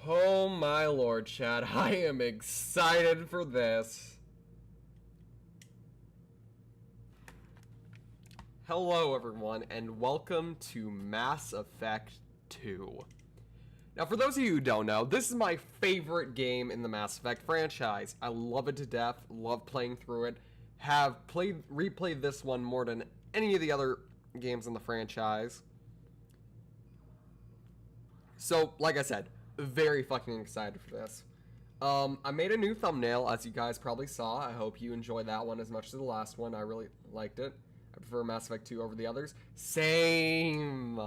Oh my lord, Chad, I am excited for this. Hello everyone, and welcome to Mass Effect 2. Now for those of you who don't know, this is my favorite game in the Mass Effect franchise. I love it to death, love playing through it, have replayed this one more than any of the other games in the franchise. So, like I said, very fucking excited for this. I made a new thumbnail, as you guys probably saw. I hope you enjoyed that one as much as the last one. I really liked it. I prefer Mass Effect 2 over the others. Same!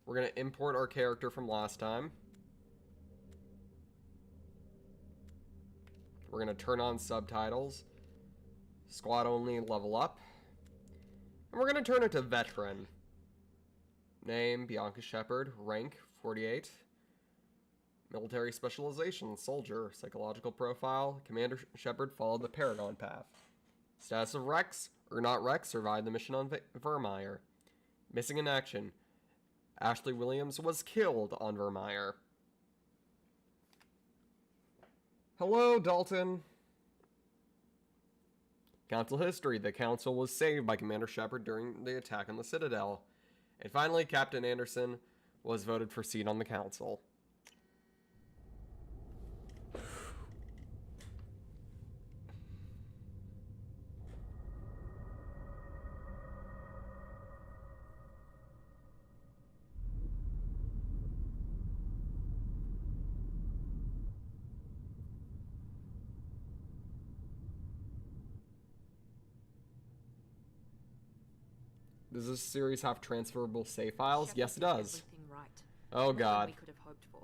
We're gonna import our character from last time. We're gonna turn on subtitles. Squad only, level up. And we're gonna turn it to veteran. Name, Bianca Shepard. Rank, 48. Military specialization, soldier. Psychological profile, Commander Shepard followed the Paragon path. Status of Rex, or not Rex, survived the mission on Vermeer. Missing in action. Ashley Williams was killed on Vermeer. Hello, Dalton. Council history. The Council was saved by Commander Shepard during the attack on the Citadel. And finally, Captain Anderson was voted for seat on the Council. Does this series have transferable save files? Shepard Yes, it did does. everything right. Oh, More than God. we could have hoped for.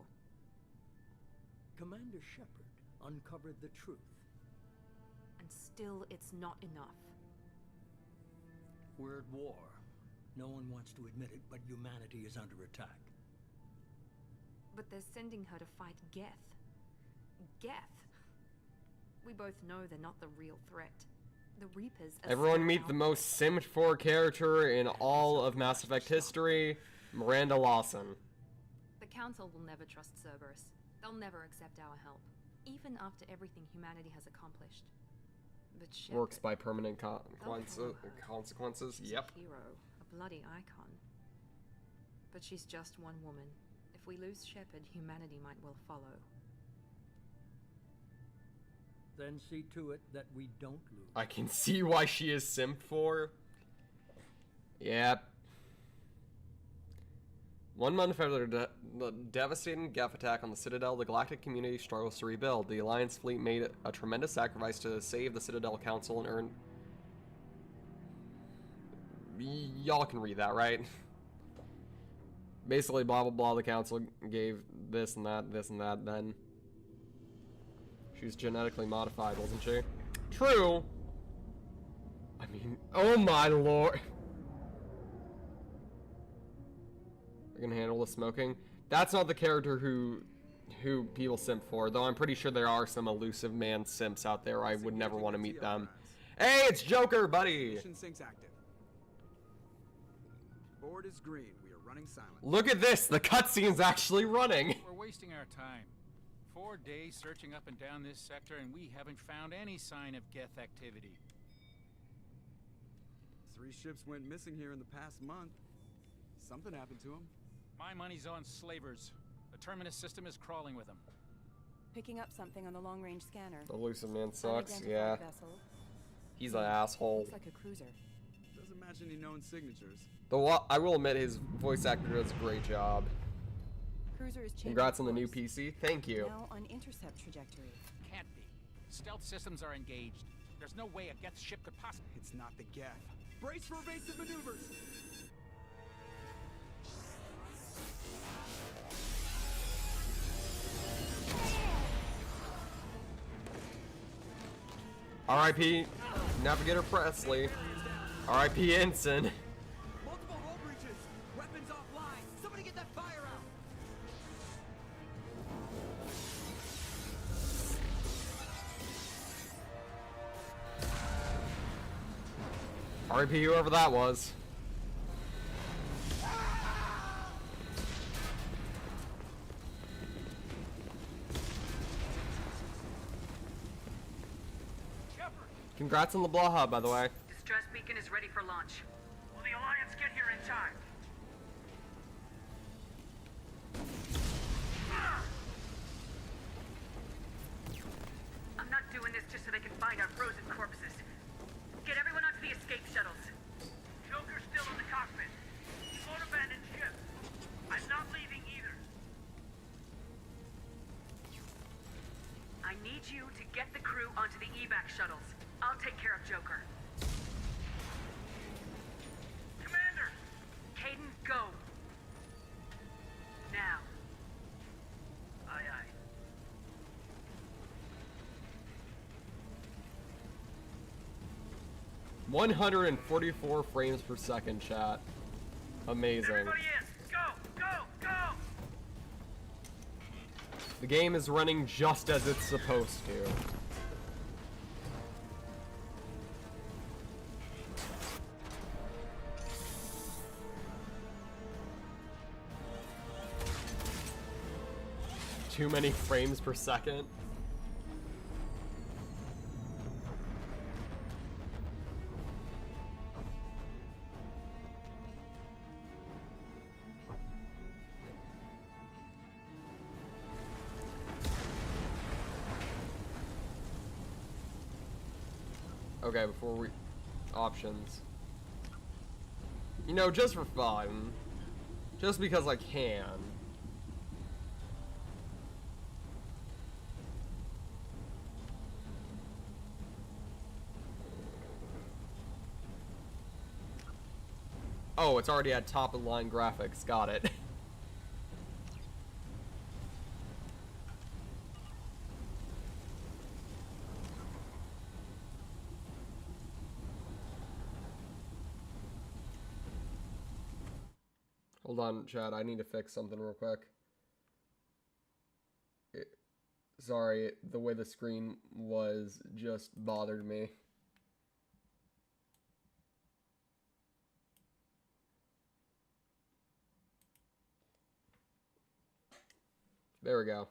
Commander Shepard uncovered the truth. And still, it's not enough. We're at war. No one wants to admit it, but humanity is under attack. But they're sending her to fight Geth. Geth! We both know they're not the real threat. The Reapers are Everyone still meet out the there. most simmed for character in all of Mass Effect history, Miranda Lawson. The Council will never trust Cerberus. They'll never accept our help, even after everything humanity has accomplished. But Shepard, Works by permanent follow her. consequences. she's Yep. a hero, a bloody icon. But she's just one woman. If we lose Shepard, humanity might well follow. Then see to it that we don't lose. I can see why she is simped for. Yep. 1 month after the devastating Geth attack on the Citadel, the galactic community struggles to rebuild. The Alliance fleet made a tremendous sacrifice to save the Citadel Council and earn... Y'all can read that, right? Basically, blah blah blah, the Council gave this and that, then... She was genetically modified, wasn't she? True! I mean, oh my lord! I can handle the smoking. That's not the character who people simp for, though I'm pretty sure there are some elusive man simps out there. I would never want to meet them. Hey, it's Joker, buddy! Mission sync's active. Board is green. We are running silent. Look at this! The cutscene's actually running! We're wasting our time. 4 days searching up and down this sector, and we haven't found any sign of Geth activity. 3 ships went missing here in the past month. Something happened to them. My money's on slavers. The Terminus system is crawling with them. Picking up something on the long-range scanner. The elusive man sucks, Unidentified yeah. vessel. He's an asshole. Looks like a cruiser. Doesn't match any known signatures. Though I will admit his voice actor does a great job. Cruiser is changing Congrats on the new course. PC. Thank you. Now on intercept trajectory. Can't be. Stealth systems are engaged. There's no way a Geth ship could possibly... It's not the Geth. Brace for evasive maneuvers! R.I.P. Navigator Presley. R.I.P. Ensign. Multiple hull breaches! Weapons offline! Somebody get that fire out! R.I.P. whoever that was. Congrats on the Blaha, by the way. Distress beacon is ready for launch. Will the Alliance get here in time? I'm not doing this just so they can find our frozen corpses. Get everyone onto the escape shuttles. Joker's still in the cockpit. He won't abandon ship. I'm not leaving either. I need you to get the crew onto the evac shuttles. I'll take care of Joker. Commander! Caden, go! Now. Aye, aye. – 144 frames per second, chat. Amazing. Everybody in! Go! Go! Go! The game is running just as it's supposed to. Too many frames per second. Okay, before we... options. You know, just for fun. Just because I can. Oh, it's already at top of the line graphics. Got it. Hold on, Chad. I need to fix something real quick. Sorry, the way the screen was just bothered me. There we go.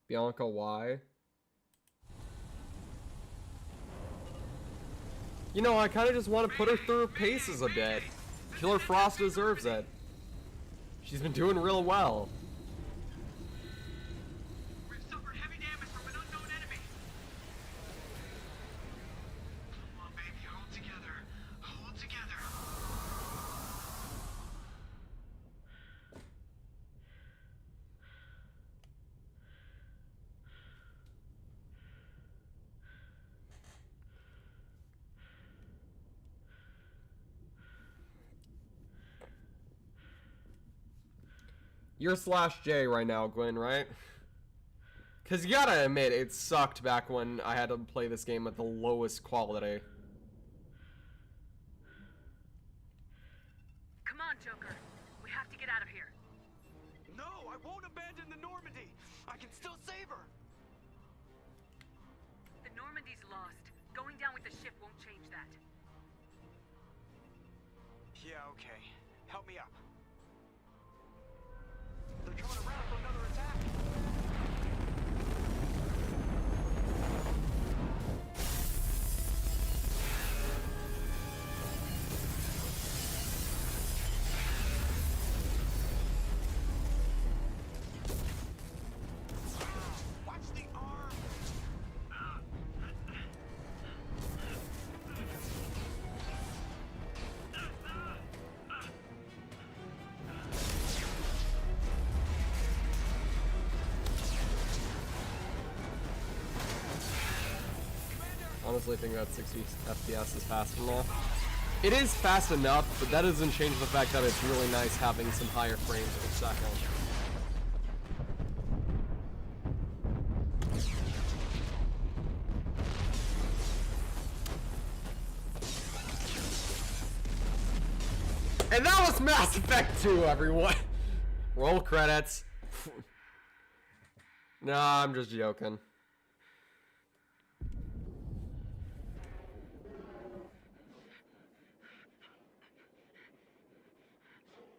Bianca, why? You know, I kind of just want to put her through her paces a bit. Killer Frost deserves it. She's been doing real well. We've suffered heavy damage from an unknown enemy. Come on, baby, hold together. Hold together. You're /J right now, Gwen, right? Because you gotta admit, it sucked back when I had to play this game at the lowest quality. Come on, Joker. We have to get out of here. No, I won't abandon the Normandy. I can still save her. The Normandy's lost. Going down with the ship won't change that. Yeah, okay. Help me up. They're coming around for another attack. Watch the arm. Honestly, think that 60 FPS is fast enough. It is fast enough, but that doesn't change the fact that it's really nice having some higher frames per second. And that was Mass Effect 2, everyone! Roll credits. Nah, I'm just joking.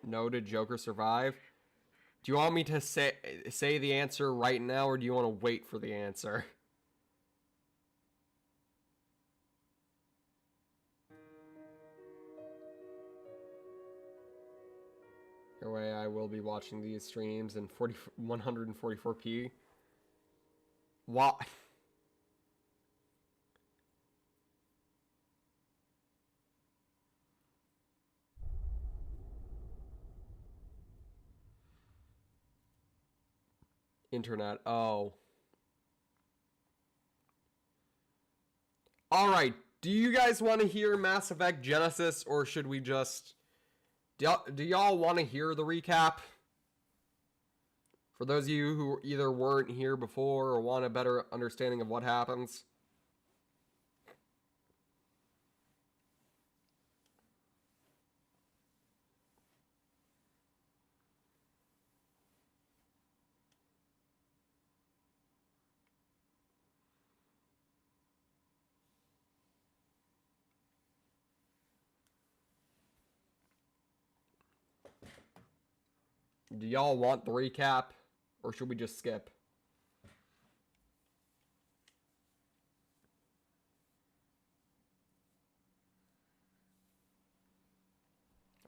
No, did Joker survive? Do you want me to say the answer right now, or do you want to wait for the answer? Your way, I will be watching these streams in 144p. What? Internet. Oh. Alright. Do you guys want to hear Mass Effect Genesis, or should we just... Do y'all want to hear the recap? For those of you who either weren't here before or want a better understanding of what happens. Do y'all want the recap, or should we just skip?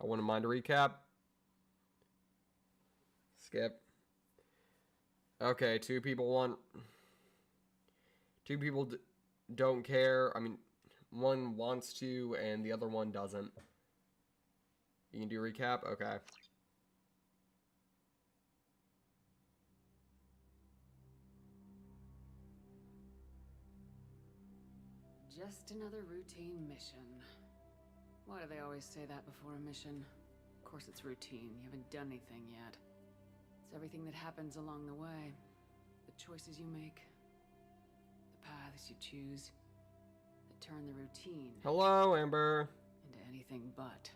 I wouldn't mind a recap. Skip. Okay, two people don't care. I mean, one wants to, and the other one doesn't. You can do recap? Okay. Just another routine mission. Why do they always say that before a mission? Of course it's routine. You haven't done anything yet. It's everything that happens along the way. The choices you make. The paths you choose. That turn the routine... Hello, Amber. ...into anything but.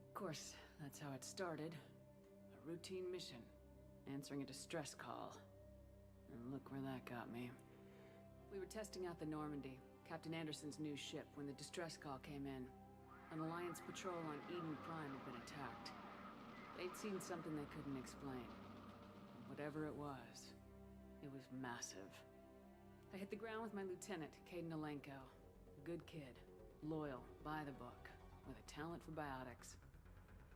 Of course, that's how it started. A routine mission. Answering a distress call. And look where that got me. We were testing out the Normandy. Captain Anderson's new ship, when the distress call came in. An Alliance patrol on Eden Prime had been attacked. They'd seen something they couldn't explain. Whatever it was massive. I hit the ground with my lieutenant, Caden Alenko. A good kid, loyal, by the book, with a talent for biotics.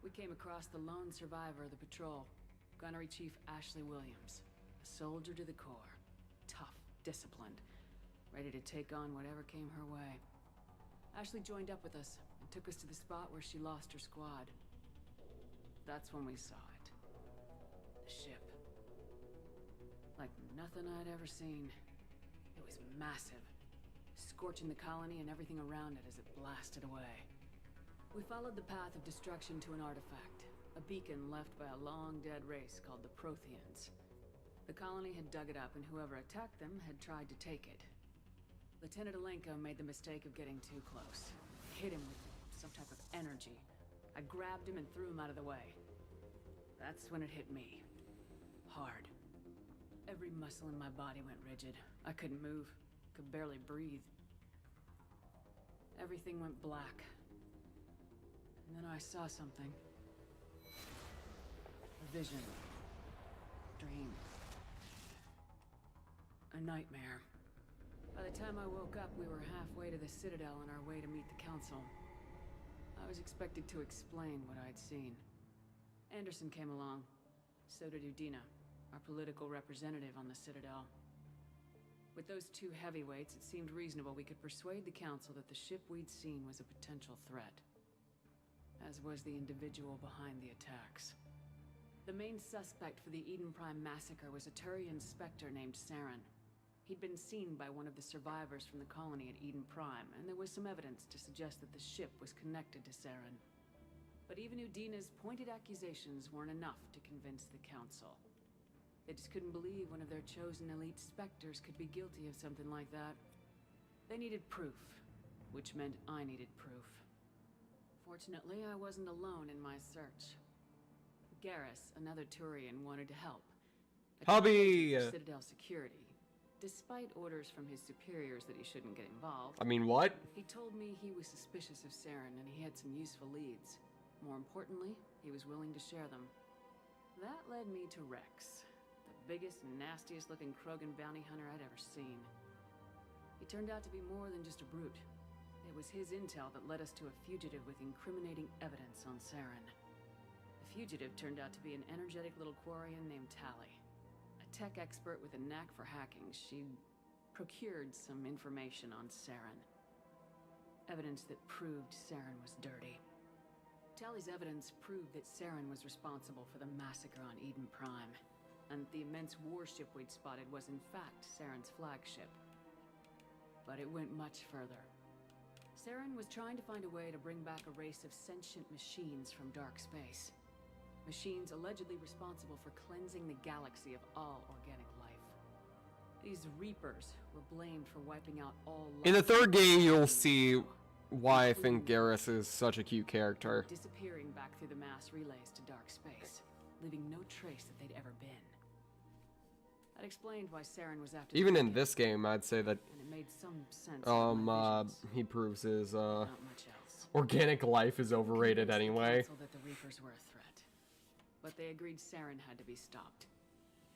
We came across the lone survivor of the patrol, Gunnery Chief Ashley Williams. A soldier to the core. Tough, disciplined, ready to take on whatever came her way. Ashley joined up with us and took us to the spot where she lost her squad. That's when we saw it. The ship. Like nothing I'd ever seen. It was massive, scorching the colony and everything around it as it blasted away. We followed the path of destruction to an artifact, a beacon left by a long-dead race called the Protheans. The colony had dug it up, and whoever attacked them had tried to take it. Lieutenant Alenko made the mistake of getting too close. Hit him with some type of energy. I grabbed him and threw him out of the way. That's when it hit me. Hard. Every muscle in my body went rigid. I couldn't move. Could barely breathe. Everything went black. And then I saw something. A vision. Dream. A nightmare. By the time I woke up, we were halfway to the Citadel on our way to meet the Council. I was expected to explain what I'd seen. Anderson came along. So did Udina, our political representative on the Citadel. With those two heavyweights, it seemed reasonable we could persuade the Council that the ship we'd seen was a potential threat. As was the individual behind the attacks. The main suspect for the Eden Prime massacre was a Turian Spectre named Saren. He'd been seen by one of the survivors from the colony at Eden Prime, and there was some evidence to suggest that the ship was connected to Saren. But even Udina's pointed accusations weren't enough to convince the Council. They just couldn't believe one of their chosen elite Spectres could be guilty of something like that. They needed proof, which meant I needed proof. Fortunately, I wasn't alone in my search. Garrus, another Turian, wanted to help. Hubby! Citadel security. Despite orders from his superiors that he shouldn't get involved. I mean, what? He told me he was suspicious of Saren and he had some useful leads. More importantly, he was willing to share them. That led me to Rex, the biggest, nastiest looking Krogan bounty hunter I'd ever seen. He turned out to be more than just a brute. It was his intel that led us to a fugitive with incriminating evidence on Saren. The fugitive turned out to be an energetic little Quarian named Tali. A tech expert with a knack for hacking. She'd procured some information on Saren. Evidence that proved Saren was dirty. Tali's evidence proved that Saren was responsible for the massacre on Eden Prime, and the immense warship we'd spotted was in fact Saren's flagship. But it went much further. Saren was trying to find a way to bring back a race of sentient machines from dark space. Machines allegedly responsible for cleansing the galaxy of all organic life. These Reapers were blamed for wiping out all life. In the third game, you'll see why I think Garrus is such a cute character. Disappearing back through the mass relays to dark space, leaving no trace that they'd ever been. That explained why Saren was after. Even in this game, I'd say that and it made some sense. he proves his Not much else. organic life is overrated anyway. That the Reapers were a threat, but they agreed Saren had to be stopped.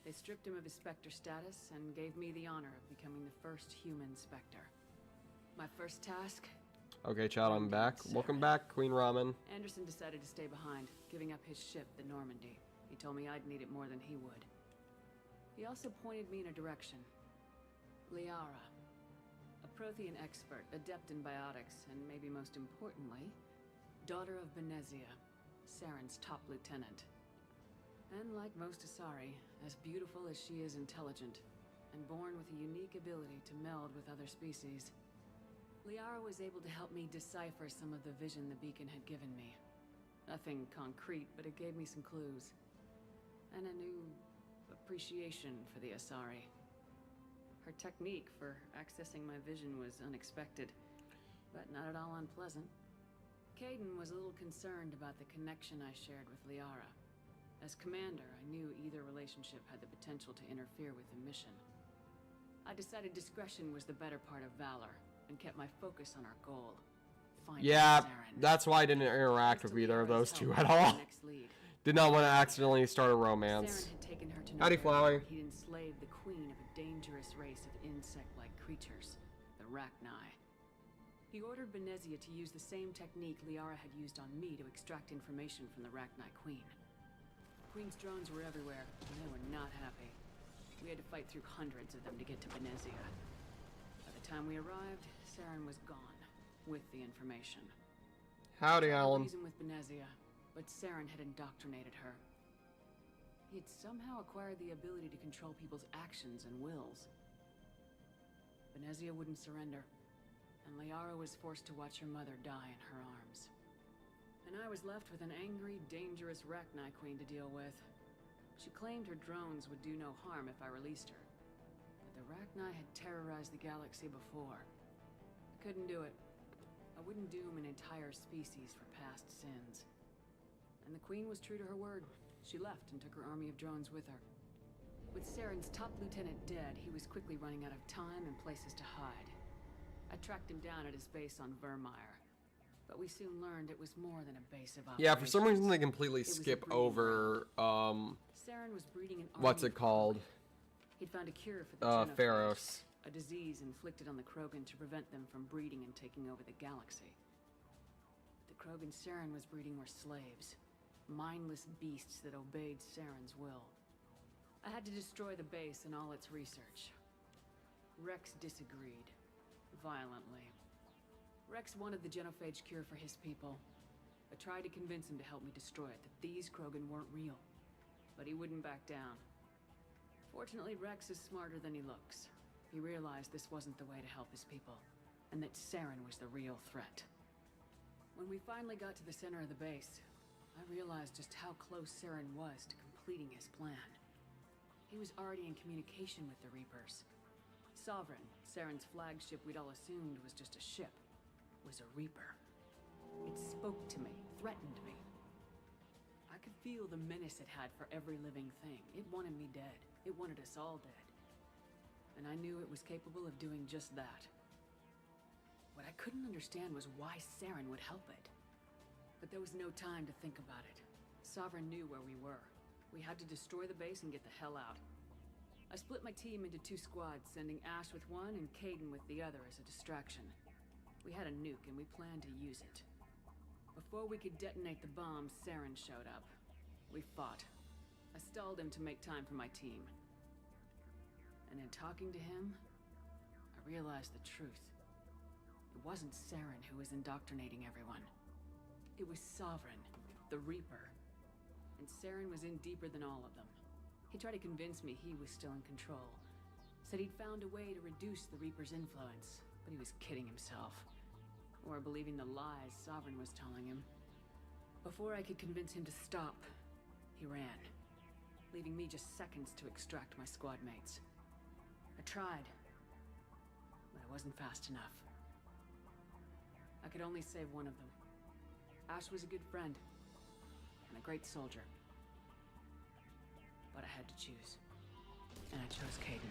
They stripped him of his Spectre status and gave me the honor of becoming the first human Spectre. My first task. Okay, chat, I'm back. Welcome back, Queen Ramen. Anderson decided to stay behind, giving up his ship, the Normandy. He told me I'd need it more than he would. He also pointed me in a direction. Liara, a Prothean expert, adept in biotics, and maybe most importantly, daughter of Benezia, Saren's top lieutenant. And like most Asari, as beautiful as she is intelligent, and born with a unique ability to meld with other species. Liara was able to help me decipher some of the vision the beacon had given me. Nothing concrete, but it gave me some clues. And a new appreciation for the Asari. Her technique for accessing my vision was unexpected, but not at all unpleasant. Caden was a little concerned about the connection I shared with Liara. As commander, I knew either relationship had the potential to interfere with the mission. I decided discretion was the better part of valor, and kept my focus on our goal. Yeah, that's why I didn't interact with either of those two at all. Did not want to accidentally start a romance. Saren had taken her to Howdy, Flowey. He'd enslaved the queen of a dangerous race of insect-like creatures, the Rachni. He ordered Benezia to use the same technique Liara had used on me to extract information from the Rachni queen. The queen's drones were everywhere, and they were not happy. We had to fight through hundreds of them to get to Benezia. By the time we arrived, Saren was gone, with the information. Howdy, Alan. Reason with Benezia, but Saren had indoctrinated her. He had somehow acquired the ability to control people's actions and wills. Benezia wouldn't surrender, and Liara was forced to watch her mother die in her arms. And I was left with an angry, dangerous Rachni queen to deal with. She claimed her drones would do no harm if I released her. The Rachni had terrorized the galaxy before. I couldn't do it. I wouldn't doom an entire species for past sins. And the Queen was true to her word. She left and took her army of drones with her. With Saren's top lieutenant dead, he was quickly running out of time and places to hide. I tracked him down at his base on Vermeer, but we soon learned it was more than a base of operations. Yeah, for some reason they completely It was a skip breeding over, Saren was breeding an what's army it called? He'd found a cure for the genophage, Pharaohs. a disease inflicted on the Krogan to prevent them from breeding and taking over the galaxy. But the Krogan Saren was breeding were slaves, mindless beasts that obeyed Saren's will. I had to destroy the base and all its research. Rex disagreed, violently. Rex wanted the genophage cure for his people. I tried to convince him to help me destroy it, that these Krogan weren't real. But he wouldn't back down. Fortunately, Rex is smarter than he looks. He realized this wasn't the way to help his people, and that Saren was the real threat. When we finally got to the center of the base, I realized just how close Saren was to completing his plan. He was already in communication with the Reapers. Sovereign, Saren's flagship we'd all assumed was just a ship, was a Reaper. It spoke to me, threatened me. I could feel the menace it had for every living thing. It wanted me dead. It wanted us all dead. And I knew it was capable of doing just that. What I couldn't understand was why Saren would help it. But there was no time to think about it. Sovereign knew where we were. We had to destroy the base and get the hell out. I split my team into 2 squads, sending Ash with one and Caden with the other as a distraction. We had a nuke and we planned to use it. Before we could detonate the bomb, Saren showed up. We fought. I stalled him to make time for my team. And in talking to him, I realized the truth. It wasn't Saren who was indoctrinating everyone. It was Sovereign, the Reaper. And Saren was in deeper than all of them. He tried to convince me he was still in control. Said he'd found a way to reduce the Reaper's influence, but he was kidding himself. Or believing the lies Sovereign was telling him. Before I could convince him to stop, he ran, leaving me just seconds to extract my squad mates. I tried, but I wasn't fast enough. I could only save one of them. Ash was a good friend, and a great soldier. But I had to choose, and I chose Caden.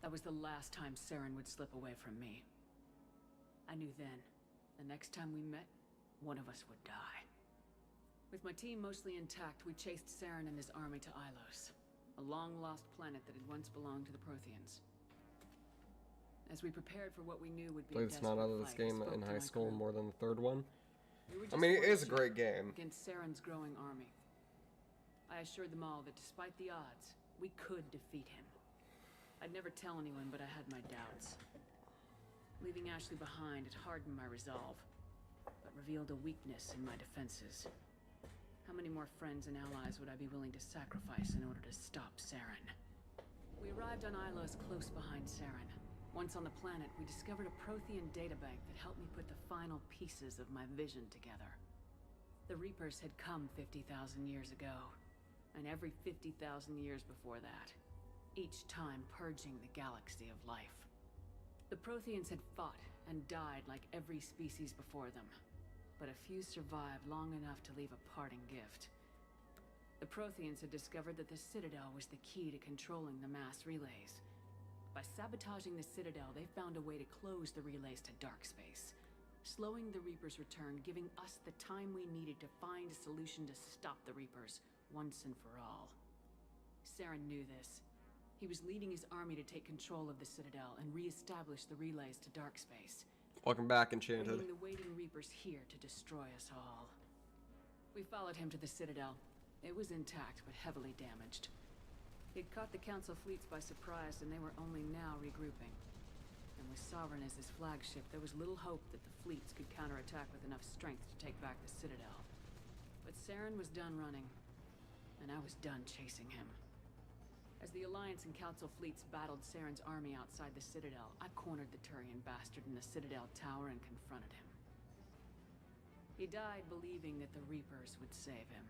That was the last time Saren would slip away from me. I knew then, the next time we met, one of us would die. With my team mostly intact, we chased Saren and his army to Ilos, a long-lost planet that had once belonged to the Protheans. As we prepared for what we knew would be Played a the snot out of desperate this fight, I game spoke in to high my school crew. more than the third one. We were I just mean, it is a fortunate great game. against Saren's growing army. I assured them all that despite the odds, we could defeat him. I'd never tell anyone, but I had my doubts. Leaving Ashley behind, it hardened my resolve, but revealed a weakness in my defenses. How many more friends and allies would I be willing to sacrifice in order to stop Saren? We arrived on Ilos close behind Saren. Once on the planet, we discovered a Prothean databank that helped me put the final pieces of my vision together. The Reapers had come 50,000 years ago, and every 50,000 years before that, each time purging the galaxy of life. The Protheans had fought and died like every species before them, but a few survived long enough to leave a parting gift. The Protheans had discovered that the Citadel was the key to controlling the mass relays. By sabotaging the Citadel, they found a way to close the relays to dark space, slowing the Reapers' return, giving us the time we needed to find a solution to stop the Reapers once and for all. Saren knew this. He was leading his army to take control of the Citadel and re-establish the relays to dark space. Welcome back, Enchanted. Bringing the waiting Reapers here to destroy us all. We followed him to the Citadel. It was intact, but heavily damaged. He'd caught the Council fleets by surprise, and they were only now regrouping. And with Sovereign as his flagship, there was little hope that the fleets could counterattack with enough strength to take back the Citadel. But Saren was done running, and I was done chasing him. As the Alliance and Council fleets battled Saren's army outside the Citadel, I cornered the Turian bastard in the Citadel tower and confronted him. He died believing that the Reapers would save him.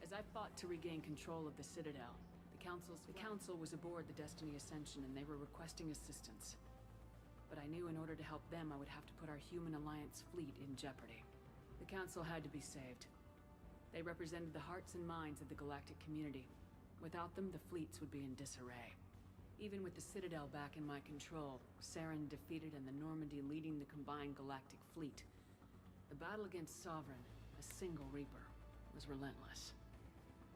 As I fought to regain control of the Citadel, the Council was aboard the Destiny Ascension and they were requesting assistance. But I knew in order to help them, I would have to put our human Alliance fleet in jeopardy. The Council had to be saved. They represented the hearts and minds of the galactic community. Without them, the fleets would be in disarray. Even with the Citadel back in my control, Saren defeated and the Normandy leading the combined galactic fleet. The battle against Sovereign, a single Reaper, was relentless.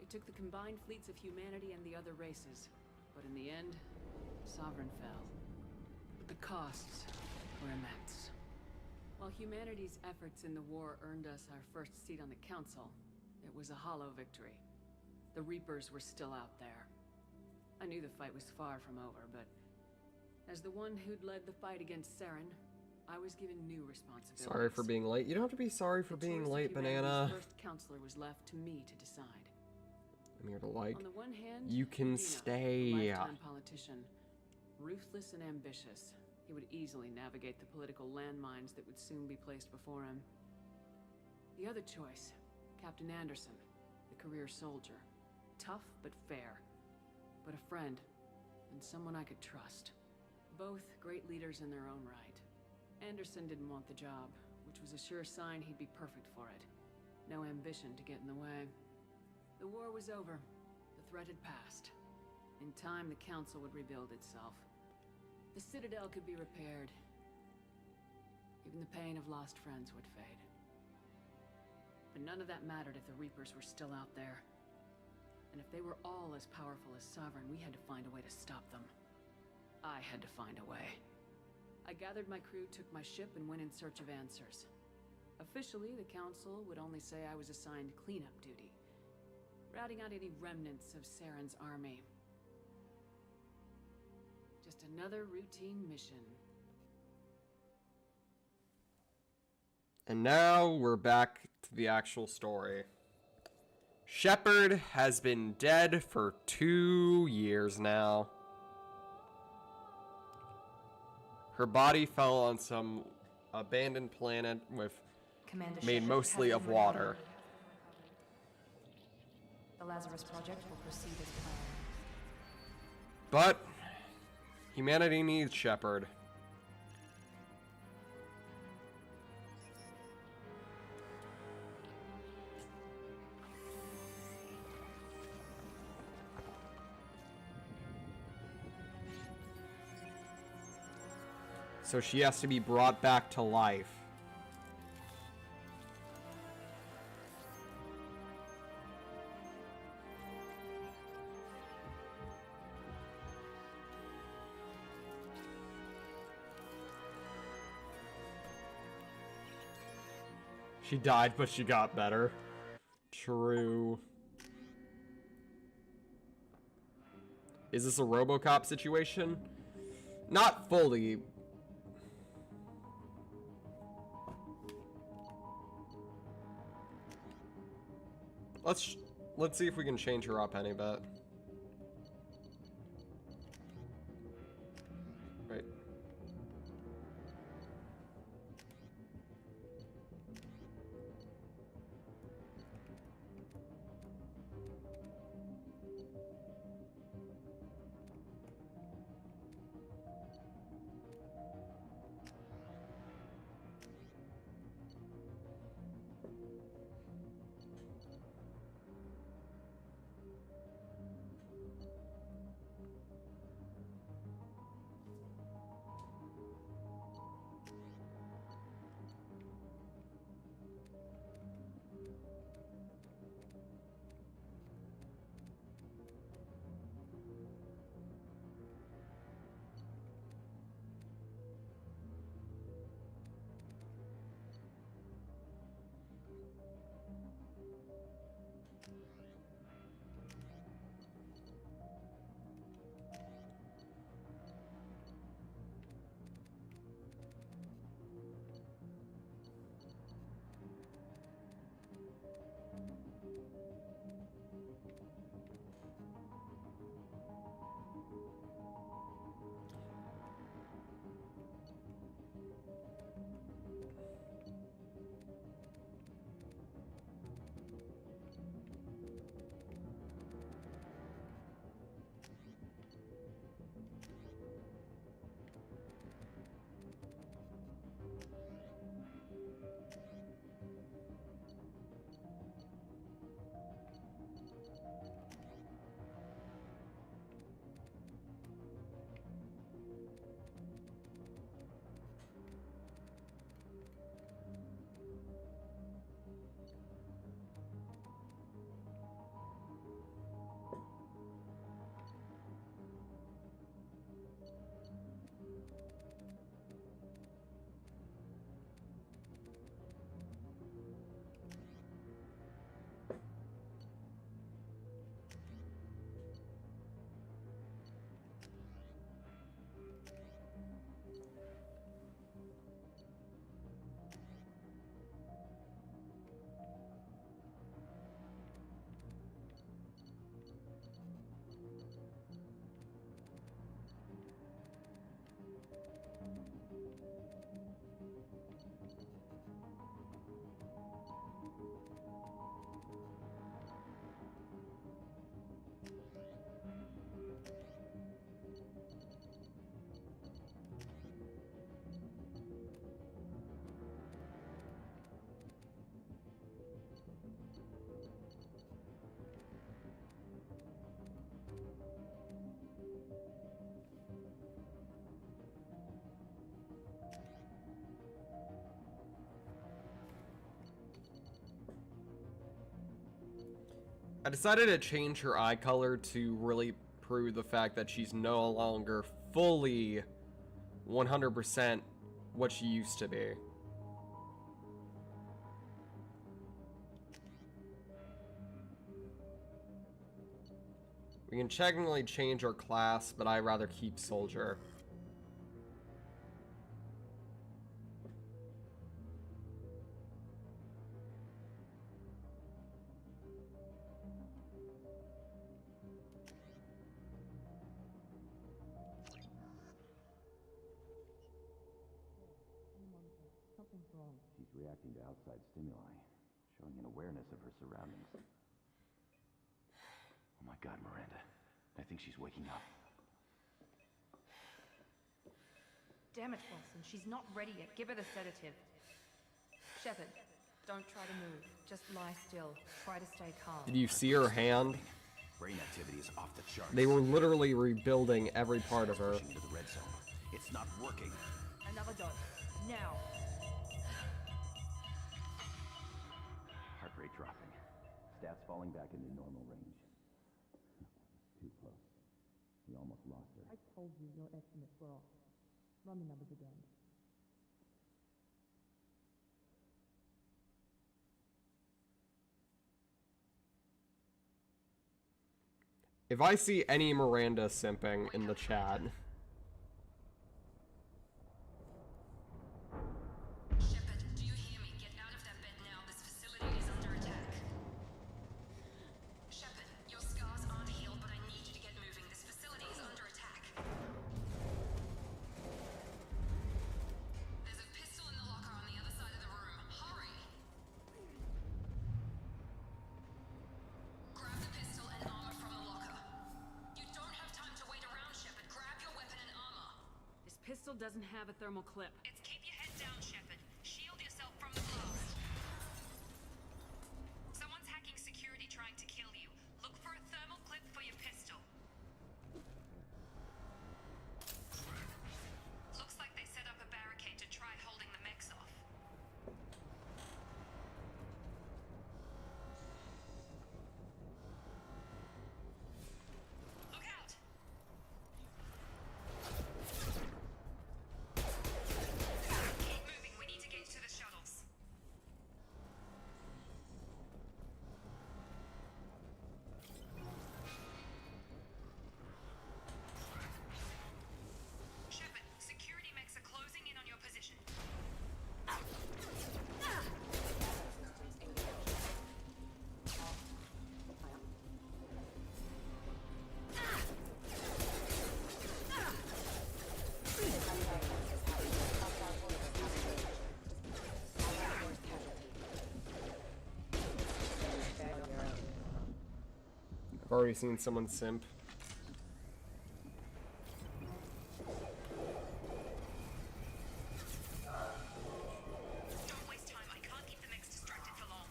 It took the combined fleets of humanity and the other races, but in the end, Sovereign fell. But the costs were immense. While humanity's efforts in the war earned us our first seat on the Council, it was a hollow victory. The Reapers were still out there. I knew the fight was far from over, but as the one who'd led the fight against Saren, I was given new responsibilities. Sorry for being late. You don't have to be sorry for being late, Banana. The first counselor was left to me to decide. I'm here to like. On the one hand, You can Dina, stay. a lifetime politician, ruthless and ambitious. He would easily navigate the political landmines that would soon be placed before him. The other choice, Captain Anderson, the career soldier. Tough but fair. But a friend, and someone I could trust. Both great leaders in their own right. Anderson didn't want the job, which was a sure sign he'd be perfect for it. No ambition to get in the way. The war was over. The threat had passed. In time, the Council would rebuild itself. The Citadel could be repaired. Even the pain of lost friends would fade. But none of that mattered if the Reapers were still out there. And if they were all as powerful as Sovereign, we had to find a way to stop them. I had to find a way. I gathered my crew, took my ship, and went in search of answers. Officially, the Council would only say I was assigned cleanup duty, routing out any remnants of Saren's army. Just another routine mission. And now we're back to the actual story. Shepard has been dead for 2 years now. Her body fell on some abandoned planet made mostly of water. The Lazarus Project will proceed as planned. But humanity needs Shepard. So she has to be brought back to life. She died, but she got better. True. Is this a RoboCop situation? Not fully. Let's see if we can change her up any bit. Right. I decided to change her eye color to really prove the fact that she's no longer fully 100% what she used to be. We can technically change our class, but I'd rather keep soldier. She's reacting to outside stimuli, showing an awareness of her surroundings. Oh my God, Miranda. I think she's waking up. Damn it, Wilson. She's not ready yet. Give her the sedative. Shepard, don't try to move. Just lie still. Try to stay calm. Did you see her hand? Brain activity is off the charts. They were literally rebuilding every part of her. Pushing into the red zone. It's not working. Another dose. Now. Heart rate dropping. Stats falling back into normal range. Too close. We almost lost her. I told you your estimates were off. Run the numbers again. If I see any Miranda simping in the chat, Shepard, do you hear me? Get out of that bed now. This facility is under attack. Shepard, your scars aren't healed, but I need you to get moving. This facility is under attack. There's a pistol in the locker on the other side of the room. Hurry! Grab the pistol and armor from the locker. You don't have time to wait around, Shepard. Grab your weapon and armor. This pistol doesn't have a thermal clip. It's keep your head down, Shepard. Shield yourself from the blast. Someone's hacking security trying to kill you. Look for a thermal clip for your pistol. Looks like they set up a barricade to try holding the mechs off. Look out! Keep moving. We need to get to the shuttles. Shepard, security mechs are closing in on your position. I've already seen someone simp. Don't waste time. I can't keep the mechs distracted for long.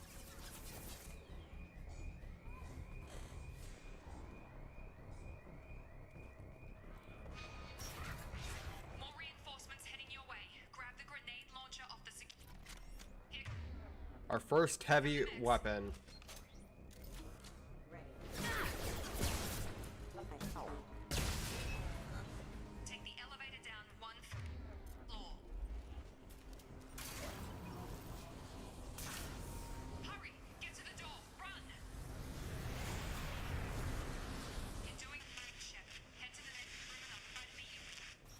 More reinforcements heading your way. Grab the grenade launcher off the Here. Our first heavy weapon. Take the elevator down one floor. Hurry! Get to the door! Run! You're doing fine, Shepard. Head to the next room and I'll try to meet you.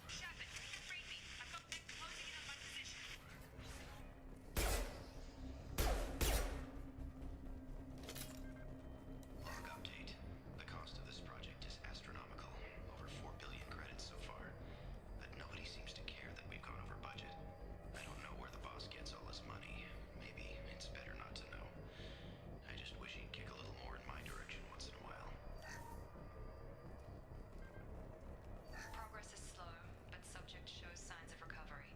Shepard, read me. I've got them closing in on my position. Log update. The cost of this project is astronomical. Over 4 billion credits so far. But nobody seems to care that we've gone over budget. I don't know where the boss gets all this money. Maybe it's better not to know. I just wish he'd kick a little more in my direction once in a while. Progress is slow, but subject shows signs of recovery.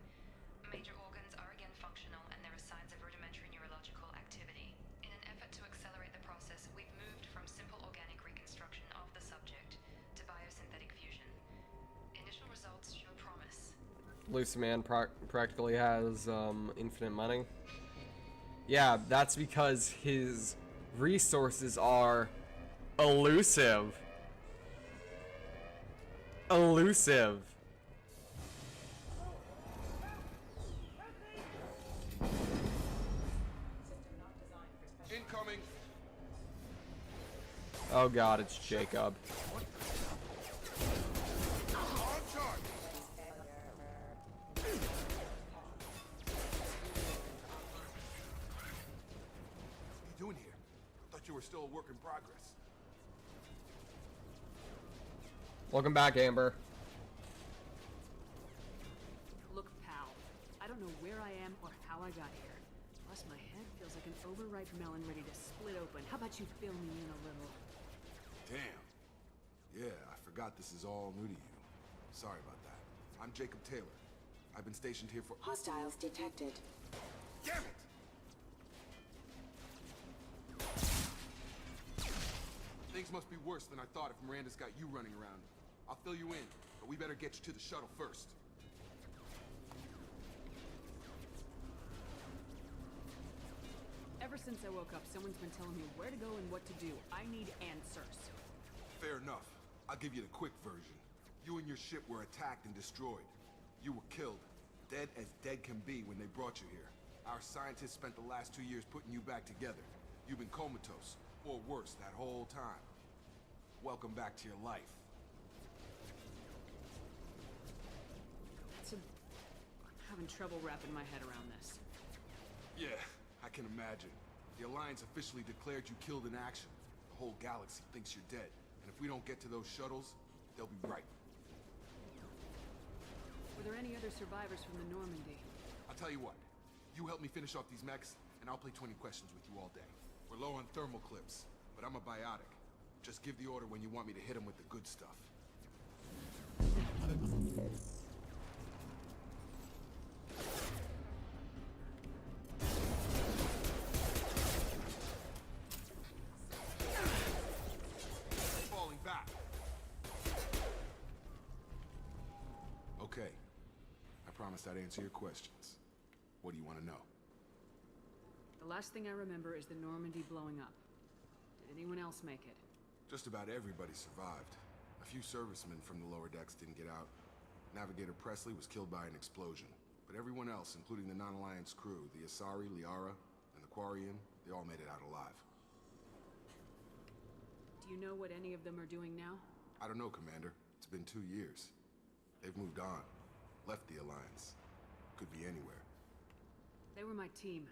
Major organs are again functional, and there are signs of rudimentary neurological activity. In an effort to accelerate the process, we've moved from simple organic reconstruction of the subject to biosynthetic fusion. Initial results show promise. Lucy Man practically has infinite money. Yeah, that's because his resources are Elusive. Elusive. Incoming. Oh god, it's Jacob. On charge. What are you doing here? Thought you were still a work in progress. Welcome back, Amber. Look, pal. I don't know where I am or how I got here. Plus, my head feels like an overripe melon ready to split open. How about you fill me in a little? Damn. Yeah, I forgot this is all new to you. Sorry about that. I'm Jacob Taylor. I've been stationed here for— Hostiles detected. Damn it! Things must be worse than I thought if Miranda's got you running around. I'll fill you in, but we better get you to the shuttle first. Ever since I woke up, someone's been telling me where to go and what to do. I need answers. Fair enough. I'll give you the quick version. You and your ship were attacked and destroyed. You were killed. Dead as dead can be when they brought you here. Our scientists spent the last 2 years putting you back together. You've been comatose, or worse, that whole time. Welcome back to your life. I'm having trouble wrapping my head around this. Yeah, I can imagine. The Alliance officially declared you killed in action. The whole galaxy thinks you're dead. And if we don't get to those shuttles, they'll be right. Were there any other survivors from the Normandy? I'll tell you what. You help me finish off these mechs, and I'll play 20 questions with you all day. We're low on thermal clips, but I'm a biotic. Just give the order when you want me to hit them with the good stuff. Falling back. Okay. I promised I'd answer your questions. What do you want to know? The last thing I remember is the Normandy blowing up. Did anyone else make it? Just about everybody survived. A few servicemen from the lower decks didn't get out. Navigator Presley was killed by an explosion. But everyone else, including the non-Alliance crew, the Asari, Liara, and the Quarian, they all made it out alive. Do you know what any of them are doing now? I don't know, Commander. It's been 2 years. They've moved on. Left the Alliance. Could be anywhere. They were my team.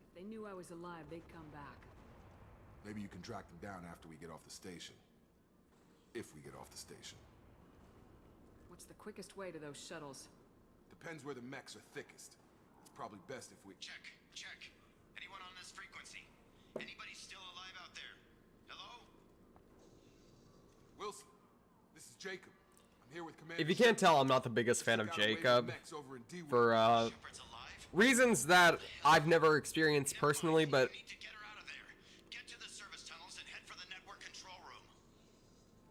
If they knew I was alive, they'd come back. Maybe you can track them down after we get off the station. If we get off the station. What's the quickest way to those shuttles? Depends where the mechs are thickest. It's probably best if we— Check. Anyone on this frequency? Anybody still alive out there? Hello? Wilson, this is Jacob. I'm here with Commander— If you can't tell, I'm not the biggest fan of Jacob for reasons that I've never experienced personally, but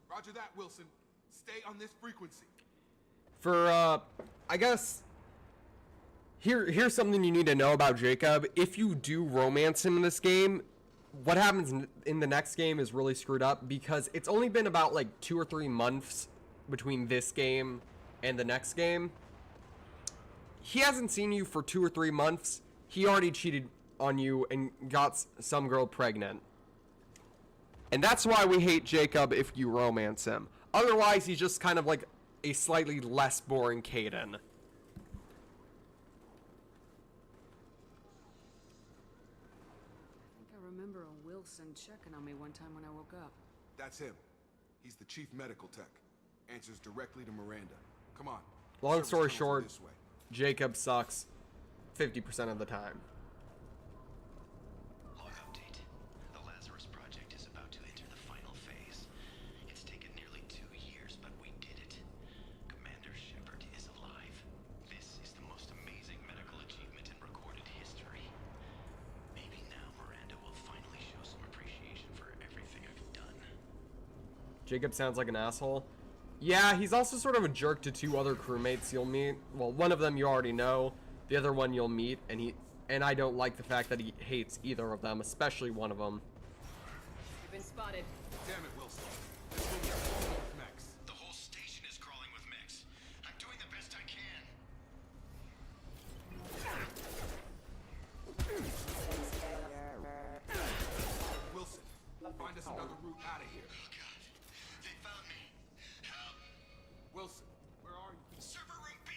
Roger that, Wilson. Stay on this frequency. for I guess here's something you need to know about Jacob. If you do romance him in this game, what happens in the next game is really screwed up, because it's only been about like 2 or 3 months between this game and the next game. He hasn't seen you for 2 or 3 months. He already cheated on you and got some girl pregnant. And that's why we hate Jacob if you romance him. Otherwise, he's just kind of like a slightly less boring Caden. I think I remember a Wilson checking on me one time when I woke up. That's him. He's the chief medical tech. Answers directly to Miranda. Come on. Long story Service tunnels are short, this way. Jacob sucks 50% of the time. Log update. The Lazarus Project is about to enter the final phase. It's taken nearly 2 years, but we did it. Commander Shepard is alive. This is the most amazing medical achievement in recorded history. Maybe now Miranda will finally show some appreciation for everything I've done. Jacob sounds like an asshole. Yeah, he's also sort of a jerk to 2 other crewmates you'll meet. Well, one of them you already know. The other one you'll meet, and I don't like the fact that he hates either of them, especially one of them. been spotted. Damn it, Wilson. This room is full of mechs. The whole station is crawling with mechs. I'm doing the best I can. Wilson, find us another route out of here. Oh, God. They found me. Help. Wilson, where are you? Server room B.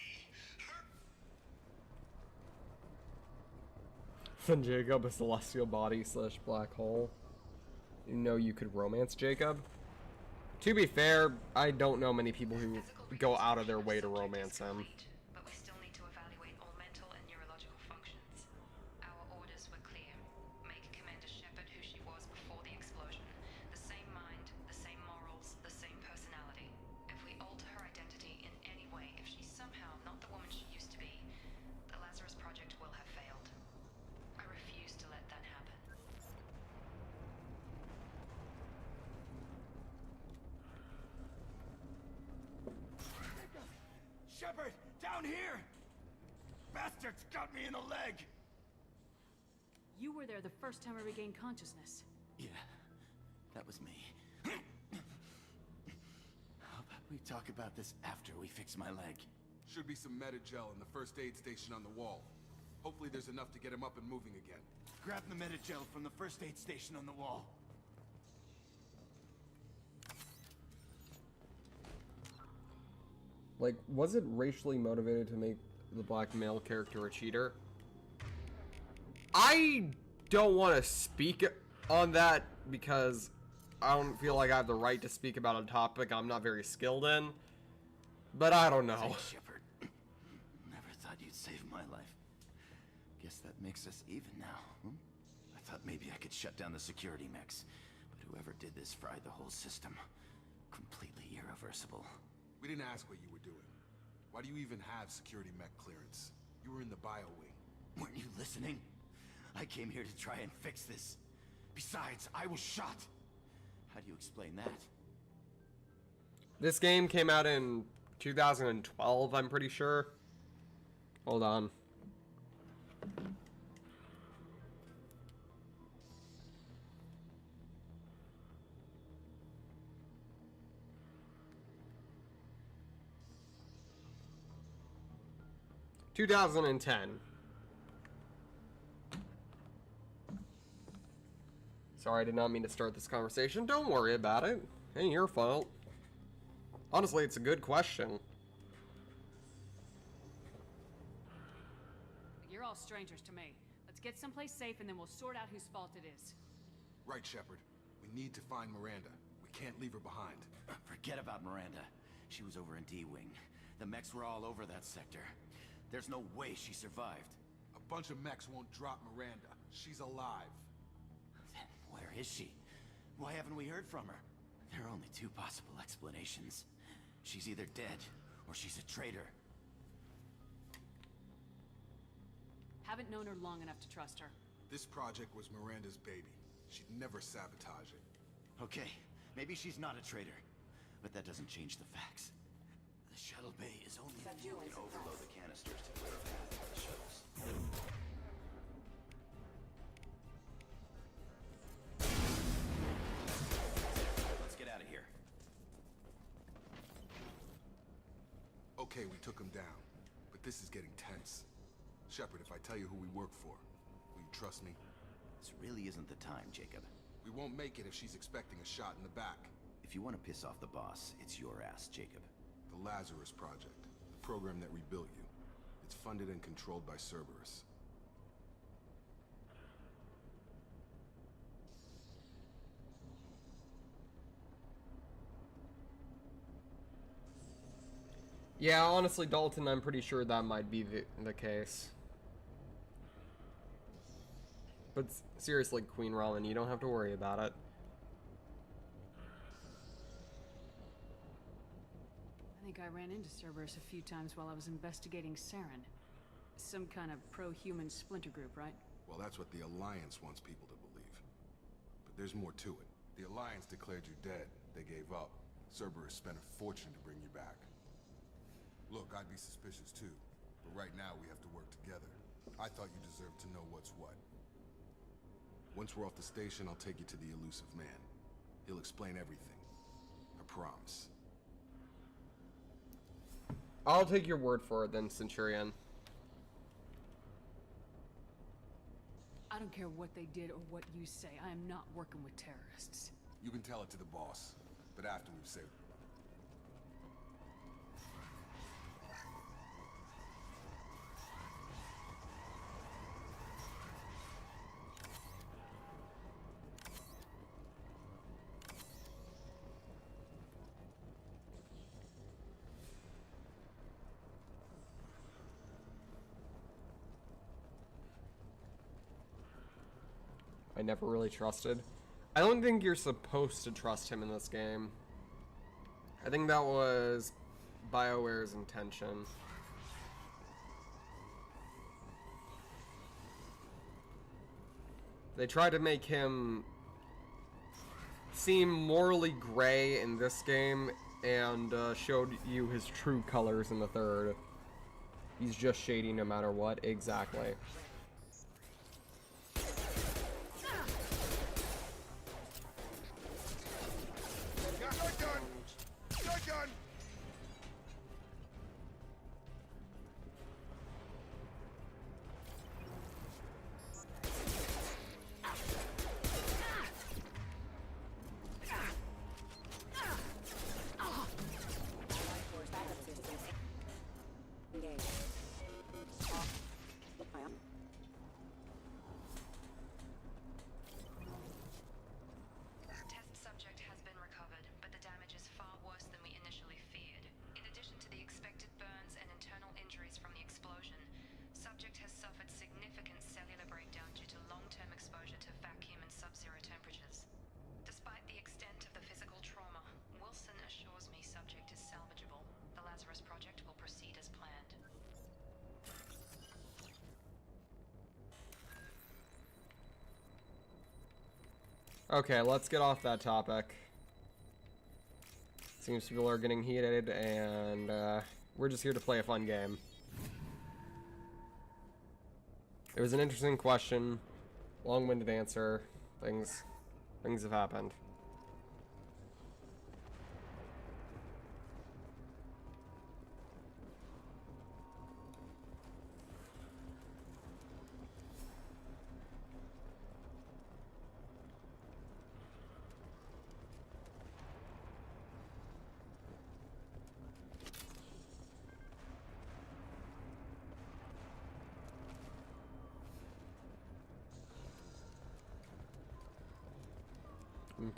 Then Jacob, a celestial body slash black hole. You know you could romance Jacob? To be fair, I don't know many people who go out of their way to romance him. But we still need to evaluate all mental and neurological functions. Our orders were clear. Make Commander Shepard who she was before the explosion. The same mind, the same morals, the same personality. If we alter her identity in any way, if she's somehow not the woman she used to be, the Lazarus Project will have failed. I refuse to let that happen. Shepard, down here! Bastards got me in the leg! You were there the first time I regained consciousness. Yeah, that was me. How about we talk about this after we fix my leg? Should be some Metagel in the first aid station on the wall. Hopefully there's enough to get him up and moving again. Grab the Metagel from the first aid station on the wall. Like, was it racially motivated to make the black male character a cheater? I don't want to speak on that because I don't feel like I have the right to speak about a topic I'm not very skilled in. But I don't know. Thanks, Shepard. Never thought you'd save my life. Guess that makes us even now, hmm? I thought maybe I could shut down the security mechs, but whoever did this fried the whole system. Completely irreversible. We didn't ask what you were doing. Why do you even have security mech clearance? You were in the bio wing. Weren't you listening? I came here to try and fix this. Besides, I was shot. How do you explain that? This game came out in 2012, I'm pretty sure. Hold on. – 2010. Sorry, I did not mean to start this conversation. Don't worry about it. Ain't your fault. Honestly, it's a good question. You're all strangers to me. Let's get someplace safe and then we'll sort out whose fault it is. Right, Shepard. We need to find Miranda. We can't leave her behind. Forget about Miranda. She was over in D-Wing. The mechs were all over that sector. There's no way she survived. A bunch of mechs won't drop Miranda. She's alive. Then where is she? Why haven't we heard from her? There are only two possible explanations. She's either dead, or she's a traitor. Haven't known her long enough to trust her. This project was Miranda's baby. She'd never sabotage it. Okay, maybe she's not a traitor. But that doesn't change the facts. The shuttle bay is only a few. We can overload the canisters to clear a path for the shuttles. Let's get out of here. Okay, we took him down. But this is getting tense. Shepard, if I tell you who we work for, will you trust me? This really isn't the time, Jacob. We won't make it if she's expecting a shot in the back. If you want to piss off the boss, it's your ass, Jacob. The Lazarus Project, the program that rebuilt you. It's funded and controlled by Cerberus. Yeah, honestly, Dalton, I'm pretty sure that might be the case. But seriously, Queen Ramen, you don't have to worry about it. I think I ran into Cerberus a few times while I was investigating Saren. Some kind of pro-human splinter group, right? Well, that's what the Alliance wants people to believe. But there's more to it. The Alliance declared you dead. They gave up. Cerberus spent a fortune to bring you back. Look, I'd be suspicious too. But right now, we have to work together. I thought you deserved to know what's what. Once we're off the station, I'll take you to the elusive man. He'll explain everything. I promise. I'll take your word for it then, Centurion. I don't care what they did or what you say. I am not working with terrorists. You can tell it to the boss, but after we've saved him. I never really trusted. I don't think you're supposed to trust him in this game. I think that was BioWare's intention. They tried to make him seem morally gray in this game and showed you his true colors in the third. He's just shady no matter what. Exactly. Okay, let's get off that topic. Seems people are getting heated, and we're just here to play a fun game. It was an interesting question, long-winded answer. Things have happened.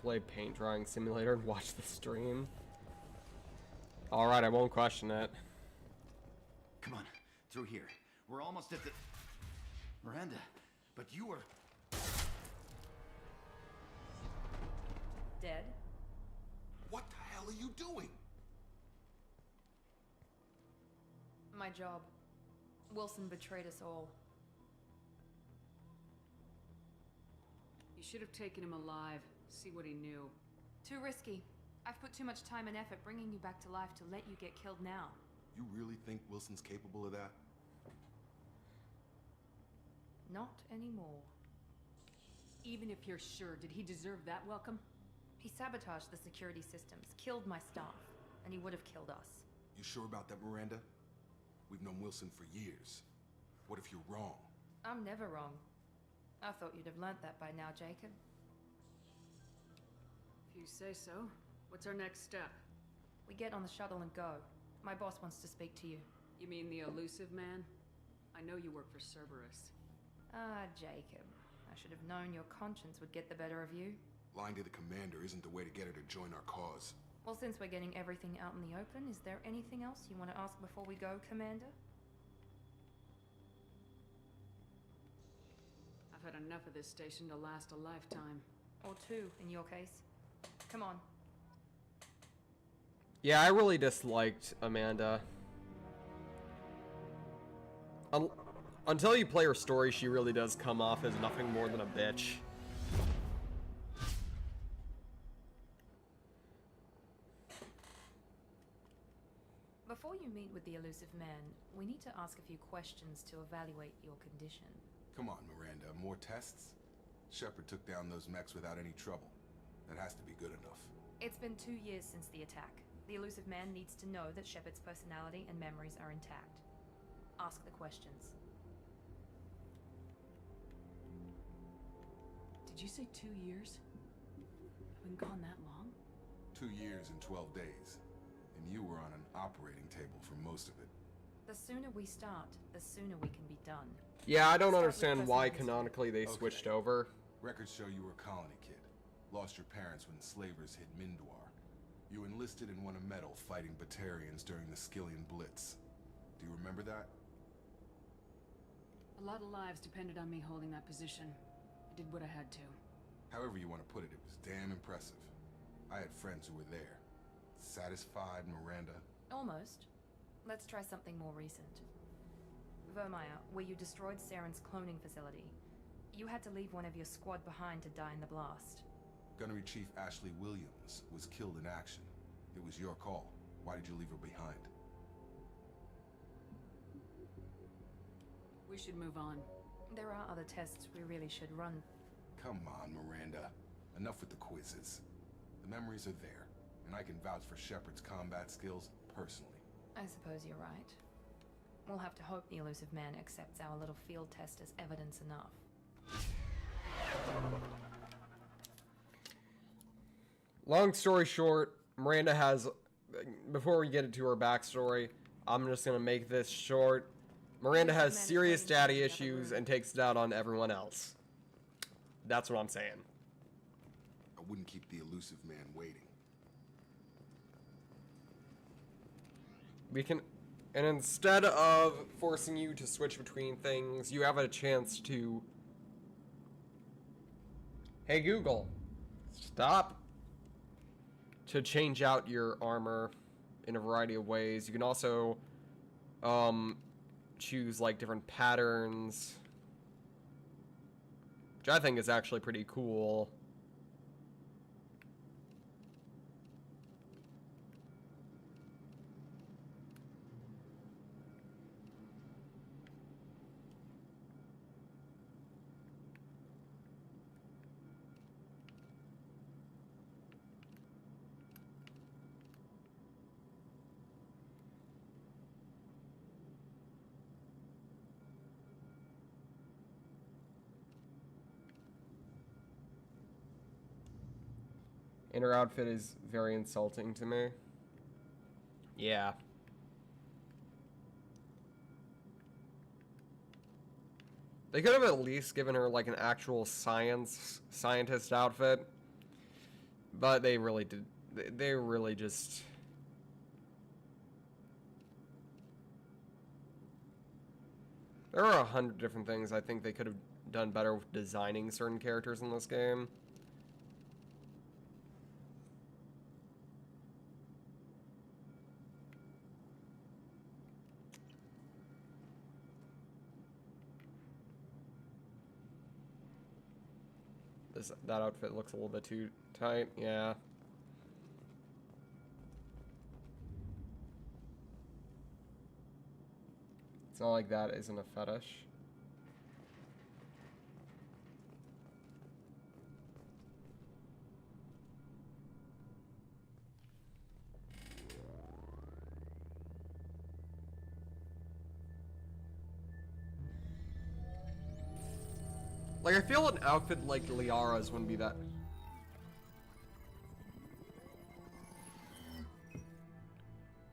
Play Paint Drawing Simulator and watch the stream. Alright, I won't question it. Come on, through here. We're almost at the... Miranda, but you were... Dead? What the hell are you doing? My job. Wilson betrayed us all. You should have taken him alive. See what he knew. Too risky. I've put too much time and effort bringing you back to life to let you get killed now. You really think Wilson's capable of that? Not anymore. Even if you're sure, did he deserve that welcome? He sabotaged the security systems, killed my staff, and he would have killed us. You sure about that, Miranda? We've known Wilson for years. What if you're wrong? I'm never wrong. I thought you'd have learnt that by now, Jacob. If you say so. What's our next step? We get on the shuttle and go. My boss wants to speak to you. You mean the elusive man? I know you work for Cerberus. Ah, Jacob. I should have known your conscience would get the better of you. Lying to the commander isn't the way to get her to join our cause. Well, since we're getting everything out in the open, is there anything else you want to ask before we go, Commander? I've had enough of this station to last a lifetime. Or two, in your case. Come on. Yeah, I really disliked Amanda. Until you play her story, she really does come off as nothing more than a bitch. Before you meet with the elusive man, we need to ask a few questions to evaluate your condition. Come on, Miranda, more tests? Shepard took down those mechs without any trouble. That has to be good enough. It's been 2 years since the attack. The Elusive Man needs to know that Shepard's personality and memories are intact. Ask the questions. Did you say 2 years? I've been gone that long? 2 years and 12 days. And you were on an operating table for most of it. The sooner we start, the sooner we can be done. Yeah, I don't Start with understand why personal canonically they switched over. Records show you were a colony kid. Lost your parents when slavers hit Mindwar. You enlisted and won a medal fighting Batarians during the Skillian Blitz. Do you remember that? A lot of lives depended on me holding that position. I did what I had to. However you want to put it, it was damn impressive. I had friends who were there. Satisfied, Miranda? Almost. Let's try something more recent. Vermeer, where you destroyed Saren's cloning facility. You had to leave one of your squad behind to die in the blast. Gunnery Chief Ashley Williams was killed in action. It was your call. Why did you leave her behind? We should move on. There are other tests we really should run. Come on, Miranda. Enough with the quizzes. The memories are there, and I can vouch for Shepard's combat skills personally. I suppose you're right. We'll have to hope the Elusive Man accepts our little field test as evidence enough. Long story short, Miranda has... Before we get into her backstory, I'm just going to make this short. Miranda has serious daddy issues and takes it out on everyone else. That's what I'm saying. I wouldn't keep the Elusive Man waiting. We can... And instead of forcing you to switch between things, you have a chance to... Hey Google, stop. To change out your armor in a variety of ways. You can also choose like different patterns, which I think is actually pretty cool. And her outfit is very insulting to me. Yeah. They could have at least given her like an actual scientist outfit. But they really did. They really just... There are 100 different things I think they could have done better with designing certain characters in this game. That outfit looks a little bit too tight, yeah. It's not like that isn't a fetish. Like, I feel an outfit like Liara's wouldn't be that...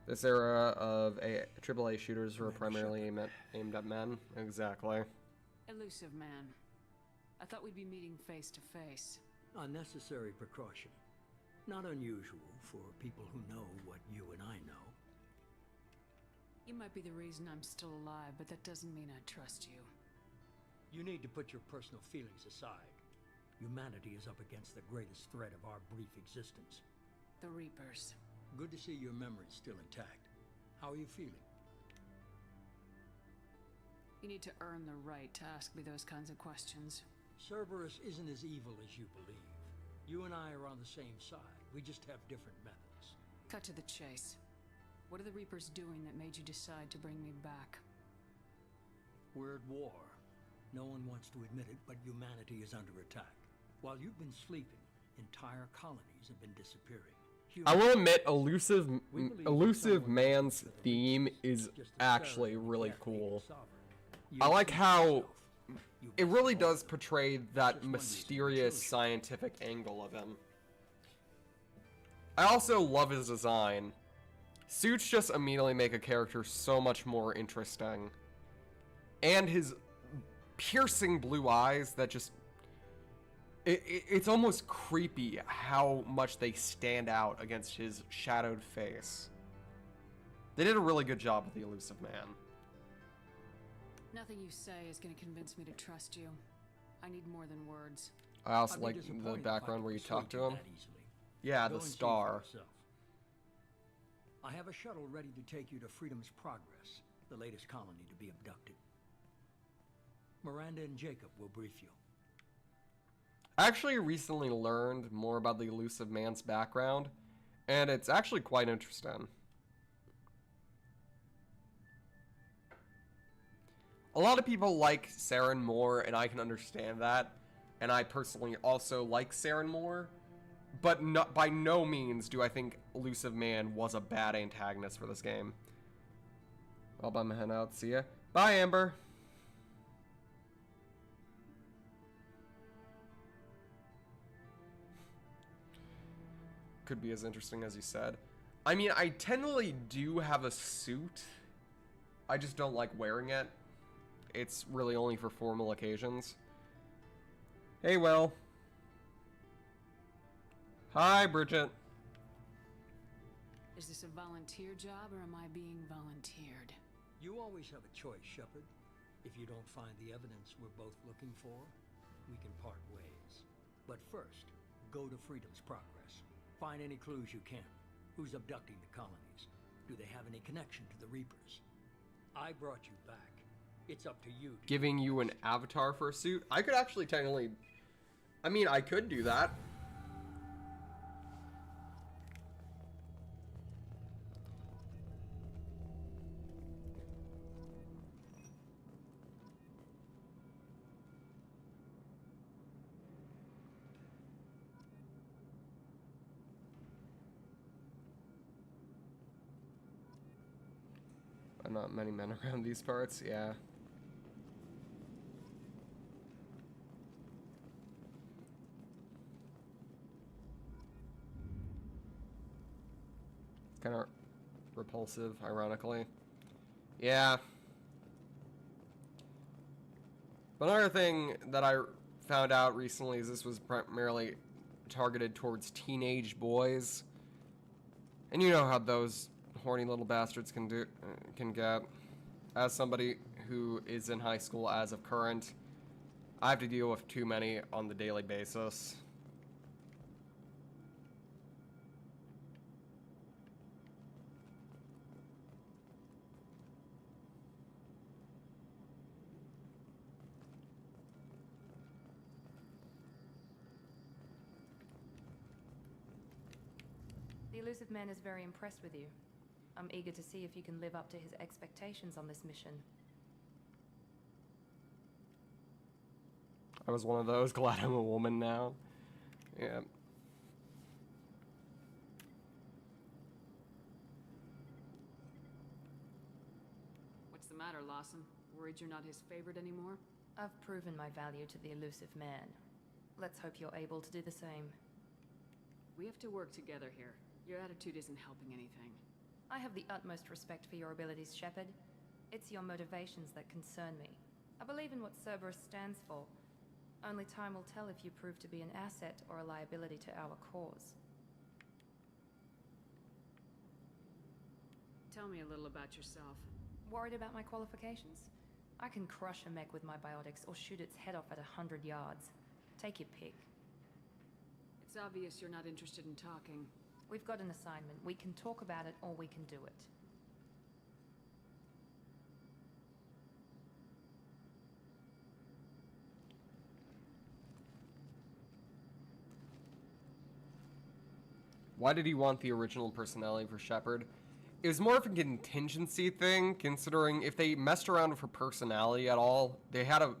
This era of AAA shooters were primarily aimed at men. Exactly. Elusive Man. I thought we'd be meeting face to face. Unnecessary precaution. Not unusual for people who know what you and I know. You might be the reason I'm still alive, but that doesn't mean I trust you. You need to put your personal feelings aside. Humanity is up against the greatest threat of our brief existence. The Reapers. Good to see your memory's still intact. How are you feeling? You need to earn the right to ask me those kinds of questions. Cerberus isn't as evil as you believe. You and I are on the same side. We just have different methods. Cut to the chase. What are the Reapers doing that made you decide to bring me back? We're at war. No one wants to admit it, but humanity is under attack. While you've been sleeping, entire colonies have been disappearing. I will admit, Elusive Man's theme is actually really cool. I like how it really does portray that mysterious scientific angle of him. I also love his design. Suits just immediately make a character so much more interesting. And his piercing blue eyes that just... It's almost creepy how much they stand out against his shadowed face. They did a really good job with the Elusive Man. Nothing you say is going to convince me to trust you. I need more than words. I also like the background where you talk to him. Yeah, the star. I have a shuttle ready to take you to Freedom's Progress, the latest colony to be abducted. Miranda and Jacob will brief you. I actually recently learned more about the Elusive Man's background, and it's actually quite interesting. A lot of people like Saren more, and I can understand that. And I personally also like Saren more, but by no means do I think Elusive Man was a bad antagonist for this game. Well, I'm heading out. See ya. Bye, Amber. Could be as interesting as you said. I mean, I technically do have a suit. I just don't like wearing it. It's really only for formal occasions. Hey, Will. Hi, Bridget. Is this a volunteer job or am I being volunteered? You always have a choice, Shepard. If you don't find the evidence we're both looking for, we can part ways. But first, go to Freedom's Progress. Find any clues you can. Who's abducting the colonies? Do they have any connection to the Reapers? I brought you back. It's up to you. Giving you an avatar for a suit? I could actually technically... I mean, I could do that. Not many men around these parts, yeah. Kind of repulsive, ironically. Yeah. But another thing that I found out recently is this was primarily targeted towards teenage boys. And you know how those horny little bastards can get. As somebody who is in high school as of current, I have to deal with too many on the daily basis. The Elusive Man is very impressed with you. I'm eager to see if you can live up to his expectations on this mission. I was one of those. Glad I'm a woman now. Yeah. What's the matter, Lawson? Worried you're not his favorite anymore? I've proven my value to the Elusive Man. Let's hope you're able to do the same. We have to work together here. Your attitude isn't helping anything. I have the utmost respect for your abilities, Shepard. It's your motivations that concern me. I believe in what Cerberus stands for. Only time will tell if you prove to be an asset or a liability to our cause. Tell me a little about yourself. Worried about my qualifications? I can crush a mech with my biotics or shoot its head off at 100 yards. Take your pick. It's obvious you're not interested in talking. We've got an assignment. We can talk about it or we can do it. Why did he want the original personality for Shepard? It was more of a contingency thing, considering if they messed around with her personality at all, they had a...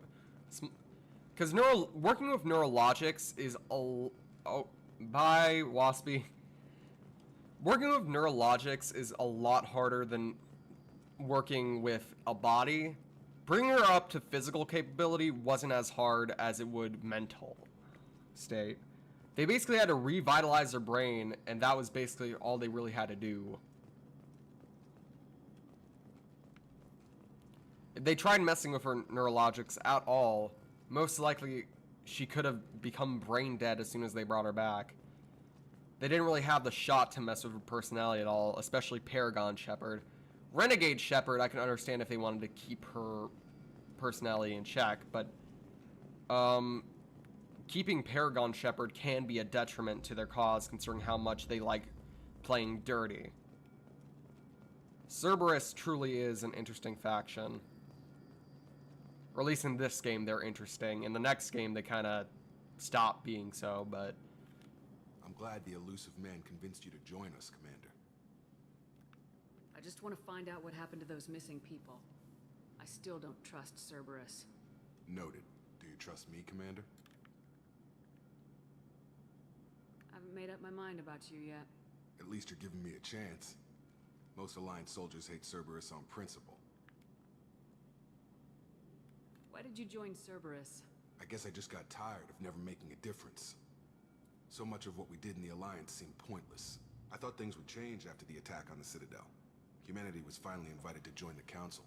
Because working with neurologics is Bye, Waspy. Working with neurologics is a lot harder than working with a body. Bringing her up to physical capability wasn't as hard as it would mental state. They basically had to revitalize their brain, and that was basically all they really had to do. If they tried messing with her neurologics at all, most likely she could have become brain dead as soon as they brought her back. They didn't really have the shot to mess with her personality at all, especially Paragon Shepard. Renegade Shepard, I can understand if they wanted to keep her personality in check, but keeping Paragon Shepard can be a detriment to their cause, considering how much they like playing dirty. Cerberus truly is an interesting faction. Or at least in this game, they're interesting. In the next game, they kind of stop being so, but... I'm glad the elusive man convinced you to join us, Commander. I just want to find out what happened to those missing people. I still don't trust Cerberus. Noted. Do you trust me, Commander? I haven't made up my mind about you yet. At least you're giving me a chance. Most Alliance soldiers hate Cerberus on principle. Why did you join Cerberus? I guess I just got tired of never making a difference. So much of what we did in the Alliance seemed pointless. I thought things would change after the attack on the Citadel. Humanity was finally invited to join the Council.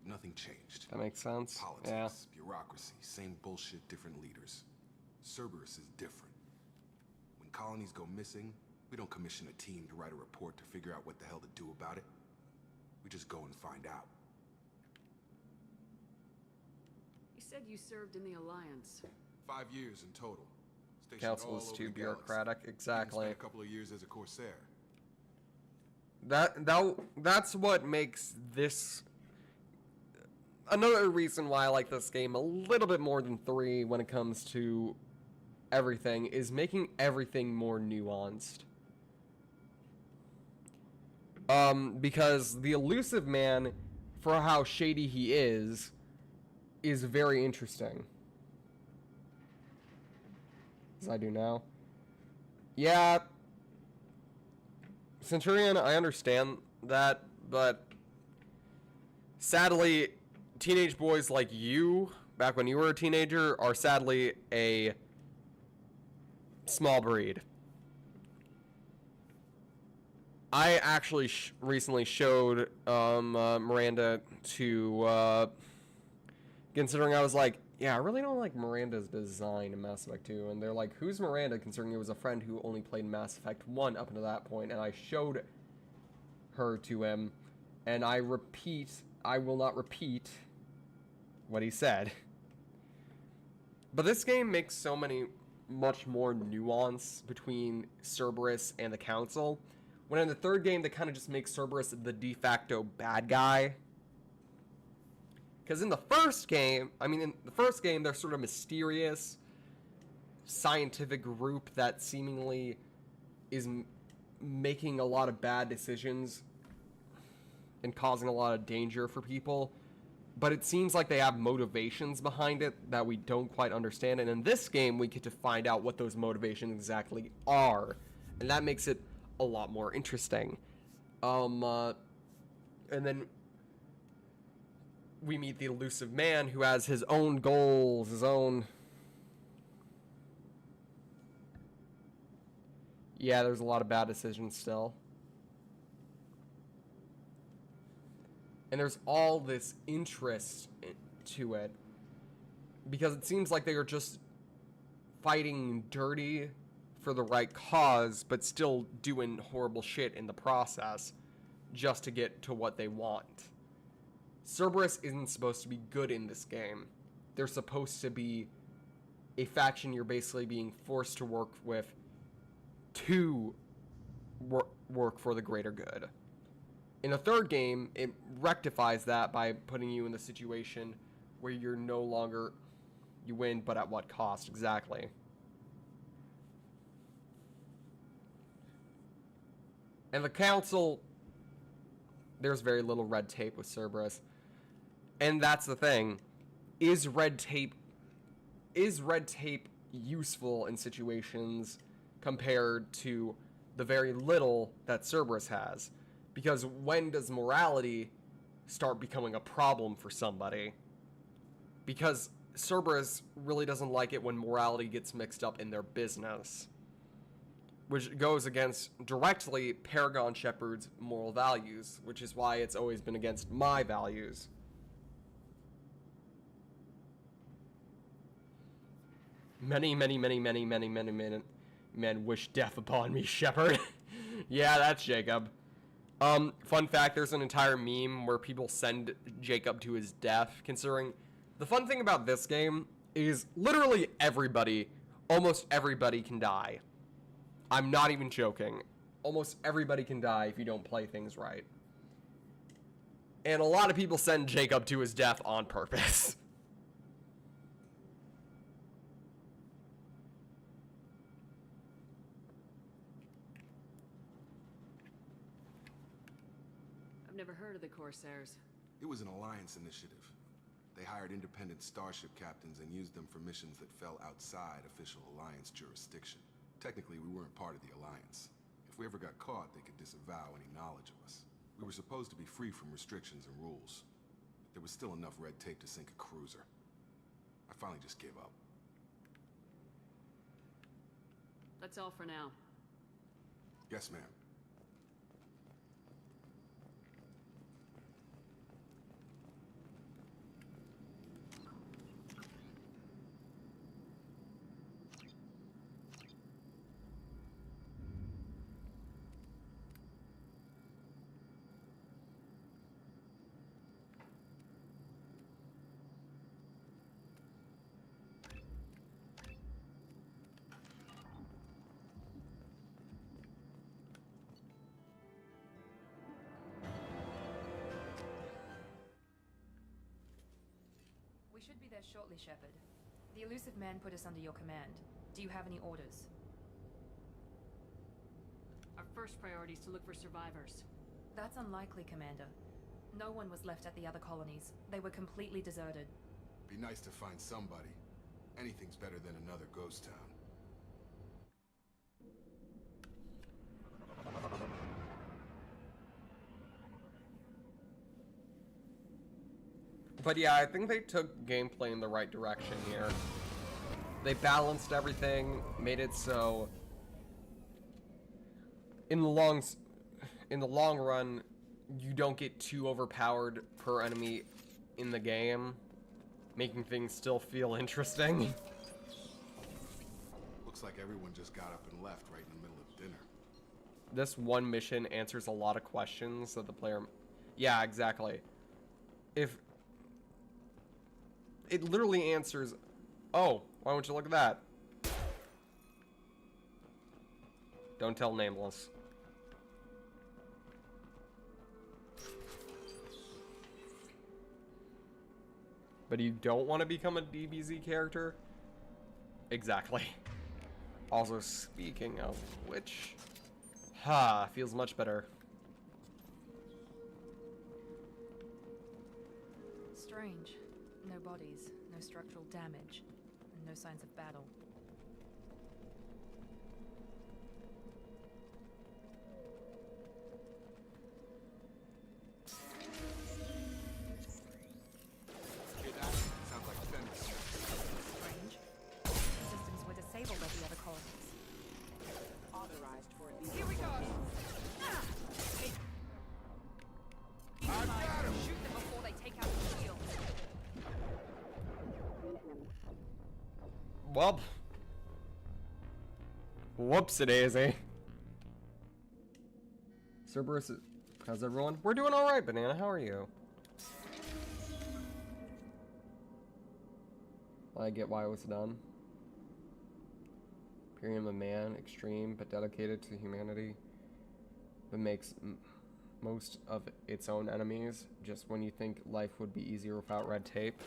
But nothing changed. That makes sense. Politics, bureaucracy, same bullshit, different leaders. Cerberus is different. When colonies go missing, we don't commission a team to write a report to figure out what the hell to do about it. We just go and find out. You said you served in the Alliance. 5 years in total. Council is too bureaucratic. Exactly. Spent a couple of years as a Corsair. That's what makes this another reason why I like this game a little bit more than 3 when it comes to everything, is making everything more nuanced. Because the elusive man, for how shady he is very interesting. As I do now. Yeah. Centurion, I understand that, but sadly, teenage boys like you, back when you were a teenager, are sadly a small breed. I actually recently showed Miranda to, considering I was like, yeah, I really don't like Miranda's design in Mass Effect 2. And they're like, who's Miranda? Considering it was a friend who only played Mass Effect 1 up until that point. And I showed her to him. And I will not repeat what he said. But this game makes so much more nuance between Cerberus and the Council. When in the third game, they kind of just make Cerberus the de facto bad guy. Because in the first game, they're sort of mysterious, scientific group that seemingly is making a lot of bad decisions and causing a lot of danger for people. But it seems like they have motivations behind it that we don't quite understand. And in this game, we get to find out what those motivations exactly are. And that makes it a lot more interesting. And then we meet the elusive man who has his own goals, his own... Yeah, there's a lot of bad decisions still. And there's all this interest to it. Because it seems like they are just fighting dirty for the right cause, but still doing horrible shit in the process just to get to what they want. Cerberus isn't supposed to be good in this game. They're supposed to be a faction you're basically being forced to work with to work for the greater good. In the third game, it rectifies that by putting you in the situation where you're no longer... You win, but at what cost, exactly. And the Council... There's very little red tape with Cerberus. And that's the thing. Is red tape useful in situations compared to the very little that Cerberus has. Because when does morality start becoming a problem for somebody? Because Cerberus really doesn't like it when morality gets mixed up in their business, which goes against directly Paragon Shepard's moral values, which is why it's always been against my values. Many men wish death upon me, Shepard. Yeah, that's Jacob. Fun fact, there's an entire meme where people send Jacob to his death, considering the fun thing about this game is literally everybody, almost everybody can die. I'm not even joking. Almost everybody can die if you don't play things right. And a lot of people send Jacob to his death on purpose. I've never heard of the Corsairs. It was an Alliance initiative. They hired independent starship captains and used them for missions that fell outside official Alliance jurisdiction. Technically, we weren't part of the Alliance. If we ever got caught, they could disavow any knowledge of us. We were supposed to be free from restrictions and rules. But there was still enough red tape to sink a cruiser. I finally just gave up. That's all for now. Yes, ma'am. We should be there shortly, Shepard. The elusive man put us under your command. Do you have any orders? Our first priority is to look for survivors. That's unlikely, Commander. No one was left at the other colonies. They were completely deserted. Be nice to find somebody. Anything's better than another ghost town. But yeah, I think they took gameplay in the right direction here. They balanced everything, made it so in the long run, you don't get too overpowered per enemy in the game, making things still feel interesting. Looks like everyone just got up and left right in the middle of dinner. This one mission answers a lot of questions that the player... Yeah, exactly. If... It literally answers... Oh, why don't you look at that? Don't tell Nameless. But you don't want to become a DBZ character? Exactly. Also, speaking of which... feels much better. Strange. No bodies, no structural damage, and no signs of battle. Sounds like Fenris. Strange. Systems were disabled at the other colonies. Authorized for at least... Here we go! I got him! Shoot them before they take out the shield. Well, whoopsie-daisy. Cerberus, how's everyone? We're doing all right, Banana. How are you? I get why it was done. Imperium, a man, extreme but dedicated to humanity, but makes most of its own enemies. Just when you think life would be easier without red tape.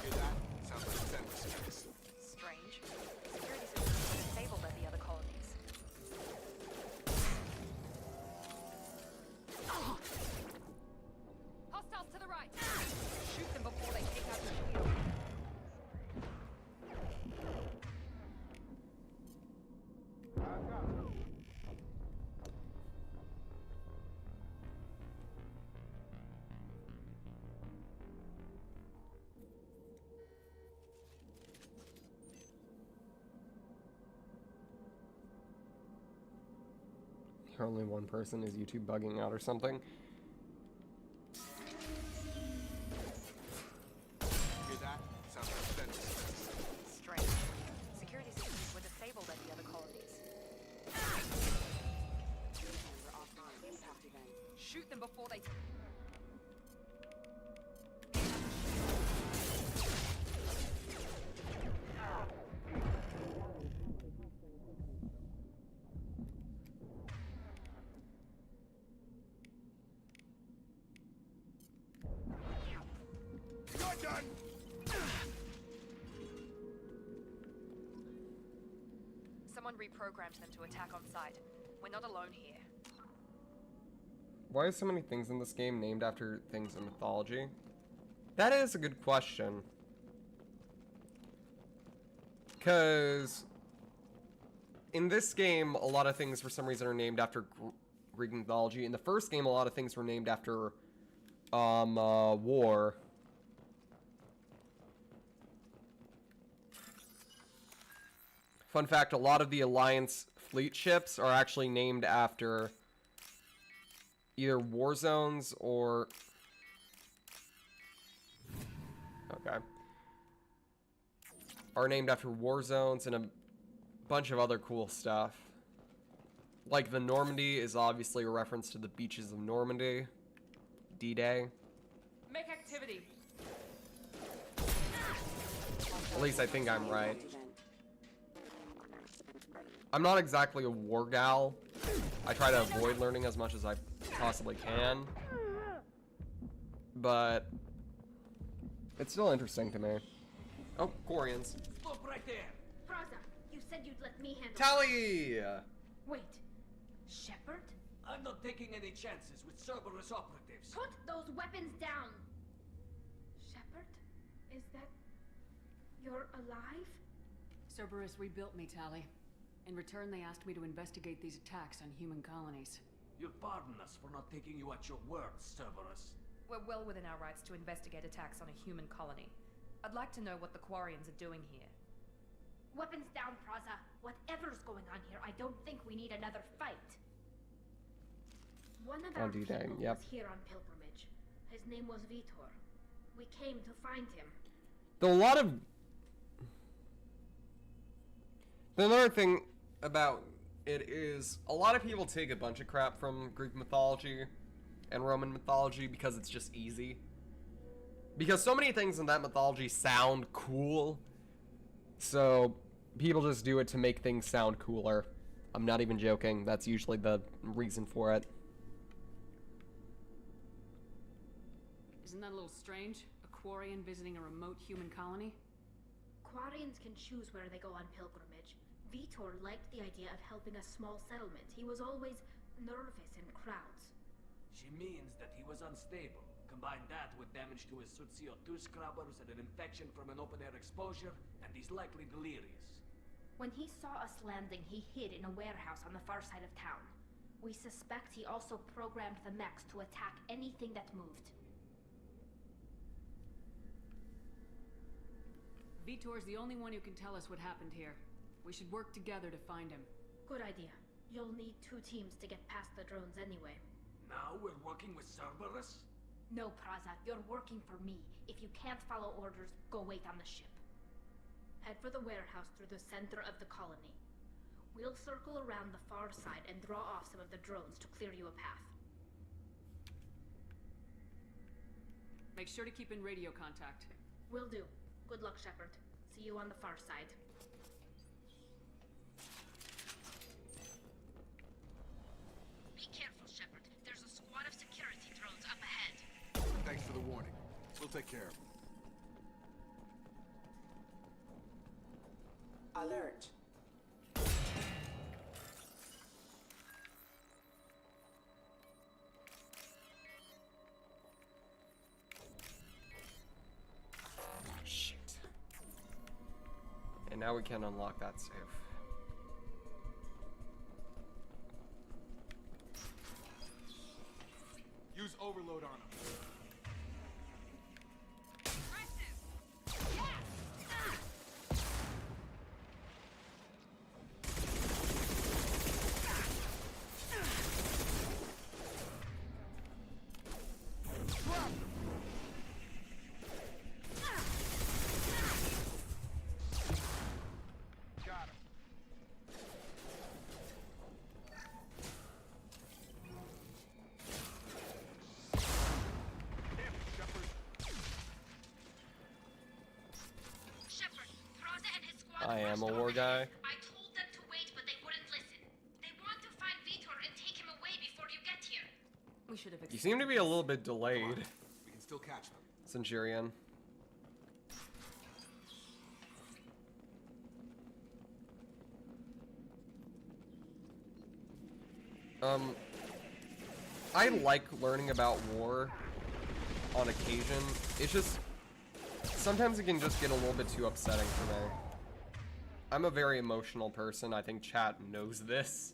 Hear that? Sounds like Fenris. Strange. Security systems were disabled at the other colonies. Hostiles to the right! Shoot them before they take out the shield. Only one person. Is YouTube bugging out or something? Hear that? Sounds like fence. Strange. Security systems were disabled at the other colonies. Shoot them before they... You're done! Someone reprogrammed them to attack on sight. We're not alone here. Why are so many things in this game named after things in mythology? That is a good question. Because in this game, a lot of things for some reason are named after Greek mythology. In the first game, a lot of things were named after war. Fun fact, a lot of the Alliance fleet ships are actually named after either war zones or... Okay. Are named after war zones and a bunch of other cool stuff. Like the Normandy is obviously a reference to the beaches of Normandy. D-Day. Make activity. At least I think I'm right. I'm not exactly a war gal. I try to avoid learning as much as I possibly can. But it's still interesting to me. Oh, Quarians. Stop right there! Praza, you said you'd let me handle Tally! Wait. Shepard? I'm not taking any chances with Cerberus operatives. Put those weapons down! Shepard? Is that... You're alive? Cerberus rebuilt me, Tally. In return, they asked me to investigate these attacks on human colonies. You'll pardon us for not taking you at your word, Cerberus. We're well within our rights to investigate attacks on a human colony. I'd like to know what the Quarians are doing here. Weapons down, Praza. Whatever's going on here, I don't think we need another fight. One of our people was here on pilgrimage. His name was Vitor. We came to find him. Though a lot of... Another thing about it is a lot of people take a bunch of crap from Greek mythology and Roman mythology because it's just easy. Because so many things in that mythology sound cool, so people just do it to make things sound cooler. I'm not even joking. That's usually the reason for it. Isn't that a little strange? A Quarian visiting a remote human colony? Quarians can choose where they go on pilgrimage. Vitor liked the idea of helping a small settlement. He was always nervous in crowds. She means that he was unstable. Combine that with damage to his CO2 scrubbers and an infection from an open-air exposure, and he's likely delirious. When he saw us landing, he hid in a warehouse on the far side of town. We suspect he also programmed the mechs to attack anything that moved. Vitor's the only one who can tell us what happened here. We should work together to find him. Good idea. You'll need 2 teams to get past the drones anyway. Now we're working with Cerberus? No, Praza, you're working for me. If you can't follow orders, go wait on the ship. Head for the warehouse through the center of the colony. We'll circle around the far side and draw off some of the drones to clear you a path. Make sure to keep in radio contact. Will do. Good luck, Shepard. See you on the far side. Be careful, Shepard. There's a squad of security drones up ahead. Thanks for the warning. We'll take care of them. Alert. Shit. And now we can unlock that save. Use overload on him. Primal War guy. I told them to wait, but they wouldn't listen. They want to find Vitor and take him away before you get here. We should have. You seem to be a little bit delayed, We can still catch them. Centurion. I like learning about war on occasion. It's just, sometimes it can just get a little bit too upsetting for me. I'm a very emotional person. I think chat knows this.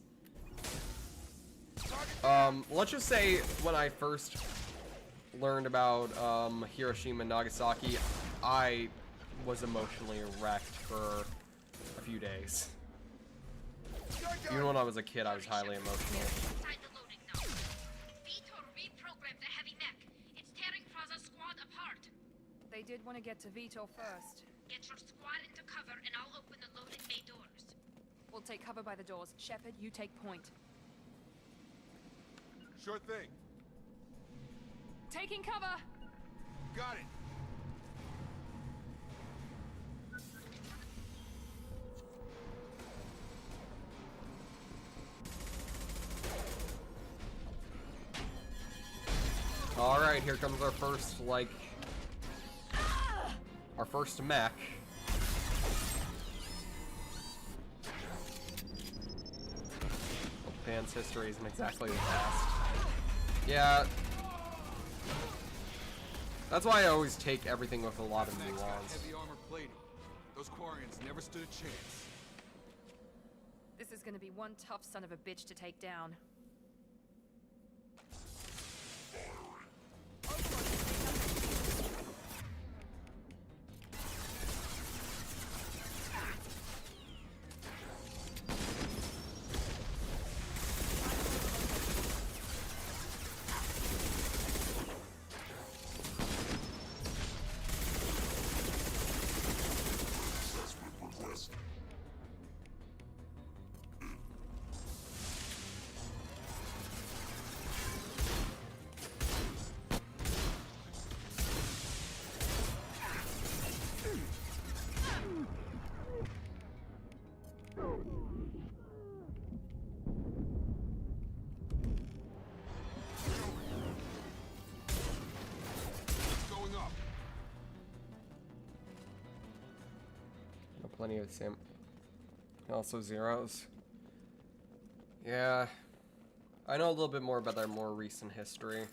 Let's just say when I first learned about Hiroshima and Nagasaki, I was emotionally wrecked for a few days. Even when I was a kid, I was highly emotional. Inside the loading zone. Vitor reprogrammed the heavy mech. It's tearing Praza's squad apart. They did want to get to Vitor first. Get your squad into cover and I'll open the loading bay doors. We'll take cover by the doors. Shepard, you take point. Sure thing. Taking cover! Got it. Alright, here comes our first, like, our first mech. Japan's history isn't exactly the best. Yeah. That's why I always take everything with a lot of Mech's got nuance. heavy armor plating. Those Quarians never stood a chance. This is gonna be one tough son of a bitch to take down. Going up. Plenty of the same. Also zeros. Yeah. I know a little bit more about their more recent history.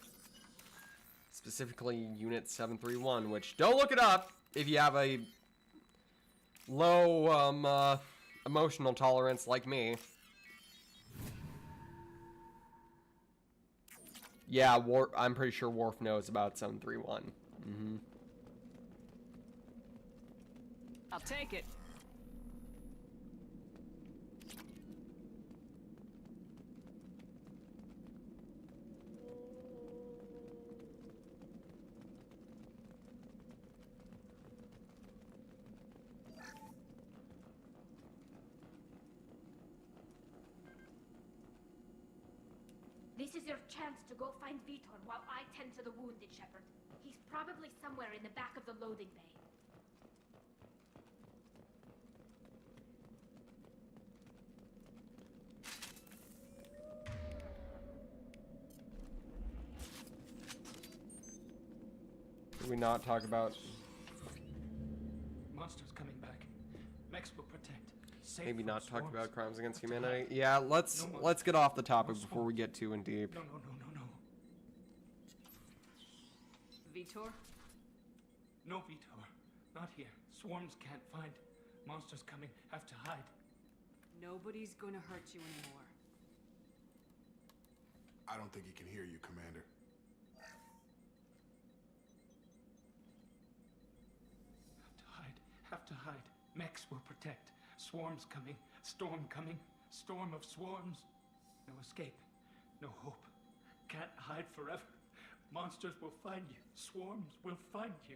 Specifically Unit 731, which don't look it up if you have a low emotional tolerance like me. Yeah, I'm pretty sure Worf knows about 731. Mm-hmm. I'll take it. This is your chance to go find Vitor while I tend to the wounded, Shepard. He's probably somewhere in the back of the loading bay. Did we not talk about... Monsters coming back. Mechs will protect. Safe Maybe from not talk swarms. about crimes against Have to humanity? hide. Yeah, let's No let's get off the topic before we get too in deep. No. Vitor? No, Vitor. Not here. Swarms can't find. Monsters coming. Have to hide. Nobody's gonna hurt you anymore. I don't think he can hear you, Commander. Have to hide. Mechs will protect. Swarms coming. Storm coming. Storm of swarms. No escape. No hope. Can't hide forever. Monsters will find you. Swarms will find you.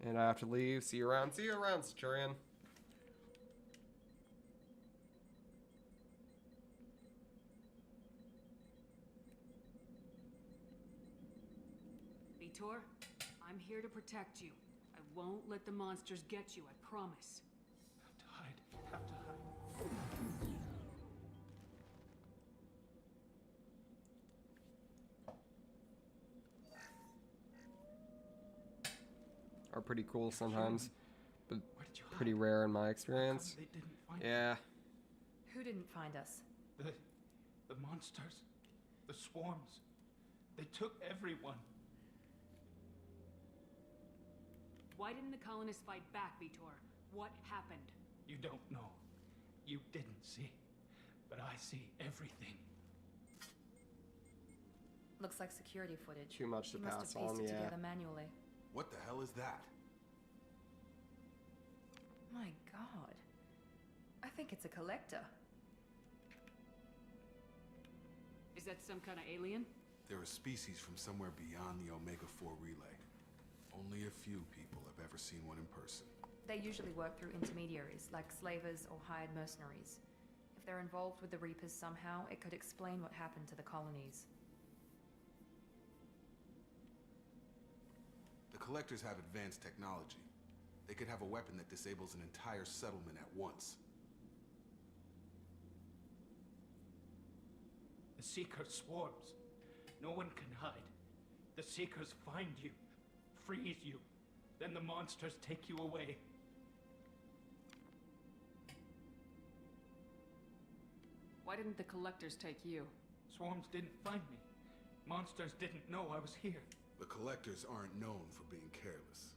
And I have to leave. See you around. See you around, Centurion. Vitor, I'm here to protect you. I won't let the monsters get you, I promise. Have are pretty cool sometimes, but pretty rare in my experience. They didn't find Yeah. Who didn't find us? the monsters, the swarms. They took everyone. Why didn't the colonists fight back, Vitor? What happened? You don't know. You didn't see. But I see everything. Looks like security footage. Too much to He must pass have pieced on, it yeah. together manually. What the hell is that? My god. I think it's a collector. Is that some kind of alien? They're a species from somewhere beyond the Omega-4 relay. Only a few people have ever seen one in person. They usually work through intermediaries, like slavers or hired mercenaries. If they're involved with the Reapers somehow, it could explain what happened to the colonies. The Collectors have advanced technology. They could have a weapon that disables an entire settlement at once. The Seeker swarms. No one can hide. The Seekers find you, freeze you, then the monsters take you away. Why didn't the collectors take you? Swarms didn't find me. Monsters didn't know I was here. The Collectors aren't known for being careless.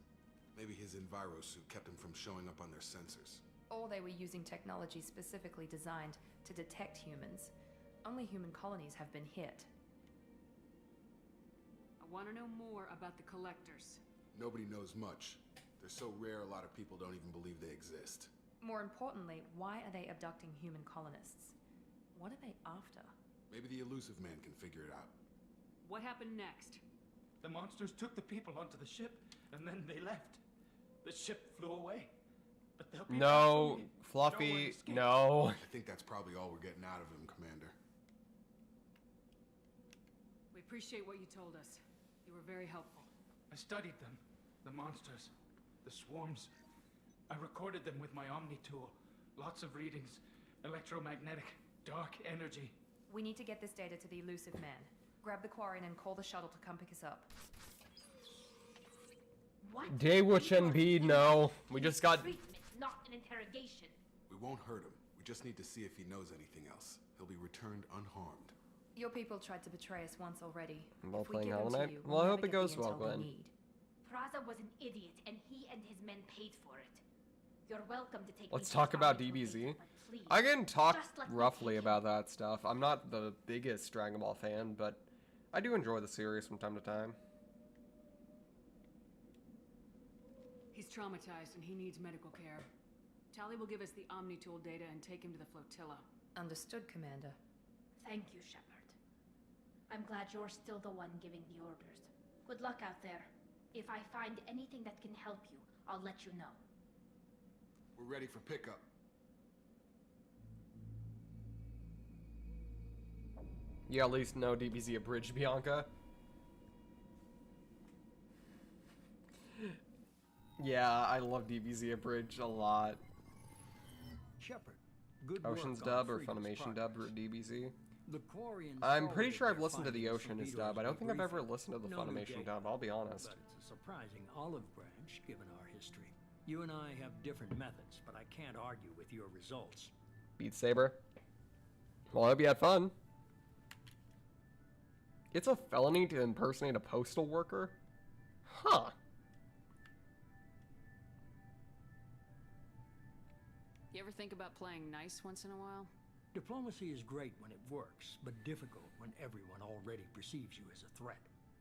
Maybe his envirosuit kept him from showing up on their sensors. Or they were using technology specifically designed to detect humans. Only human colonies have been hit. I want to know more about the collectors. Nobody knows much. They're so rare a lot of people don't even believe they exist. More importantly, why are they abducting human colonists? What are they after? Maybe the elusive man can figure it out. What happened next? The monsters took the people onto the ship, and then they left. The ship flew away. But they'll be back No, soon. Fluffy, escaped. no. I think that's probably all we're getting out of him, Commander. We appreciate what you told us. You were very helpful. I studied them. The monsters. The swarms. I recorded them with my Omni tool. Lots of readings. Electromagnetic. Dark energy. We need to get this data to the elusive man. Grab the quarry and call the shuttle to come pick us up. What? Daywitch NB, no. We just got... Treatment, not an interrogation. We won't hurt him. We just need to see if he knows anything else. He'll be returned unharmed. Your people tried to betray us once already. While If we playing give them Hollow to Knight? you, Well, I we'll hope never it get the goes well, intel we Glenn. need. Praza was an idiot, and he and his men paid for it. You're welcome to take Let's me talk to about Stargate DBZ. later, but please, I can talk just let me roughly take about that stuff. I'm not the biggest Dragon Ball fan, but I do enjoy the series from time to time. He's traumatized and he needs medical care. Tali will give us the Omni tool data and take him to the flotilla. Understood, Commander. Thank you, Shepard. I'm glad you're still the one giving the orders. Good luck out there. If I find anything that can help you, I'll let you know. We're ready for pickup. You at least know DBZ abridged, Bianca. Yeah, I love DBZ abridged a lot. Shepard, good Ocean's work on dub or Freedom's Funimation dub or progress. DBZ? The Quarians I'm pretty forwarded sure I've their listened to the findings from Ocean's Vito's dub. I don't think I've ever debriefing. listened to the No new Funimation data, dub, I'll be honest. But it's a surprising olive branch given our history. You and I have different methods, but I can't argue with your results. Beat Saber. Well, I hope you had fun. It's a felony to impersonate a postal worker? Huh. You ever think about playing nice once in a while? Diplomacy is great when it works, but difficult when everyone already perceives you as a threat.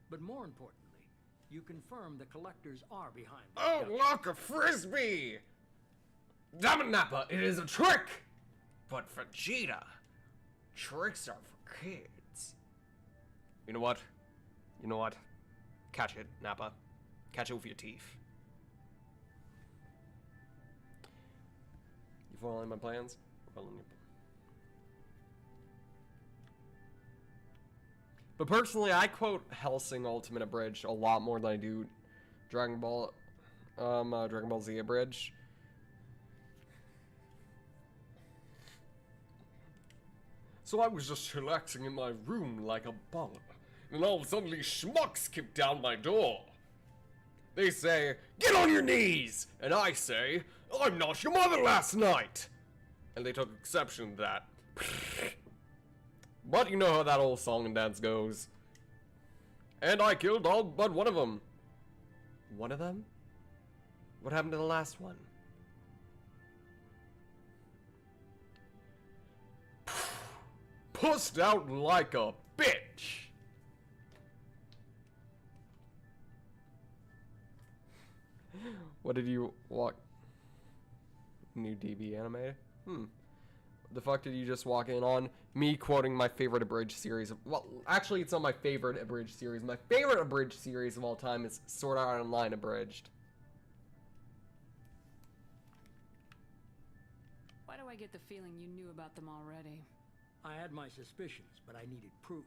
But more importantly, you confirm the collectors are behind the Oh, abduction. look, a frisbee! Damn it, Nappa, it is a trick! But Vegeta, tricks are for kids. You know what? You know what? Catch it, Nappa. Catch it with your teeth. You following my plans? Following your... But personally, I quote Hellsing Ultimate Abridged a lot more than I do Dragon Ball Z Abridged. So I was just chillaxing in my room like a baller, and all suddenly schmucks kicked down my door. They say, "Get on your knees!" And I say, "I'm not your mother last night!" And they took exception to that. But you know how that old song and dance goes. And I killed all but one of them. One of them? What happened to the last one? Pussed out like a bitch. What did you walk? New DB animated? The fuck did you just walk in on? Me quoting my favorite abridged series. Well, actually, it's not my favorite abridged series. My favorite abridged series of all time is Sword Art Online abridged. Why do I get the feeling you knew about them already? I had my suspicions, but I needed proof.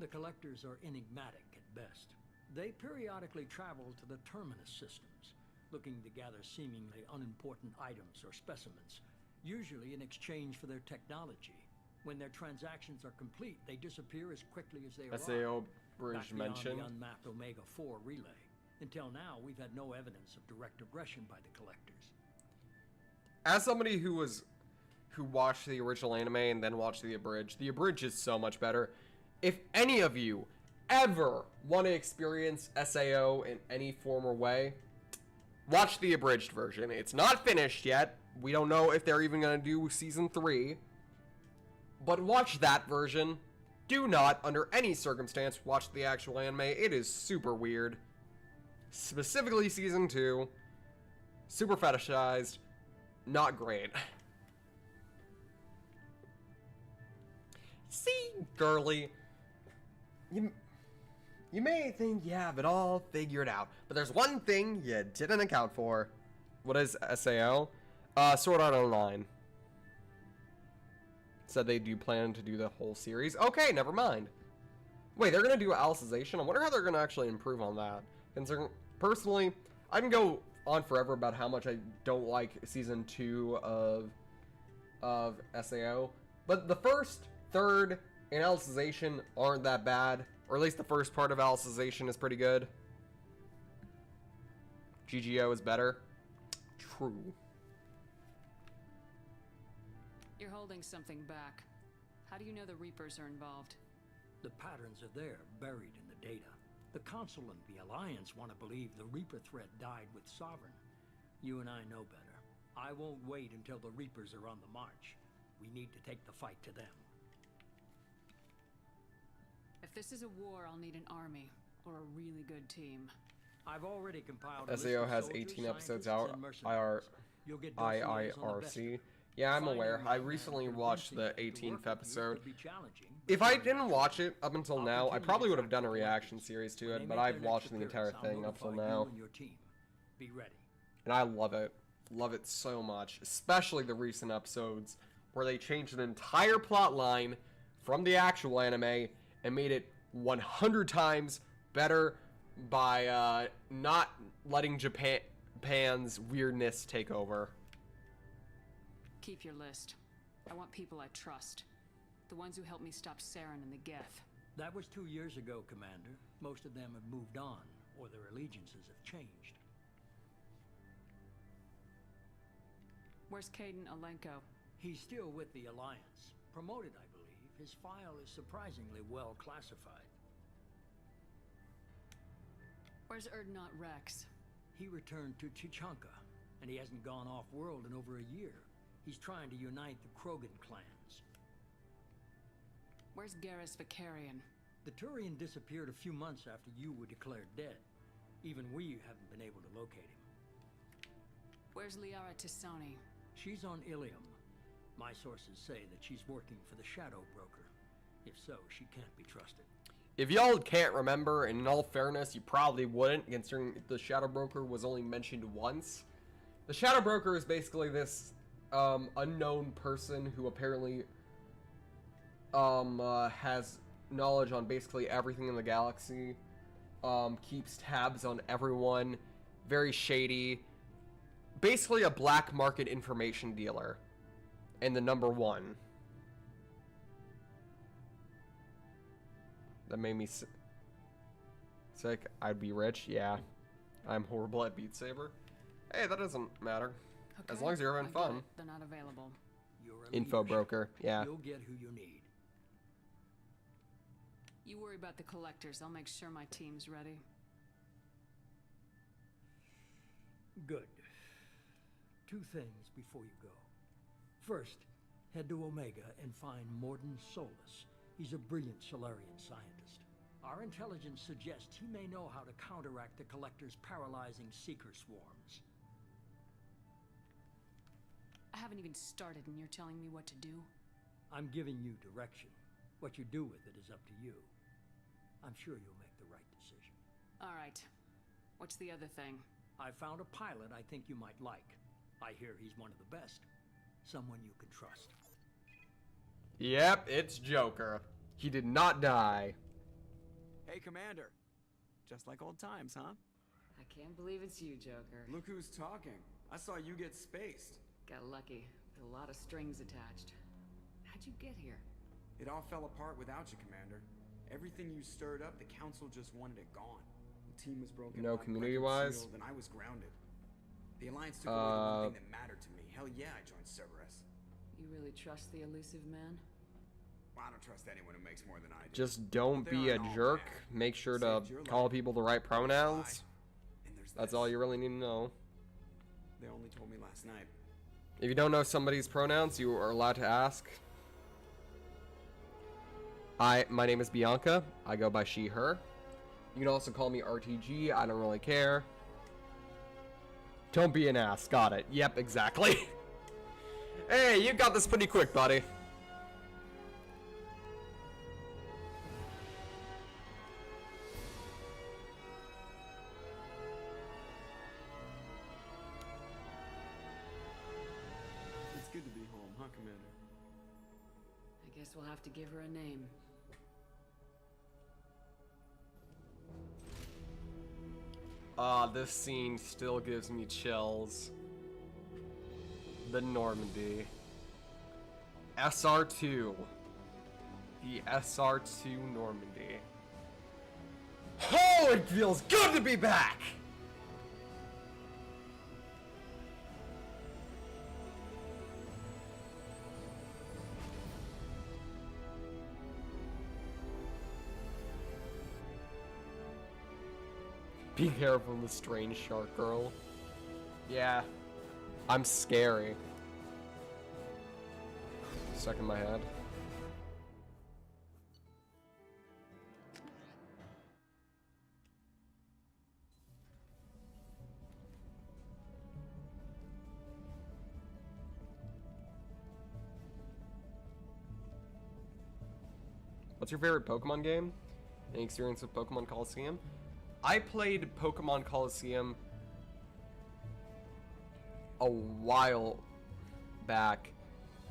The collectors are enigmatic at best. They periodically travel to the terminus systems, looking to gather seemingly unimportant items or specimens, usually in exchange for their technology. When their transactions are complete, they disappear as quickly as they arrive. SAO bridge Back beyond mention. the unmapped Omega-4 relay. Until now, we've had no evidence of direct aggression by the collectors. As somebody who watched the original anime and then watched the abridged is so much better. If any of you ever want to experience SAO in any form or way, watch the abridged version. It's not finished yet. We don't know if they're even going to do season 3. But watch that version. Do not, under any circumstance, watch the actual anime. It is super weird. Specifically season 2. Super fetishized. Not great. See, girly, you may think you have it all figured out, but there's one thing you didn't account for. What is SAO? Sword Art Online. Said they do plan to do the whole series. Okay, never mind. Wait, they're gonna do Alicization? I wonder how they're gonna actually improve on that. Considering, personally, I can go on forever about how much I don't like season 2 of SAO, but the first, third, and Alicization aren't that bad, or at least the first part of Alicization is pretty good. GGO is better. True. You're holding something back. How do you know the Reapers are involved? The patterns are there, buried in the data. The Council and the Alliance want to believe the Reaper threat died with Sovereign. You and I know better. I won't wait until the Reapers are on the march. We need to take the fight to them. If this is a war, I'll need an army, or a really good team. I've already compiled a SAO list of has soldiers, 18 episodes scientists, out. and mercenaries. You'll get dossiers on the best of IIRC. them. Yeah, I'm Finding aware. one I man recently and watched the convincing them to 18th work with you episode. could be challenging, but If I very didn't natural. watch it up until I'll now, I continue probably to would have track done a the reaction collectors. series to When it, they but make I've their next watched the entire appearance, I'll thing up till notify now. you and your team. Be ready. And I love it. Love it so much. Especially the recent episodes where they changed an entire plot line from the actual anime and made it 100 times better by not letting Japan's weirdness take over. Keep your list. I want people I trust. The ones who helped me stop Saren and the Geth. That was 2 years ago, Commander. Most of them have moved on, or their allegiances have changed. Where's Caden Alenko? He's still with the Alliance. Promoted, I believe. His file is surprisingly well classified. Where's Erdnot Rex? He returned to Chichanka, and he hasn't gone off-world in over a year. He's trying to unite the Krogan clans. Where's Garrus Vicarian? The Turian disappeared a few months after you were declared dead. Even we haven't been able to locate him. Where's Liara Tisoni? She's on Ilium. My sources say that she's working for the Shadow Broker. If so, she can't be trusted. If y'all can't remember, and in all fairness, you probably wouldn't, considering the Shadow Broker was only mentioned once. The Shadow Broker is basically this unknown person who apparently has knowledge on basically everything in the galaxy, keeps tabs on everyone, very shady, basically a black market information dealer, and the number one. That made me sick. I'd be rich, yeah. I'm horrible at Beat Saber. Hey, that doesn't matter. As Okay, long as you're having I get fun. it. They're not available. You're a Info leadership. broker, yeah. You'll get who you need. You worry about the collectors. I'll make sure my team's ready. Good. 2 things before you go. First, head to Omega and find Morden Solus. He's a brilliant Solarian scientist. Our intelligence suggests he may know how to counteract the Collector's paralyzing Seeker swarms. I haven't even started and you're telling me what to do? I'm giving you direction. What you do with it is up to you. I'm sure you'll make the right decision. All right. What's the other thing? I found a pilot I think you might like. I hear he's one of the best. Someone you can trust. Yep, it's Joker. He did not die. Hey, Commander. Just like old times, huh? I can't believe it's you, Joker. Look who's talking. I saw you get spaced. Got lucky. With a lot of strings attached. How'd you get here? It all fell apart without you, Commander. Everything you stirred up, the Council just wanted it gone. The team was broken No, up, community-wise? sealed, and I was grounded. The Alliance took away the one thing that mattered to me. Hell yeah, I joined Cerberus. You really trust the elusive man? Well, I don't trust anyone who makes more than I do. Just don't But be they a aren't all jerk. bad. Make sure to Saved your call life. people the right pronouns. And there's That's this. all you really need to know. They only told me last night. If you don't know somebody's pronouns, you are allowed to ask. My name is Bianca. I go by she, her. You can also call me RTG. I don't really care. Don't be an ass. Got it. Yep, exactly. Hey, you got this pretty quick, buddy. It's good to be home, huh, Commander? I guess we'll have to give her a name. This scene still gives me chills. The Normandy. SR2. The SR2 Normandy. Oh, it feels good to be back! Be careful, the strange shark girl. Yeah, I'm scary. Stuck in my head. What's your favorite Pokemon game? Any experience with Pokemon Coliseum? I played Pokemon Coliseum a while back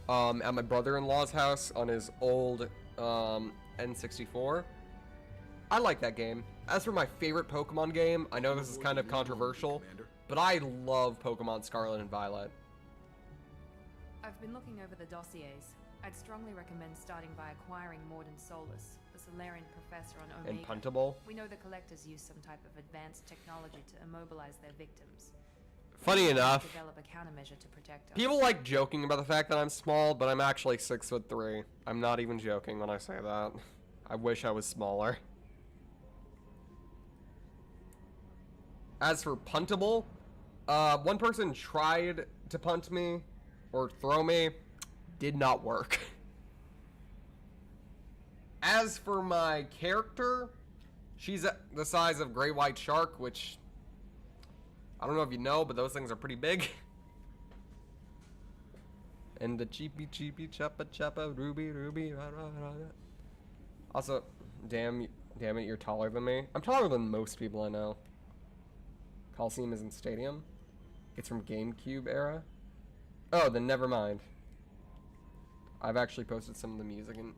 at my brother-in-law's house on his old N64. I like that game. As for my favorite Pokemon game, I know this is kind of controversial, but I love Pokemon Scarlet and Violet. I've been looking over the dossiers. I'd strongly recommend starting by acquiring Morden Solus, the Solarian professor on Omega. And Puntable. We know the collectors use some type of advanced technology to immobilize their victims. Funny enough, Develop a countermeasure to protect us. people like joking about the fact that I'm small, but I'm actually 6'3". I'm not even joking when I say that. I wish I was smaller. As for Puntable, one person tried to punt me or throw me. Did not work. As for my character, she's the size of Great White Shark, which I don't know if you know, but those things are pretty big. And the cheepy cheepy choppa choppa ruby ruby rah, rah, rah, rah. Also, damn it, you're taller than me. I'm taller than most people I know. Coliseum isn't Stadium. It's from GameCube era. Oh, then never mind. I've actually posted some of the music in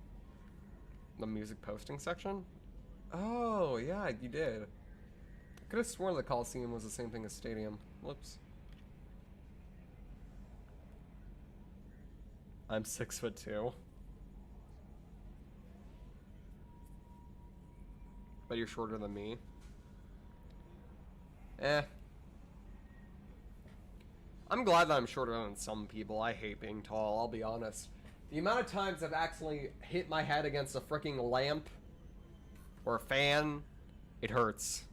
the music posting section. Oh, yeah, you did. I could have sworn the Coliseum was the same thing as Stadium. Whoops. I'm 6'2". But you're shorter than me. Eh. I'm glad that I'm shorter than some people. I hate being tall, I'll be honest. The amount of times I've accidentally hit my head against a freaking lamp or a fan, it hurts.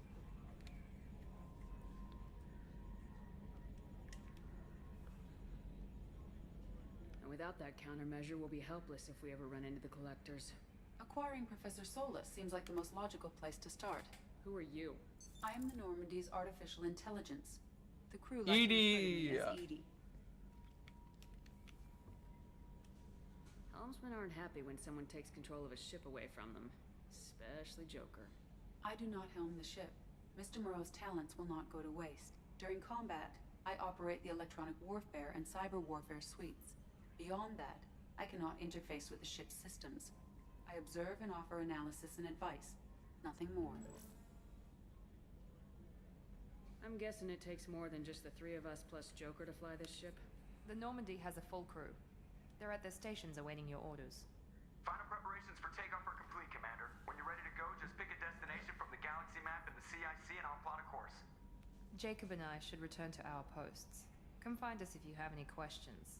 And without that countermeasure, we'll be helpless if we ever run into the collectors. Acquiring Professor Solus seems like the most logical place to start. Who are you? I am the Normandy's artificial intelligence. The crew like to Edie! refer to me as Edie. Helmsmen aren't happy when someone takes control of a ship away from them. Especially Joker. I do not helm the ship. Mr. Moreau's talents will not go to waste. During combat, I operate the electronic warfare and cyber warfare suites. Beyond that, I cannot interface with the ship's systems. I observe and offer analysis and advice. Nothing more. I'm guessing it takes more than just the three of us plus Joker to fly this ship. The Normandy has a full crew. They're at their stations awaiting your orders. Final preparations for takeoff are complete, Commander. When you're ready to go, just pick a destination from the galaxy map in the CIC and I'll plot a course. Jacob and I should return to our posts. Come find us if you have any questions.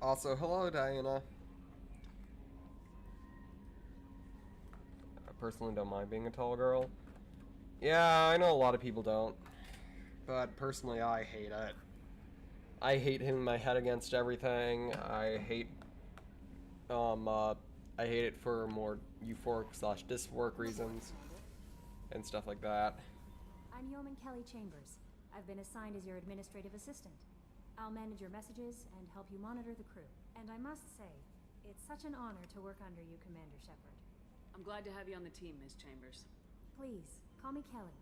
Also, hello, Diana. I personally don't mind being a tall girl. Yeah, I know a lot of people don't. But personally, I hate it. I hate hitting my head against everything. I hate it for more euphoric/dysphoric reasons and stuff like that. I'm Yeoman Kelly Chambers. I've been assigned as your administrative assistant. I'll manage your messages and help you monitor the crew. And I must say, it's such an honor to work under you, Commander Shepard. I'm glad to have you on the team, Ms. Chambers. Please, call me Kelly.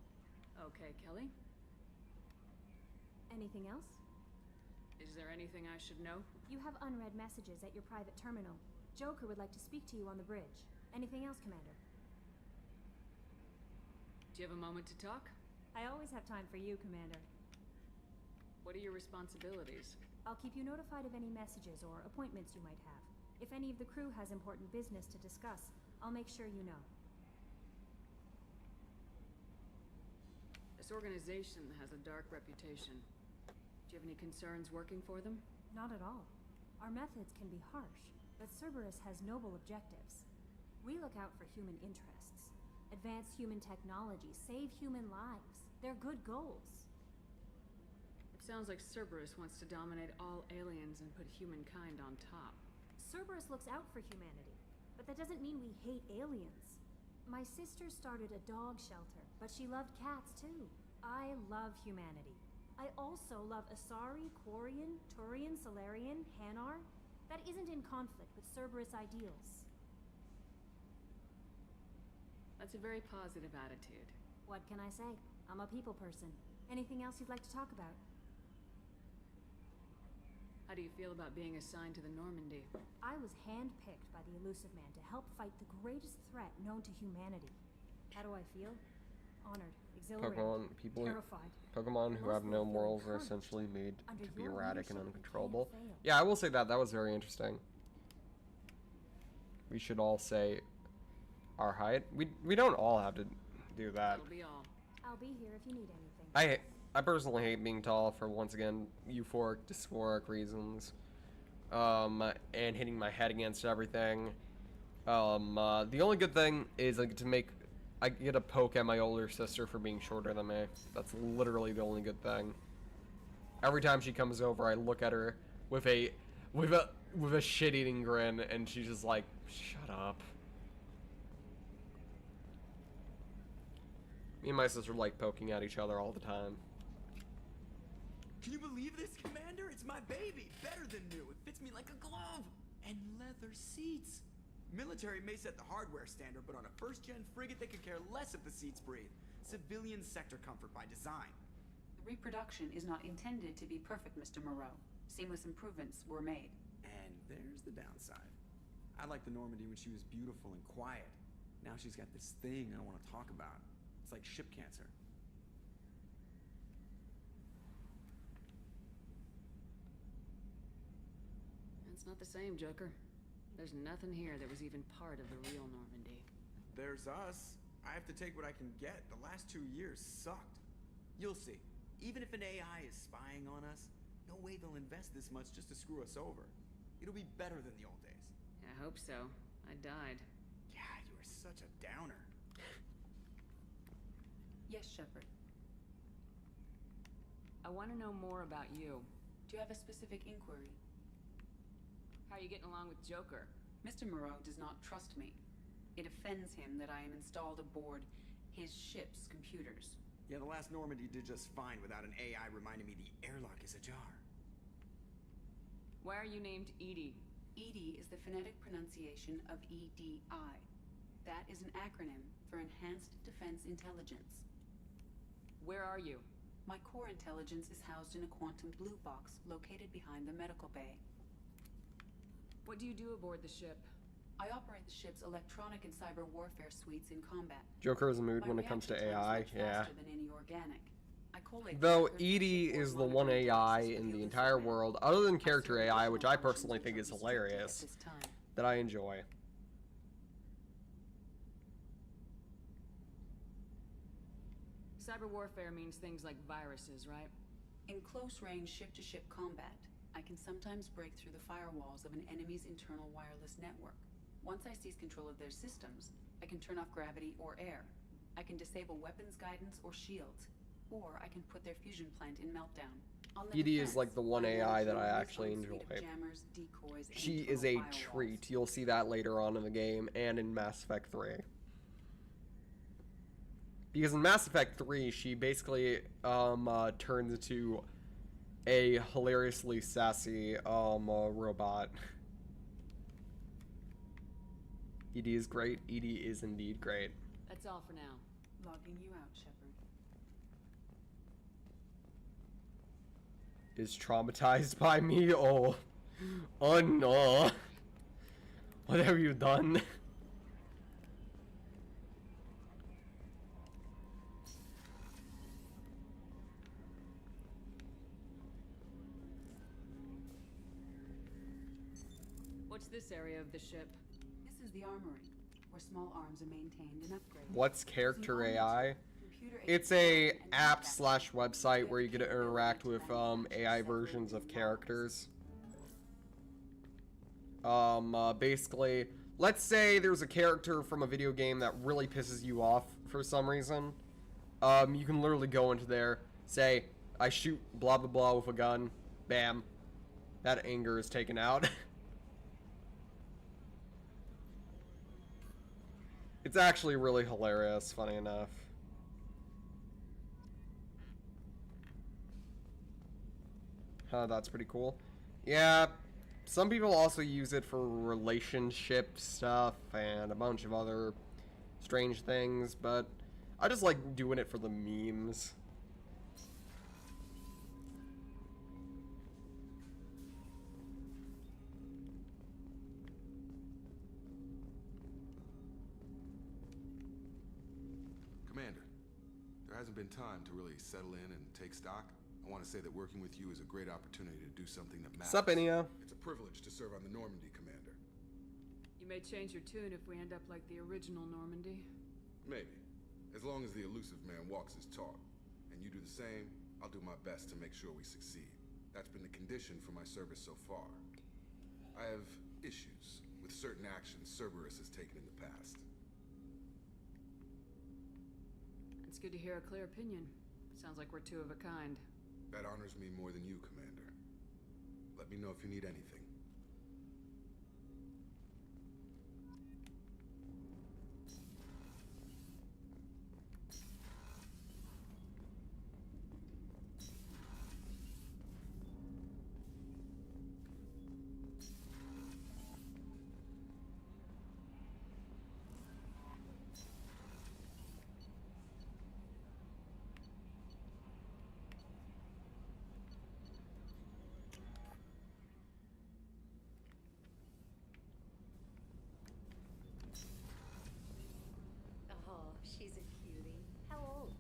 Okay, Kelly. Anything else? Is there anything I should know? You have unread messages at your private terminal. Joker would like to speak to you on the bridge. Anything else, Commander? Do you have a moment to talk? I always have time for you, Commander. What are your responsibilities? I'll keep you notified of any messages or appointments you might have. If any of the crew has important business to discuss, I'll make sure you know. This organization has a dark reputation. Do you have any concerns working for them? Not at all. Our methods can be harsh, but Cerberus has noble objectives. We look out for human interests, advance human technology, save human lives. They're good goals. It sounds like Cerberus wants to dominate all aliens and put humankind on top. Cerberus looks out for humanity, but that doesn't mean we hate aliens. My sister started a dog shelter, but she loved cats too. I love humanity. I also love Asari, Quarian, Turian, Solarian, Hanar. That isn't in conflict with Cerberus ideals. That's a very positive attitude. What can I say? I'm a people person. Anything else you'd like to talk about? How do you feel about being assigned to the Normandy? I was handpicked by the Elusive Man to help fight the greatest threat known to humanity. How do I feel? Honored, exhilarated, terrified. Pokemon who have no Mostly morals are feeling essentially made Under to be your erratic and leadership, we uncontrollable. can't fail. Yeah, I will say that. That was very interesting. We should all say our height. We don't all have to do that. That'll be all. I'll be here if you need anything. I personally hate being tall for, once again, euphoric, dysphoric reasons. And hitting my head against everything. The only good thing is I get to poke at my older sister for being shorter than me. That's literally the only good thing. Every time she comes over, I look at her with a shit-eating grin, and she's just like, "Shut up." Me and my sister like poking at each other all the time. Can you believe this, Commander? It's my baby. Better than new. It fits me like a glove. And leather seats. Military may set the hardware standard, but on a first-gen frigate, they could care less if the seats breathe. Civilian sector comfort by design. The reproduction is not intended to be perfect, Mr. Moreau. Seamless improvements were made. And there's the downside. I liked the Normandy when she was beautiful and quiet. Now she's got this thing I don't want to talk about. It's like ship cancer. It's not the same, Joker. There's nothing here that was even part of the real Normandy. There's us. I have to take what I can get. The last 2 years sucked. You'll see. Even if an AI is spying on us, no way they'll invest this much just to screw us over. It'll be better than the old days. I hope so. I died. Yeah, you were such a downer. Yes, Shepard. I want to know more about you. Do you have a specific inquiry? How are you getting along with Joker? Mr. Moreau does not trust me. It offends him that I am installed aboard his ship's computers. Yeah, the last Normandy did just fine without an AI reminding me the airlock is ajar. Why are you named Edie? EDI is the phonetic pronunciation of EDI. That is an acronym for Enhanced Defense Intelligence. Where are you? My core intelligence is housed in a quantum blue box located behind the medical bay. What do you do aboard the ship? I operate the ship's electronic and cyber warfare suites in combat. Joker is a mood when it comes to AI, yeah. Than any organic. I collate Though Edie is the one AI in the entire world, other than character AI, which I personally think is hilarious, that I enjoy. Cyber warfare means things like viruses, right? In close-range ship-to-ship combat, I can sometimes break through the firewalls of an enemy's internal wireless network. Once I seize control of their systems, I can turn off gravity or air. I can disable weapons guidance or shields, or I can put their fusion plant in meltdown. Edie is like the one AI that I actually enjoy. She is a treat. You'll see that later on in the game and in Mass Effect 3. Because in Mass Effect 3, she basically turns into a hilariously sassy robot. Edie is great. Edie is indeed great. That's all for now. Logging you out, Shepard. Is traumatized by me? Oh no. What have you done? What's this area of the ship? This is the armory, where small arms are maintained and upgraded. What's character AI? It's a app/website where you get to interact with AI versions of characters. Basically, let's say there's a character from a video game that really pisses you off for some reason. You can literally go into there, say, I shoot blah blah blah with a gun, bam, that anger is taken out. It's actually really hilarious, funny enough. That's pretty cool. Yeah, some people also use it for relationship stuff and a bunch of other strange things, but I just like doing it for the memes. Commander, hasn't been time to really settle in and take stock, I want to say that working with you is a great opportunity to do something that matters. Sup, Inio? It's a privilege to serve on the Normandy, Commander. You may change your tune if we end up like the original Normandy. Maybe. As long as the elusive man walks his talk. And you do the same, I'll do my best to make sure we succeed. That's been the condition for my service so far. I have issues with certain actions Cerberus has taken in the past. It's good to hear a clear opinion. Sounds like we're two of a kind. That honors me more than you, Commander. Let me know if you need anything. Oh, she's a cutie. How old?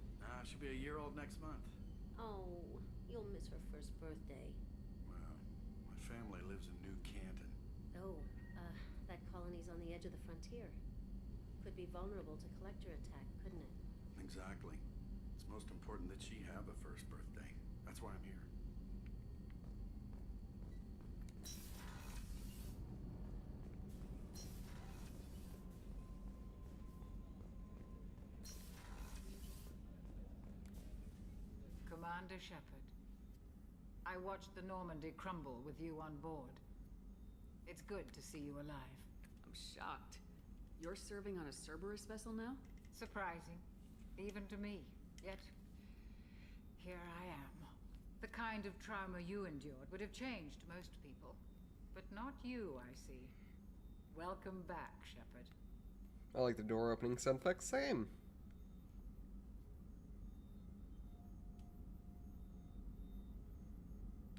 She'll be a year old next month. Oh, you'll miss her first birthday. Well, my family lives in New Canton. Oh, that colony's on the edge of the frontier. Could be vulnerable to collector attack, couldn't it? Exactly. It's most important that she have a first birthday. That's why I'm here. Commander Shepard, I watched the Normandy crumble with you on board. It's good to see you alive. I'm shocked. You're serving on a Cerberus vessel now? Surprising, even to me. Yet, here I am. The kind of trauma you endured would have changed most people. But not you, I see. Welcome back, Shepard. I like the door opening sound effects. Same.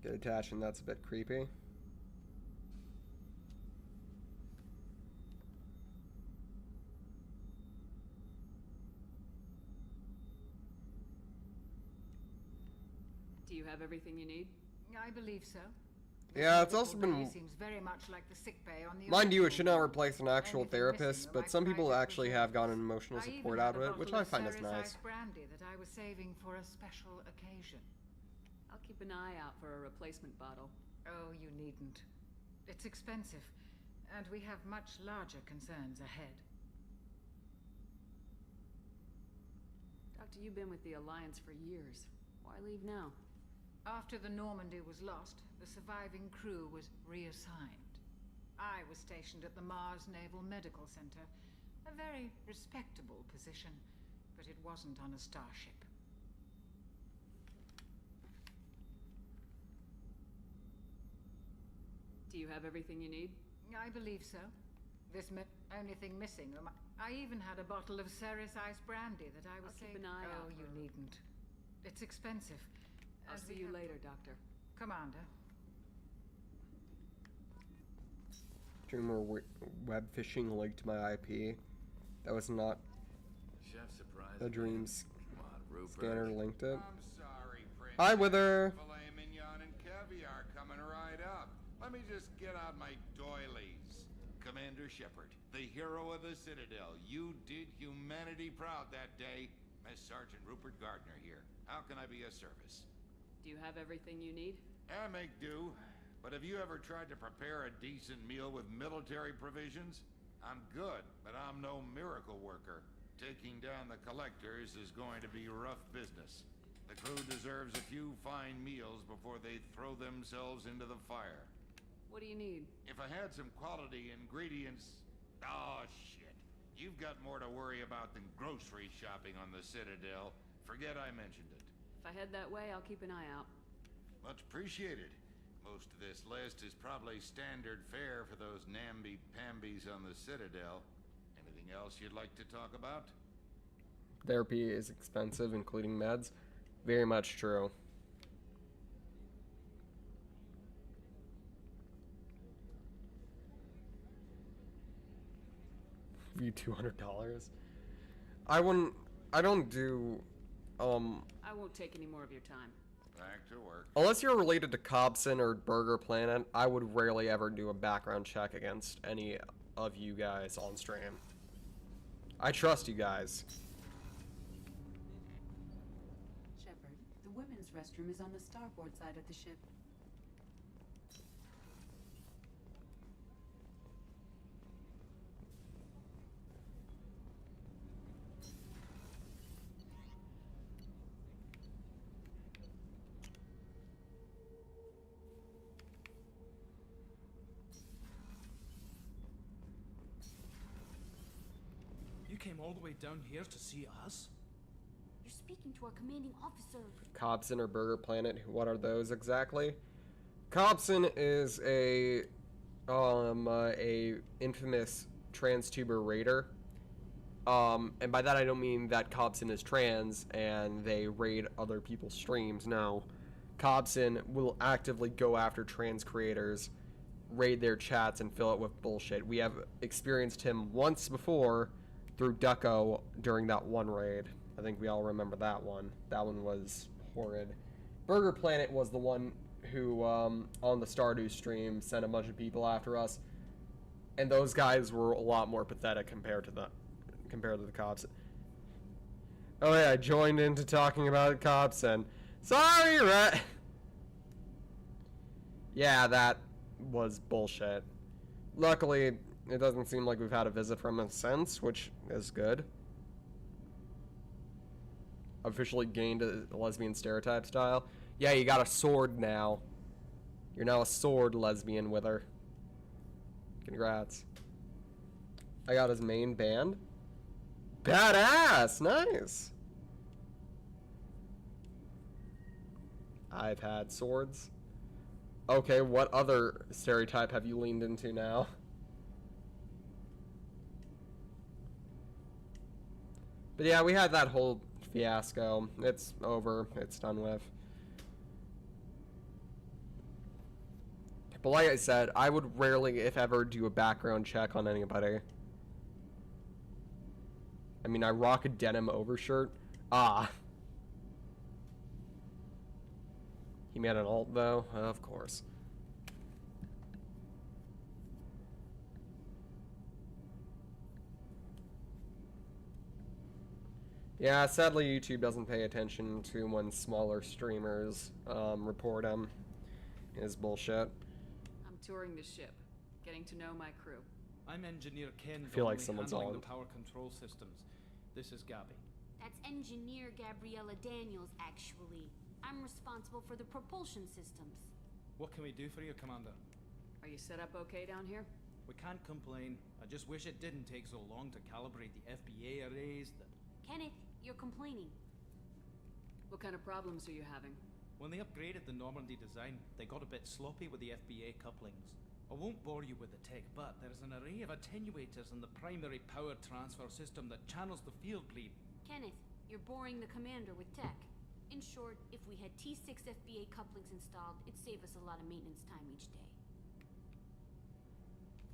Get attached, and that's a bit creepy. Do you have everything you need? I believe so. Yeah, it's also been... Seems very much like the sick bay on the Mind you, it should not replace an actual therapist, but some people actually have gotten emotional support out of it, which I find is nice. Brandy that I was saving for a special occasion. I'll keep an eye out for a replacement bottle. Oh, you needn't. It's expensive, and we have much larger concerns ahead. Doctor, you've been with the Alliance for years. Why leave now? After the Normandy was lost, the surviving crew was reassigned. I was stationed at the Mars Naval Medical Center, a very respectable position, but it wasn't on a starship. Do you have everything you need? I believe so. This only thing missing. I even had a bottle of Ceres Ice Brandy that I was keep an eye out. Oh, you needn't. It's expensive. I'll see you later, Doctor. Commander. Dreamer web phishing linked my IP. That was not Chef surprise. a dreams Rupert. scanner linked it. I'm sorry, Prince. Hi, Wither. Filet mignon and caviar coming right up. Let me just get out my doilies. Commander Shepard, the hero of the Citadel. You did humanity proud that day. Miss Sergeant Rupert Gardner here. How can I be of service? Do you have everything you need? I make do. But have you ever tried to prepare a decent meal with military provisions? I'm good, but I'm no miracle worker. Taking down the collectors is going to be rough business. The crew deserves a few fine meals before they throw themselves into the fire. What do you need? If I had some quality ingredients... Oh, shit. You've got more to worry about than grocery shopping on the Citadel. Forget I mentioned it. If I head that way, I'll keep an eye out. Much appreciated. Most of this list is probably standard fare for those namby-pambies on the Citadel. Anything else you'd like to talk about? Therapy is expensive, including meds. Very much true. $200. I don't do I won't take any more of your time. Back to work. Unless you're related to Cobson or Burger Planet, I would rarely ever do a background check against any of you guys on stream. I trust you guys. Shepard, the women's restroom is on the starboard side of the ship. You came all the way down here to see us? You're speaking to our commanding officer. Cobson or Burger Planet, what are those exactly? Cobson is a infamous trans-tuber raider. And by that I don't mean that Cobson is trans and they raid other people's streams. No. Cobson will actively go after trans creators, raid their chats, and fill it with bullshit. We have experienced him once before through Ducko during that one raid. I think we all remember that one. That one was horrid. Burger Planet was the one who, on the Stardew stream, sent a bunch of people after us. And those guys were a lot more pathetic compared to the Cobson. Oh yeah, I joined into talking about Cobson. Sorry, Rat. Yeah, that was bullshit. Luckily, it doesn't seem like we've had a visit from him since, which is good. Officially gained a lesbian stereotype style. Yeah, you got a sword now. You're now a sword lesbian with her. Congrats. I got his main band. Badass! Nice! I've had swords. Okay, what other stereotype have you leaned into now? But yeah, we had that whole fiasco. It's over. It's done with. But like I said, I would rarely, if ever, do a background check on anybody. I mean, I rock a denim overshirt. Ah. He made an alt, though? Of course. Yeah, sadly YouTube doesn't pay attention to when smaller streamers report him. Is bullshit. I'm touring the ship, getting to know my crew. I'm Engineer Ken, I feel like Donnelly, someone's handling on. the power control systems. This is Gabby. That's Engineer Gabriella Daniels, actually. I'm responsible for the propulsion systems. What can we do for you, Commander? Are you set up okay down here? We can't complain. I just wish it didn't take so long to calibrate the FBA arrays. Kenneth, you're complaining. What kind of problems are you having? When they upgraded the Normandy design, they got a bit sloppy with the FBA couplings. I won't bore you with the tech, but there's an array of attenuators in the primary power transfer system that channels the field bleed. Kenneth, you're boring the commander with tech. In short, if we had T6 FBA couplings installed, it'd save us a lot of maintenance time each day.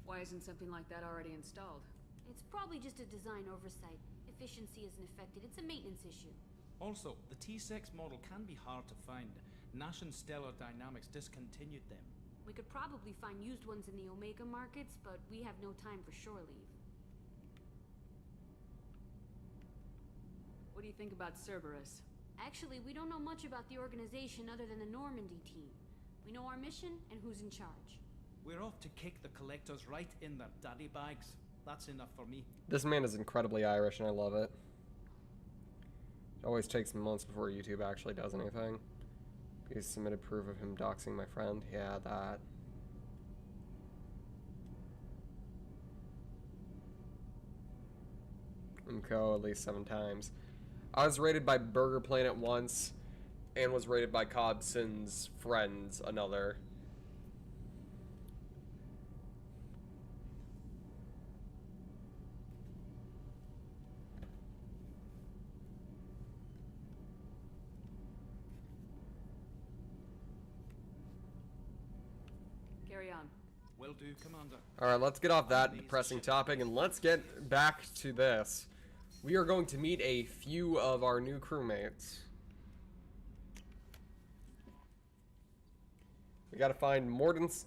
Why isn't something like that already installed? It's probably just a design oversight. Efficiency isn't affected. It's a maintenance issue. Also, the T6 model can be hard to find. Nash and Stellar Dynamics discontinued them. We could probably find used ones in the Omega markets, but we have no time for shore leave. What do you think about Cerberus? Actually, we don't know much about the organization other than the Normandy team. We know our mission and who's in charge. We're off to kick the collectors right in their daddy bags. That's enough for me. This man is incredibly Irish and I love it. It always takes months before YouTube actually does anything. He submitted proof of him doxing my friend. Yeah, that. MCO at least 7 times. I was rated by Burger Planet once and was rated by Cobson's friends another. Carry on. Will do, Commander. Alright, let's get off that depressing topic and let's get back to this. we are going to meet a few of our new crewmates. We gotta find Morden's.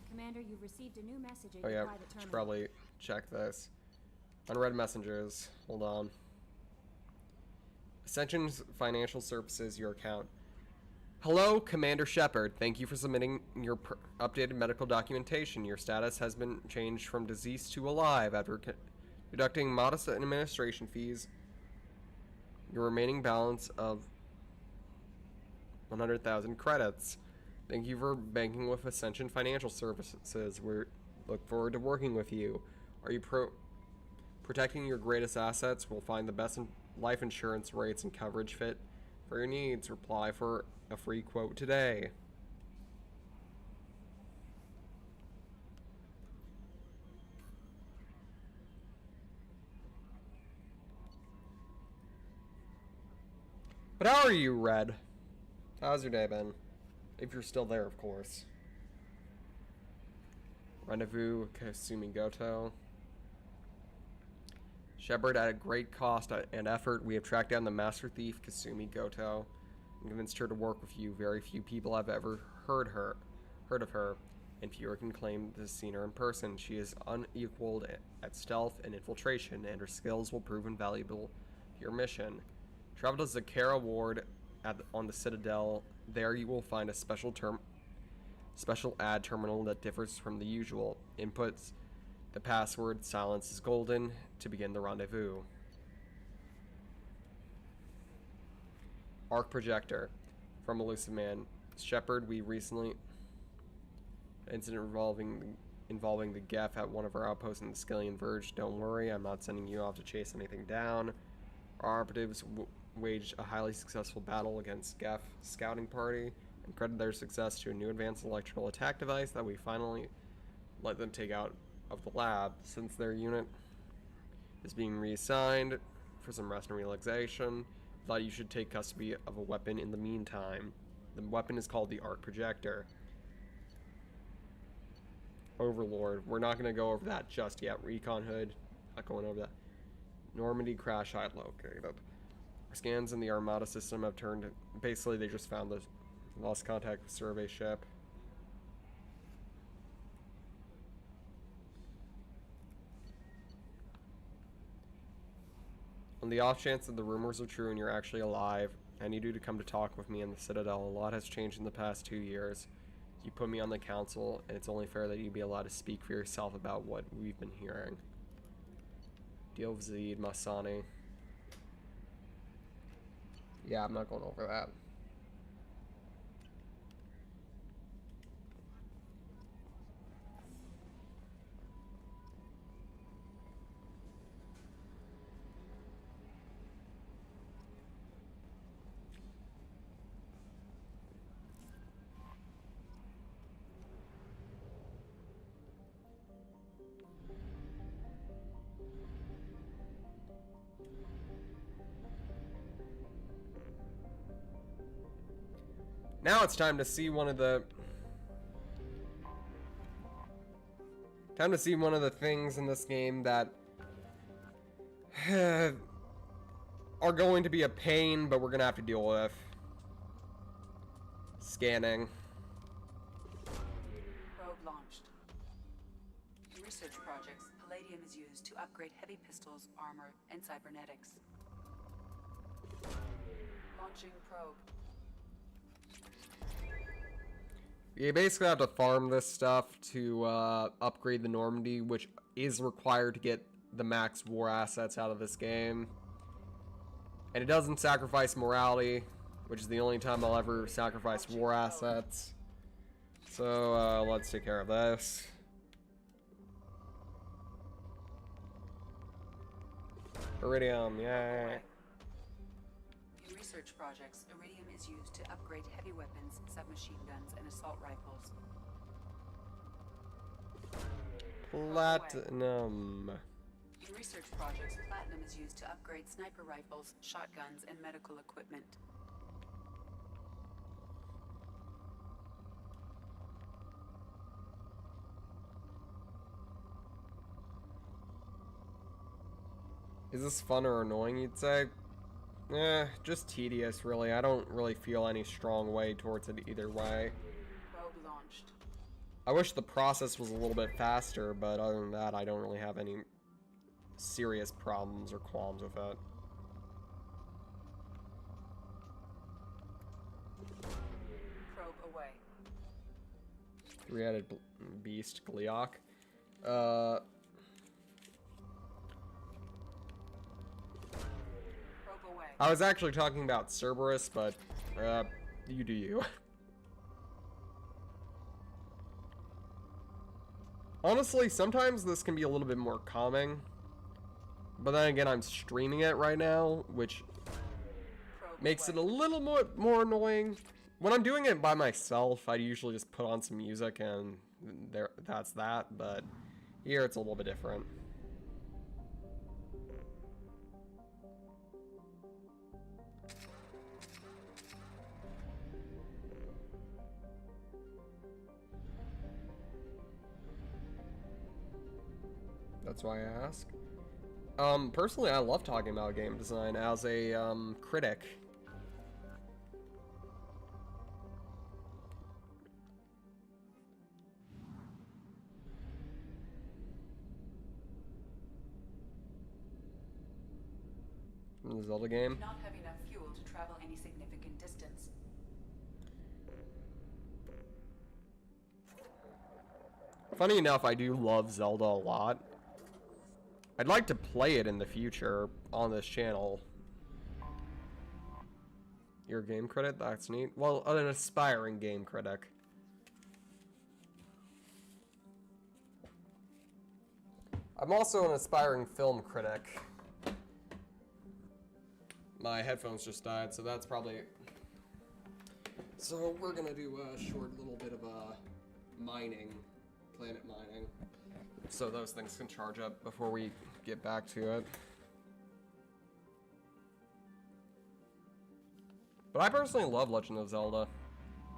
Commander, you've received a new message at Oh your yeah, private should terminal. probably check this. Unread messages. Hold on. Ascension's Financial Services, your account. Hello, Commander Shepard. Thank you for submitting your updated medical documentation. Your status has been changed from deceased to alive after deducting modest administration fees. Your remaining balance of 100,000 credits. Thank you for banking with Ascension Financial Services. We look forward to working with you. Are you protecting your greatest assets? We'll find the best life insurance rates and coverage fit for your needs. Reply for a free quote today. But how are you, Red? How's your day been? If you're still there, of course. Rendezvous, Kasumi Goto. Shepard, at a great cost and effort, we have tracked down the master thief, Kasumi Goto, and convinced her to work with you. Very few people have ever heard of her, and fewer can claim to have seen her in person. She is unequaled at stealth and infiltration, and her skills will prove invaluable to your mission. Travel to Zakara Ward on the Citadel. There you will find a special ad terminal that differs from the usual. Inputs the password "Silence is Golden" to begin the rendezvous. Arc projector from Elusive Man. Shepard, we recently incident involving the Geth at one of our outposts in the Skillian Verge. Don't worry, I'm not sending you off to chase anything down. Our operatives waged a highly successful battle against Geth scouting party and credited their success to a new advanced electrical attack device that we finally let them take out of the lab. Since their unit is being reassigned for some rest and relaxation, thought you should take custody of a weapon in the meantime. The weapon is called the Arc Projector. Overlord. We're not going to go over that just yet. Recon Hood. Not going over that. Normandy crash site located. Scans in the Armada system have turned. Basically, they just found the lost contact survey ship. On the off chance that the rumors are true and you're actually alive, I need you to come to talk with me in the Citadel. A lot has changed in the past 2 years. You put me on the council, and it's only fair that you be allowed to speak for yourself about what we've been hearing. Deal with Zaid Masani. Yeah, I'm not going over that. Now it's time to see one of the things in this game that are going to be a pain, but we're gonna have to deal with. Scanning. Probe launched. In research projects, palladium is used to upgrade heavy pistols, armor, and cybernetics. Launching probe. You basically have to farm this stuff to upgrade the Normandy, which is required to get the max war assets out of this game. And it doesn't sacrifice morality, which is the only time I'll ever sacrifice war assets. So let's take care of this. Iridium, yay. In research projects, iridium is used to upgrade heavy weapons, submachine guns, and assault rifles. Platinum. In research projects, platinum is used to upgrade sniper rifles, shotguns, and medical equipment. Is this fun or annoying, you'd say? Just tedious, really. I don't really feel any strong way towards it either way. Probe launched. I wish the process was a little bit faster, but other than that, I don't really have any serious problems or qualms with it. Probe away. Three-headed beast, Gliok. I was actually talking about Cerberus, but you do you. Honestly, sometimes this can be a little bit more calming, but then again, I'm streaming it right now, which makes it a little more annoying. When I'm doing it by myself, I usually just put on some music and that's that, but here it's a little bit different. That's why I ask. Personally, I love talking about game design as a critic. In the Zelda game. Do not have enough fuel to travel any significant distance. Funny enough, I do love Zelda a lot. I'd like to play it in the future on this channel. You're a game critic? That's neat. Well, an aspiring game critic. I'm also an aspiring film critic. My headphones just died, so that's probably... So we're gonna do a short little bit of mining, planet mining, so those things can charge up before we get back to it. But I personally love Legend of Zelda.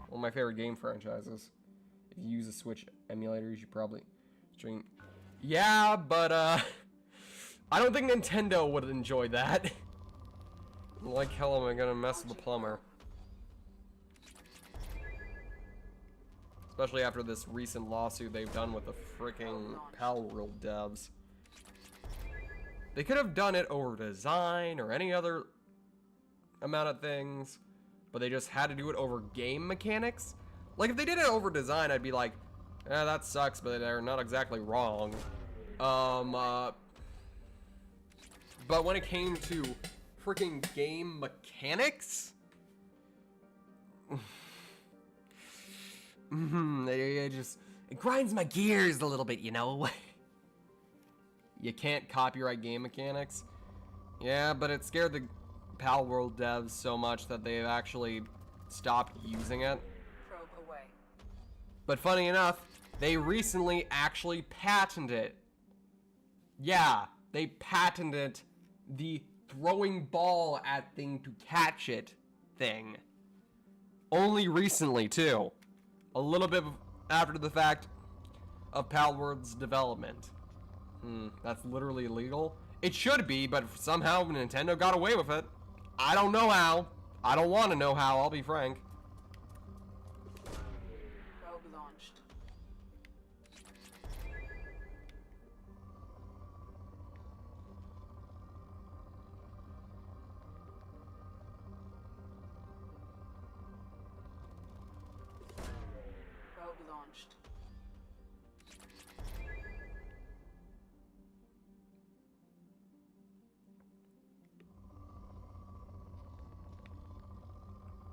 One of my favorite game franchises. If you use a Switch emulator, you should probably stream. Yeah, but I don't think Nintendo would enjoy that. Like hell am I gonna mess with the plumber? Especially after this recent lawsuit they've done with the freaking Palworld devs. They could have done it over design or any other amount of things, but they just had to do it over game mechanics. Like, if they did it over design, I'd be like, that sucks, but they're not exactly wrong. But when it came to freaking game mechanics, it grinds my gears a little bit, you know. You can't copyright game mechanics. Yeah, but it scared the Palworld devs so much that they've actually stopped using it. Probe away. But funny enough, they recently actually patented it. Yeah, they patented the throwing ball at thing to catch it thing. Only recently, too. A little bit after the fact of Palworld's development. That's literally illegal. It should be, but somehow Nintendo got away with it. I don't know how. I don't want to know how, I'll be frank. Probe launched. Probe launched.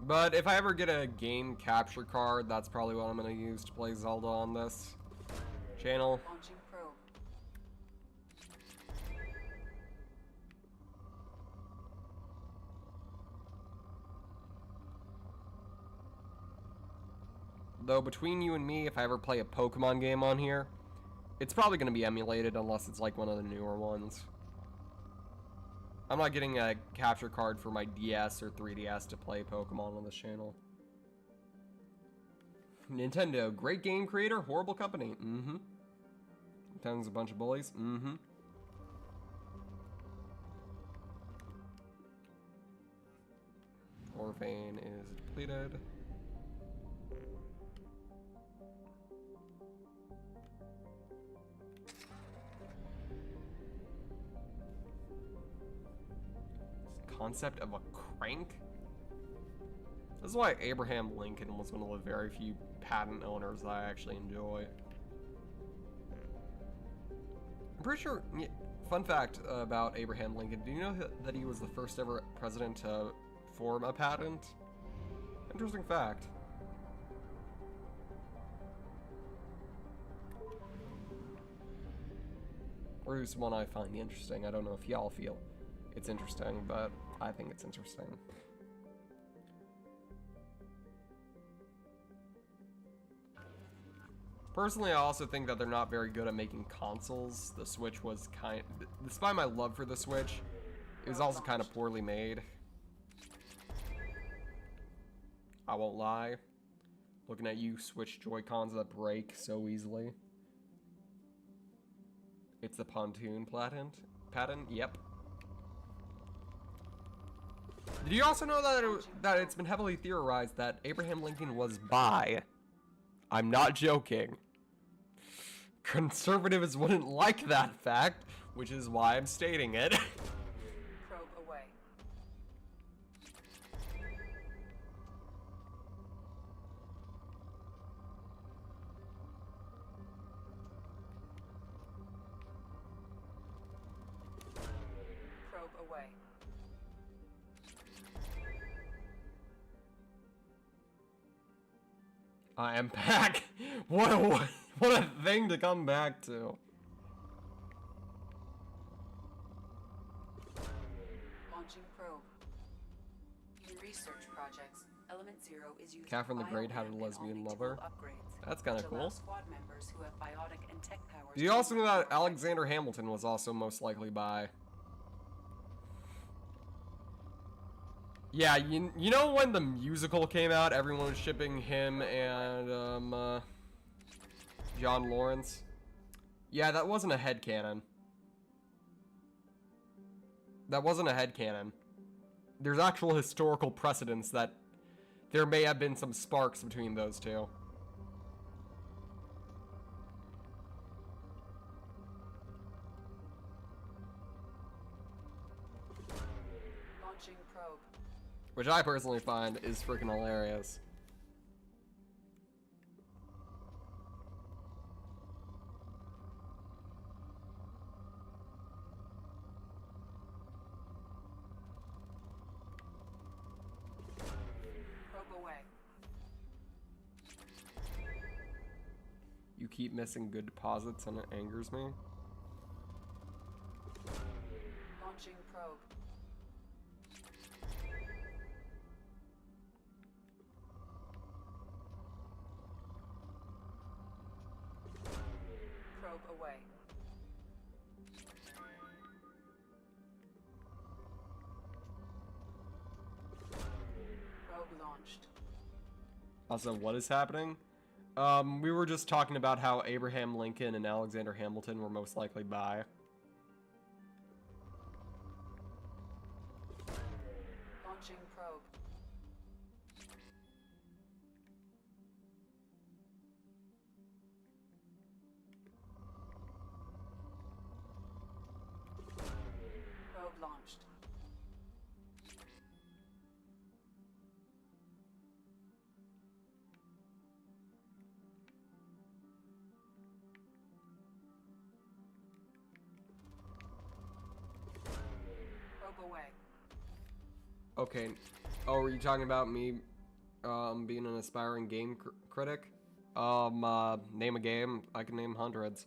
But if I ever get a game capture card, that's probably what I'm going to use to play Zelda on this channel. Launching probe. Though between you and me, if I ever play a Pokemon game on here, it's probably going to be emulated unless it's like one of the newer ones. I'm not getting a capture card for my DS or 3DS to play Pokemon on this channel. Nintendo, great game creator, horrible company. Nintendo's a bunch of bullies. ore vein is depleted. Concept of a crank? This is why Abraham Lincoln was one of the very few patent owners that I actually enjoy. I'm pretty sure, fun fact about Abraham Lincoln, do you know that he was the first ever president to form a patent? Interesting fact. Or at least one I find interesting. I don't know if y'all feel it's interesting, but I think it's interesting. Personally, I also think that they're not very good at making consoles. The Switch was despite my love for the Switch, it was also kind of poorly made. I won't lie. Looking at you, Switch Joy-Cons that break so easily. It's the pontoon patent? Yep. Did you also know that it's been heavily theorized that Abraham Lincoln was bi? I'm not joking. Conservatives wouldn't like that fact, which is why I'm stating it. Probe away. Probe away. I am back. What a thing to come back to. Launching probe. In research projects, Element Zero is used. Catherine the Great had a lesbian lover. That's kind of cool. Squad members who have biotic and tech powers. Do you also know that Alexander Hamilton was also most likely bi? Yeah, you know when the musical came out, everyone was shipping him and John Lawrence? Yeah, that wasn't a headcanon. That wasn't a headcanon. There's actual historical precedence that there may have been some sparks between those two. Launching probe. Which I personally find is freaking hilarious. Probe away. You keep missing good deposits and it angers me. Launching probe. Probe away. Probe launched. Also, what is happening? We were just talking about how Abraham Lincoln and Alexander Hamilton were most likely bi. Launching probe. Probe launched. Probe away. Okay. Oh, were you talking about me being an aspiring game critic? Name a game. I can name hundreds.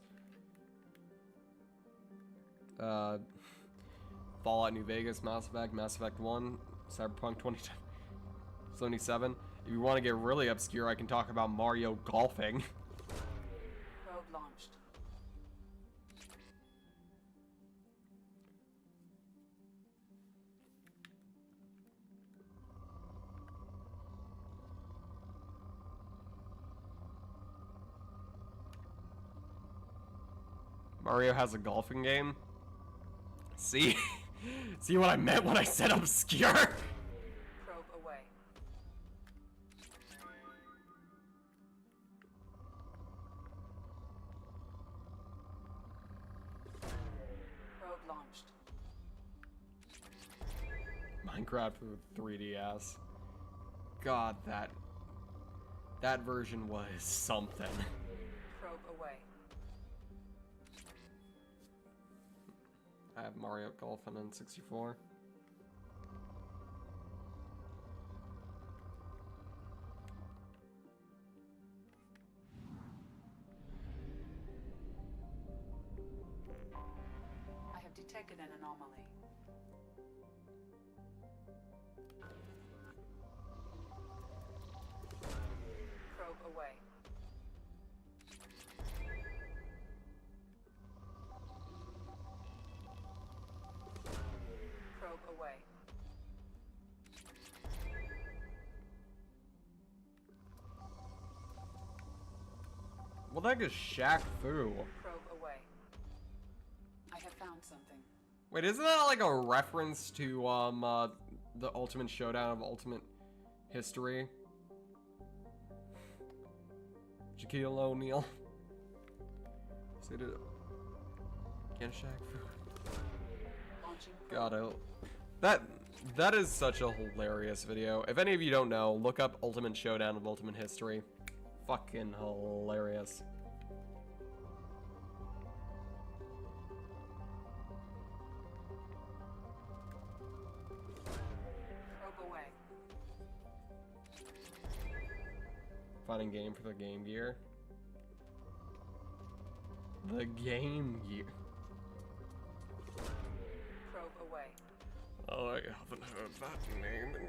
Fallout New Vegas, Mass Effect 1, Cyberpunk 2077. If you want to get really obscure, I can talk about Mario golfing. Probe launched. Mario has a golfing game? See? See what I meant when I said obscure? Probe away. Minecraft for 3DS. God, that version was something. Probe away. I have Mario Golf on N64. I have detected an anomaly. Probe away. Probe away. What the heck is Shaq Fu? Probe away. I have found something. Wait, isn't that like a reference to the Ultimate Showdown of Ultimate History? Shaquille O'Neal. Can Shaq Fu? God, that is such a hilarious video. If any of you don't know, look up Ultimate Showdown of Ultimate History. Fucking hilarious. Probe away. Finding game for the Game Gear. The Game Gear. Probe away. I haven't heard that name in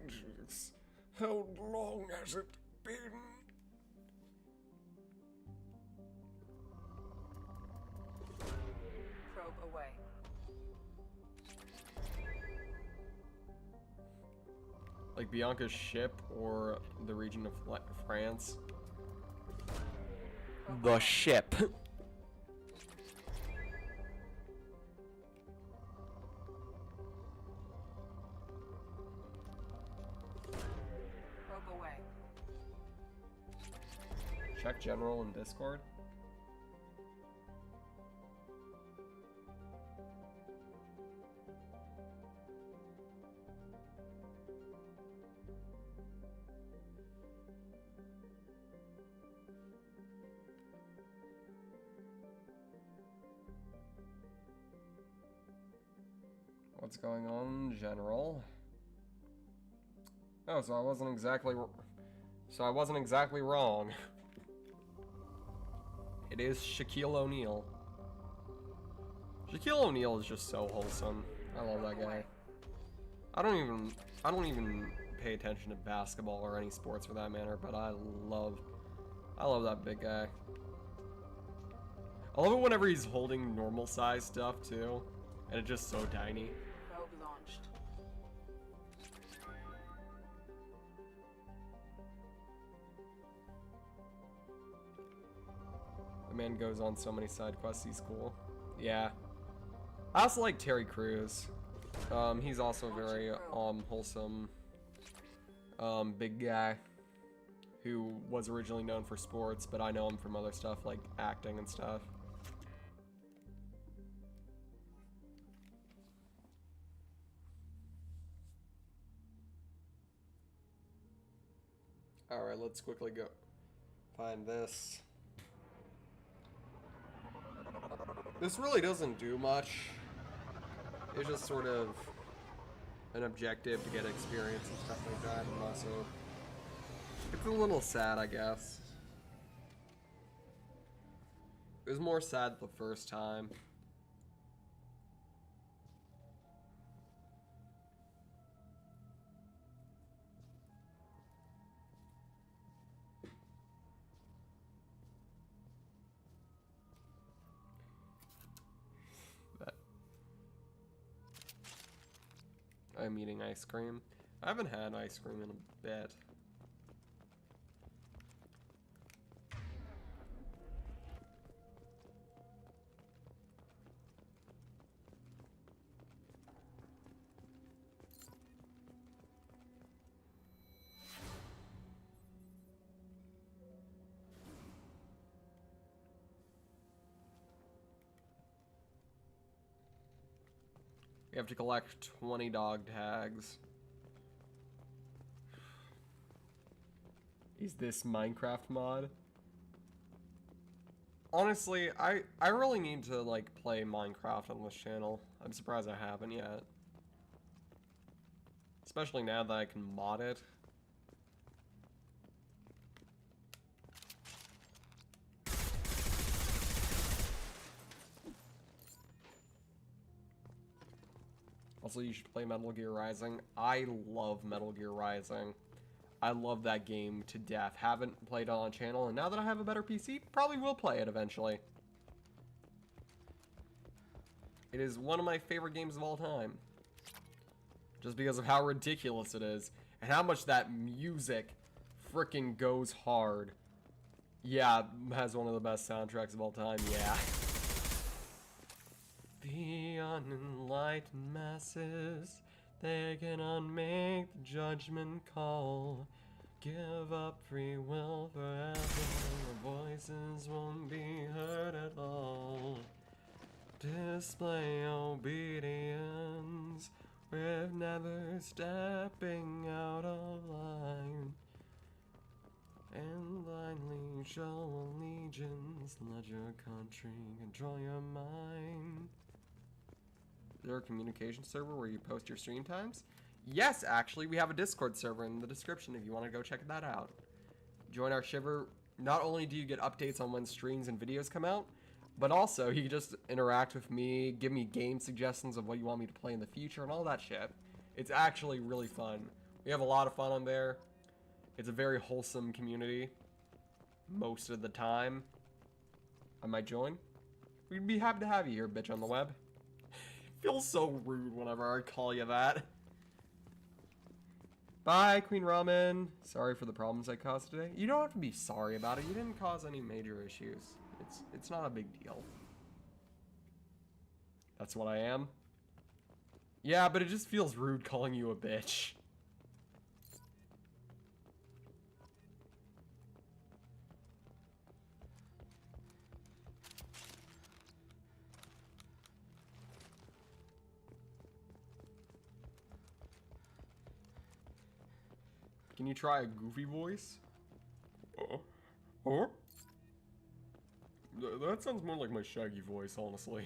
ages. How long has it been? Probe away. Like Bianca's ship or the region of France? The ship. Probe away. Check general in Discord. What's going on, General? Oh, so I wasn't exactly wrong. It is Shaquille O'Neal. Shaquille O'Neal is just so wholesome. I love that guy. I don't even pay attention to basketball or any sports for that matter, but I love that big guy. I love it whenever he's holding normal size stuff too, and it's just so tiny. Probe launched. The man goes on so many side quests, he's cool. Yeah. I also like Terry Crews. He's also very wholesome big guy who was originally known for sports, but I know him from other stuff like acting and stuff. Alright, let's quickly go find this. This really doesn't do much. It's just sort of an objective to get experience and stuff like that, and also it's a little sad, I guess. It was more sad the first time. I'm eating ice cream. I haven't had ice cream in a bit. We have to collect 20 dog tags. Is this Minecraft mod? Honestly, I really need to like play Minecraft on this channel. I'm surprised I haven't yet. Especially now that I can mod it. Also, you should play Metal Gear Rising. I love Metal Gear Rising. I love that game to death. Haven't played it on channel, and now that I have a better PC, probably will play it eventually. It is one of my favorite games of all time. Just because of how ridiculous it is, and how much that music freaking goes hard. Yeah, has one of the best soundtracks of all time, yeah. The unenlightened masses, they cannot make the judgment call. Give up free will forever, the voices won't be heard at all. Display obedience with never stepping out of line. And blindly show allegiance, let your country control your mind. Is there a communication server where you post your stream times? Yes, actually, we have a Discord server in the description if you want to go check that out. Join our Shiver. Not only do you get updates on when streams and videos come out, but also you can just interact with me, give me game suggestions of what you want me to play in the future and all that shit. It's actually really fun. We have a lot of fun on there. It's a very wholesome community. Most of the time. I might join. We'd be happy to have you here, bitch on the web. Feels so rude whenever I call you that. Bye, Queen Ramen. Sorry for the problems I caused today. You don't have to be sorry about it. You didn't cause any major issues. It's not a big deal. That's what I am. Yeah, but it just feels rude calling you a bitch. Can you try a goofy voice? That sounds more like my Shaggy voice, honestly.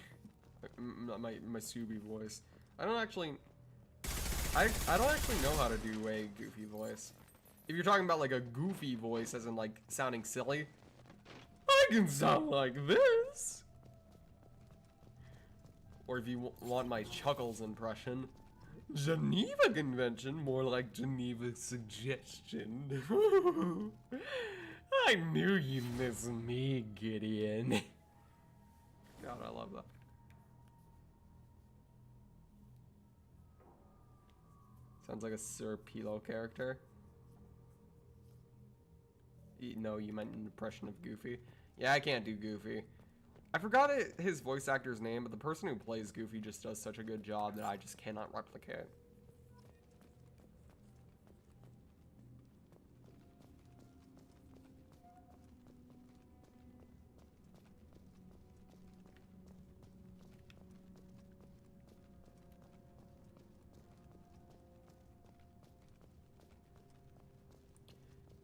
My Subi voice. I don't actually know how to do a goofy voice. If you're talking about like a goofy voice as in like sounding silly, I can sound like this. Or if you want my Chuckles impression, Geneva Convention, more like Geneva Suggestion. I knew you'd miss me, Gideon. God, I love that. Sounds like a Sir Pilo character. No, you meant an impression of Goofy. Yeah, I can't do Goofy. I forgot his voice actor's name, but the person who plays Goofy just does such a good job that I just cannot replicate.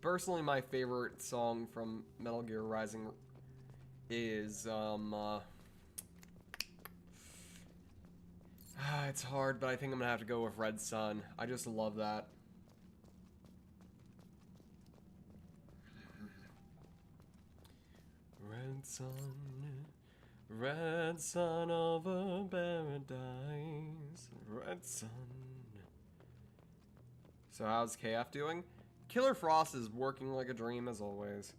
Personally, my favorite song from Metal Gear Rising is, it's hard, but I think I'm gonna have to go with Red Sun. I just love that. Red sun over paradise, red sun. So how's KF doing? Killer Frost is working like a dream as always.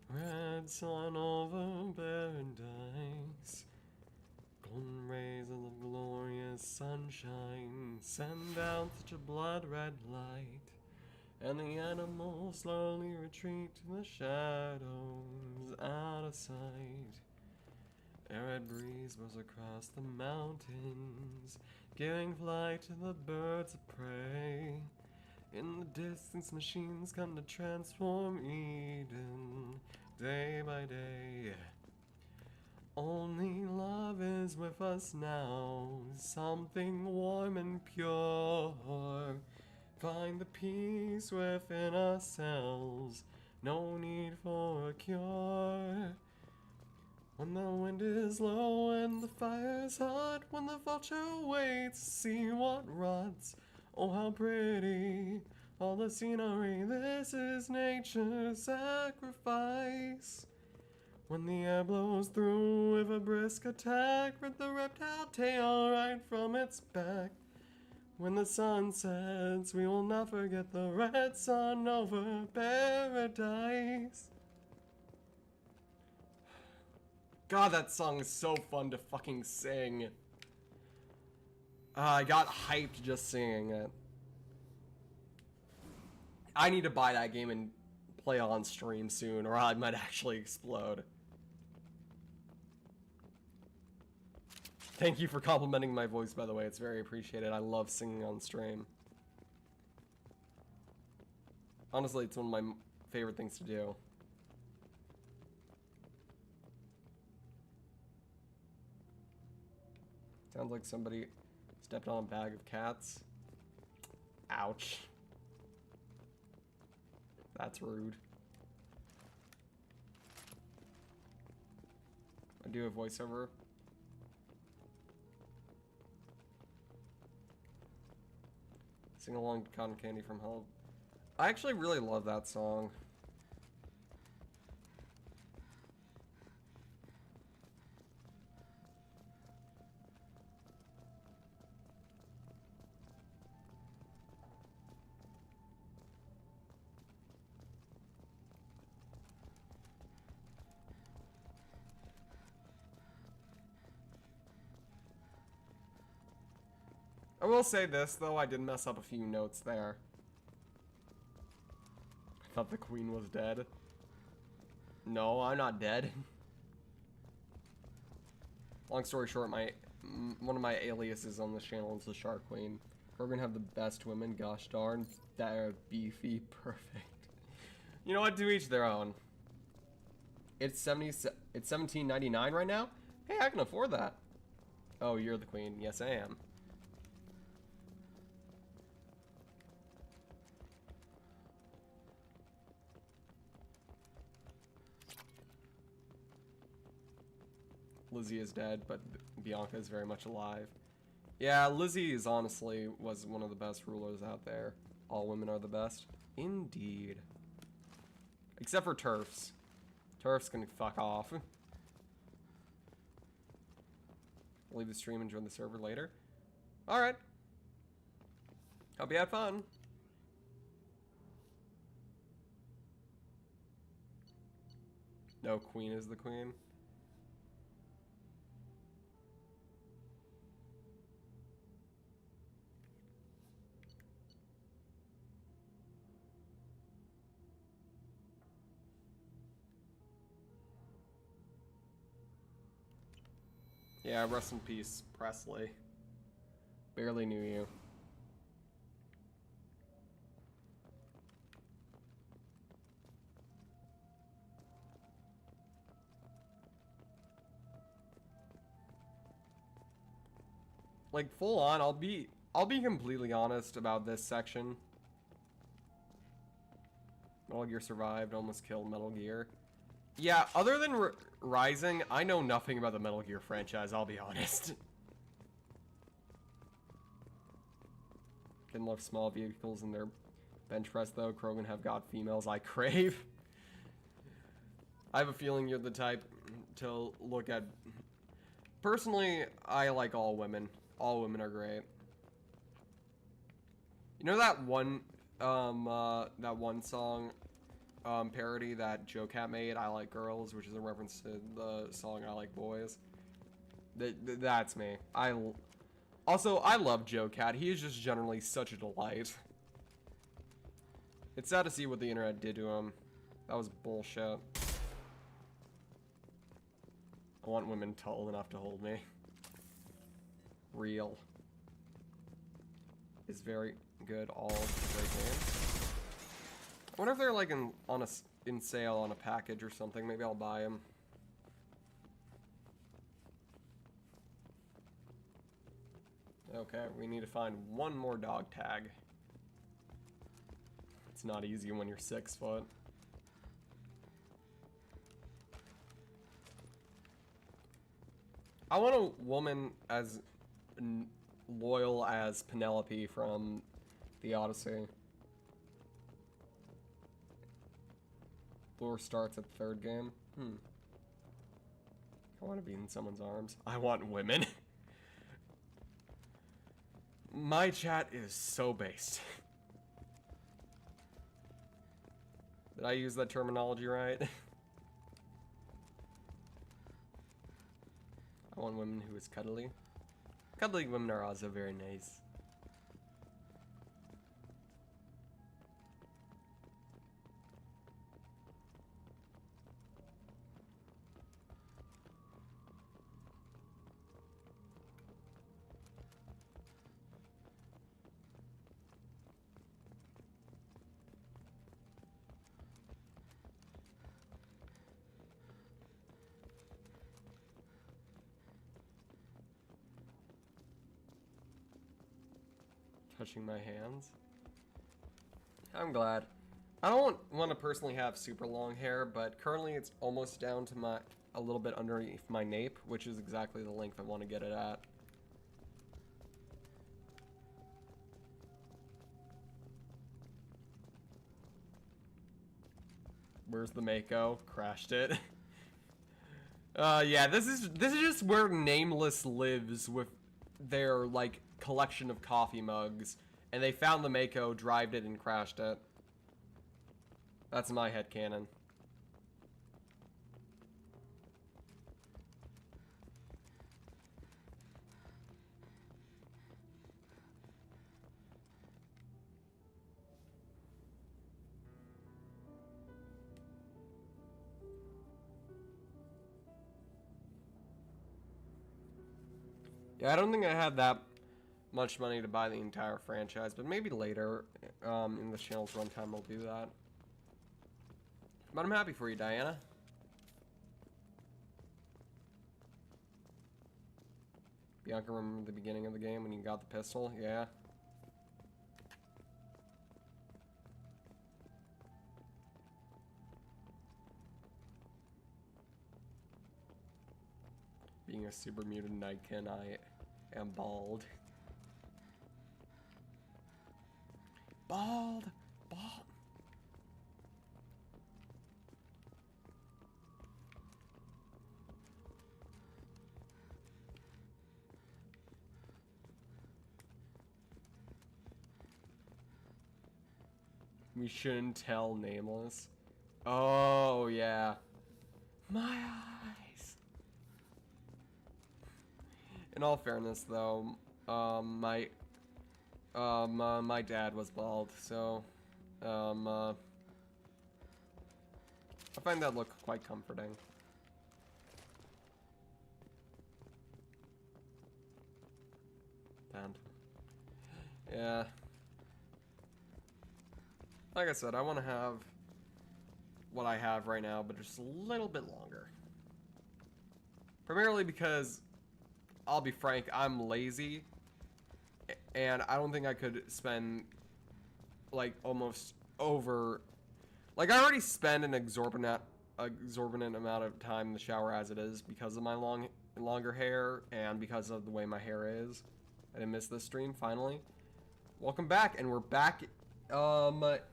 Red sun over paradise, golden rays of the glorious sunshine send out such a blood red light, and the animals slowly retreat to the shadows out of sight. A red breeze blows across the mountains, giving flight to the birds of prey. In the distance, machines come to transform Eden, day by day. Only love is with us now, something warm and pure. Find the peace within ourselves, no need for a cure. When the wind is low and the fire's hot, when the vulture waits to see what rots. Oh, how pretty, all the scenery, this is nature's sacrifice. When the air blows through with a brisk attack, rip the reptile tail right from its back. When the sun sets, we will not forget the red sun over paradise. God, that song is so fun to fucking sing. I got hyped just singing it. I need to buy that game and play on stream soon, or I might actually explode. Thank you for complimenting my voice, by the way. It's very appreciated. I love singing on stream. Honestly, it's one of my favorite things to do. Sounds like somebody stepped on a bag of cats. Ouch. That's rude. I do a voiceover. Sing along to Cotton Candy from Hell. I actually really love that song. I will say this, though, I did mess up a few notes there. I thought the queen was dead. No, I'm not dead. Long story short, one of my aliases on this channel is the Shark Queen. We're gonna have the best women, gosh darn. They're beefy, perfect. You know what, to each their own. It's $17.99 right now? Hey, I can afford that. Oh, you're the queen. Yes, I am. Lizzie is dead, but Bianca is very much alive. Yeah, Lizzie is honestly was one of the best rulers out there. All women are the best. Indeed. Except for TERFs. TERFs can fuck off. Leave the stream and join the server later. Alright. Hope you had fun. No, queen is the queen. Yeah, rest in peace, Presley. Barely knew you. Like, full on, I'll be completely honest about this section. Metal Gear Survived, almost killed Metal Gear. Yeah, other than Rising, I know nothing about the Metal Gear franchise, I'll be honest. Can love small vehicles in their bench press, though. Krogan have got females I crave. I have a feeling you're the type to look at... Personally, I like all women. All women are great. You know that one song parody that Joe Cat made, I Like Girls, which is a reference to the song I Like Boys? That's me. Also, I love Joe Cat. He is just generally such a delight. It's sad to see what the internet did to him. That was bullshit. I want women tall enough to hold me. Real. Is very good. All great games. I wonder if they're like in sale on a package or something. Maybe I'll buy them. Okay, we need to find one more dog tag. It's not easy when you're 6 foot. I want a woman as loyal as Penelope from the Odyssey. Lure starts at the 3rd game. I want to be in someone's arms. I want women. My chat is so based. Did I use that terminology right? I want women who is cuddly. Cuddly women are also very nice. Touching my hands. I'm glad. I don't want to personally have super long hair, but currently it's almost down to a little bit underneath my nape, which is exactly the length I want to get it at. Where's the Mako? Crashed it. Yeah, this is just where Nameless lives with their like collection of coffee mugs, and they found the Mako, drived it, and crashed it. That's my headcanon. Yeah, I don't think I had that much money to buy the entire franchise, but maybe later in the channel's runtime I'll do that. But I'm happy for you, Diana. Bianca, remember the beginning of the game when you got the pistol? Yeah. Being a super mutant Nightkin, I am bald. Bald! Bald! We shouldn't tell Nameless. Oh, yeah. My eyes! In all fairness, though, my dad was bald, so, I find that look quite comforting. And, yeah. Like I said, I want to have what I have right now, but just a little bit longer. Primarily because, I'll be frank, I'm lazy, and I don't think I could spend, like, almost over... Like, I already spend an exorbitant amount of time in the shower as it is because of my longer hair and because of the way my hair is. I didn't miss this stream, finally. Welcome back, and we're back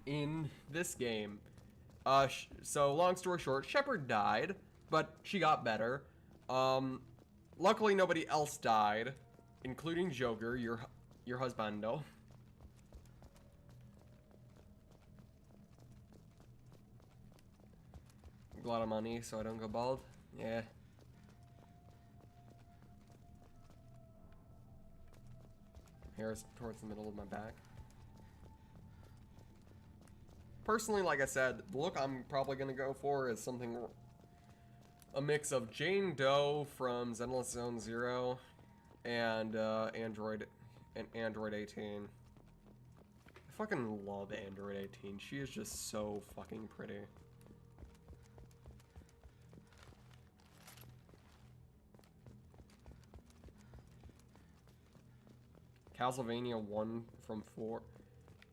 in this game. So long story short, Shepard died, but she got better. Luckily nobody else died, including Joker, your husbando. A lot of money so I don't go bald. Yeah. Hair's towards the middle of my back. Personally, like I said, the look I'm probably going to go for is something... a mix of Jane Doe from Zenless Zone Zero and Android 18. I fucking love Android 18. She is just so fucking pretty. Castlevania 1 from 4.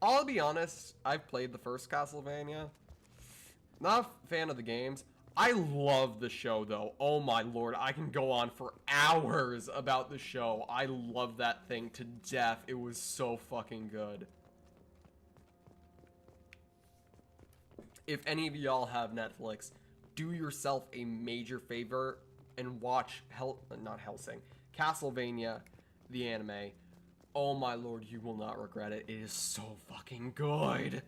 I'll be honest, I've played the first Castlevania. Not a fan of the games. I love the show, though. Oh my lord, I can go on for hours about the show. I love that thing to death. It was so fucking good. If any of y'all have Netflix, do yourself a major favor and watch Castlevania, the anime. Oh my lord, you will not regret it. It is so fucking good.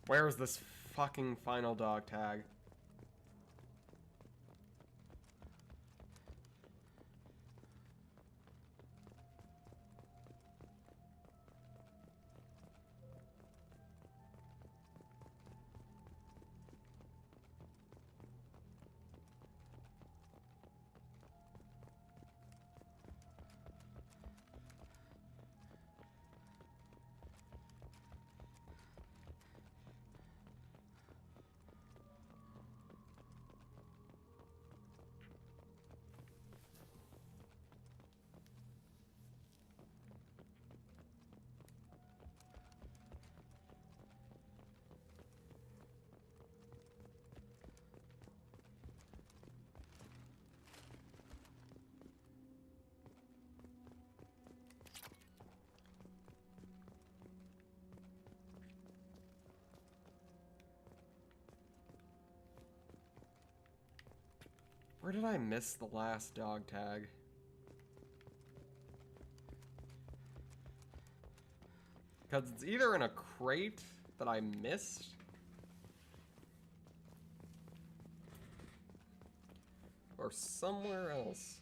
Where is this fucking final dog tag? Where did I miss the last dog tag? Because it's either in a crate that I missed, or somewhere else.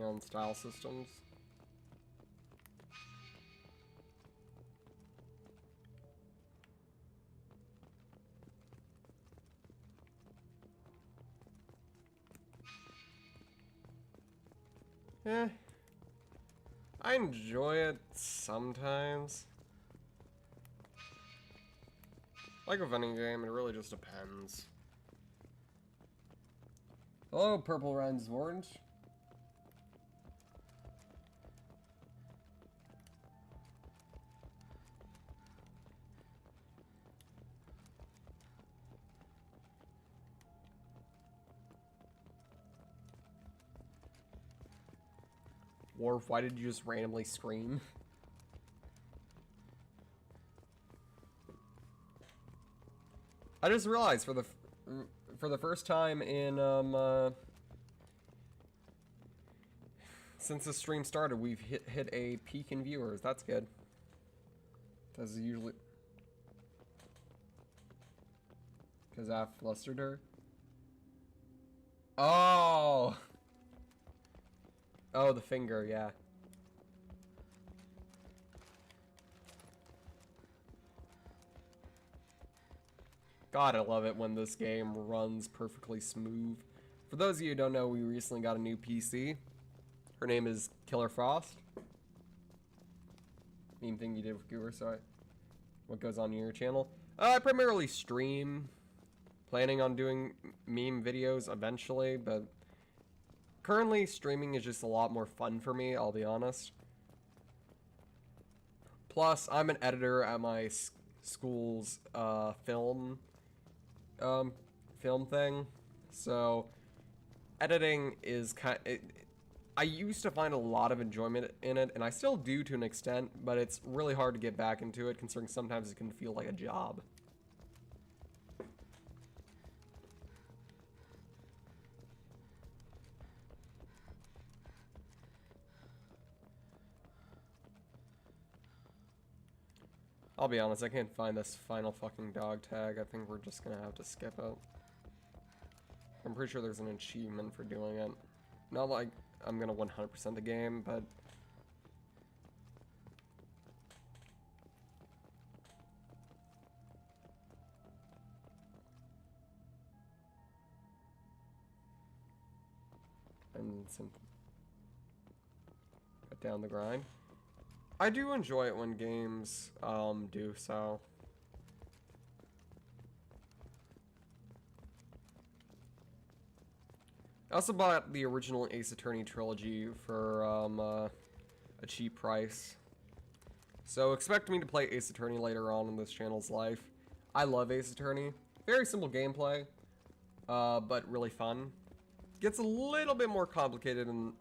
On style systems. I enjoy it sometimes. Like with any game, it really just depends. Hello, Purple Rhymes Orange. Worf, why did you just randomly scream? I just realized for the first time in since the stream started, we've hit a peak in viewers. That's good. That's usually because I flustered her. Oh. Oh, the finger, yeah. God, I love it when this game runs perfectly smooth. For those of you who don't know, we recently got a new PC. Her name is Killer Frost. Meme thing you did with Goober, sorry. What goes on your channel? I primarily stream. Planning on doing meme videos eventually, but currently, streaming is just a lot more fun for me, I'll be honest. Plus, I'm an editor at my school's film thing, so editing is I used to find a lot of enjoyment in it, and I still do to an extent, but it's really hard to get back into it, considering sometimes it can feel like a job. I'll be honest, I can't find this final fucking dog tag. I think we're just gonna have to skip it. I'm pretty sure there's an achievement for doing it. Not like I'm gonna 100% the game, but... and some... Cut down the grind. I do enjoy it when games do so. I also bought the original Ace Attorney trilogy for a cheap price. So expect me to play Ace Attorney later on in this channel's life. I love Ace Attorney. Very simple gameplay, but really fun. Gets a little bit more complicated in,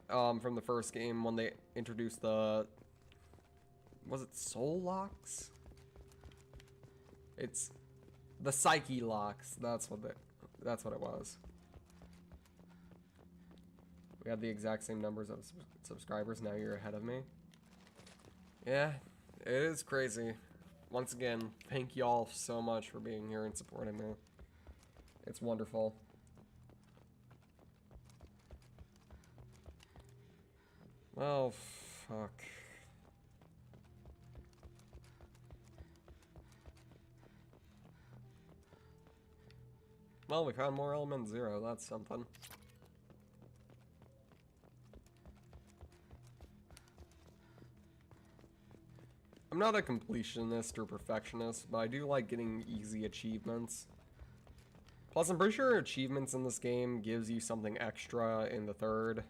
from the first game when they introduced the... Was it soul locks? It's the psyche locks. That's what it was. We had the exact same numbers of subscribers. Now you're ahead of me. Yeah, it is crazy. Once again, thank y'all so much for being here and supporting me. It's wonderful. Oh, fuck. Well, we found more element 0. That's something. I'm not a completionist or perfectionist, but I do like getting easy achievements. Plus, I'm pretty sure achievements in this game gives you something extra in the third.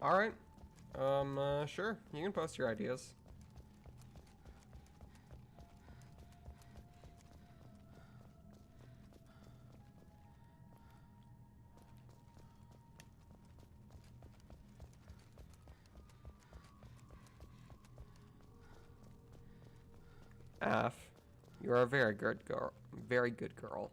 Alright. Sure. You can post your ideas. F. You're a very good girl. Very good girl.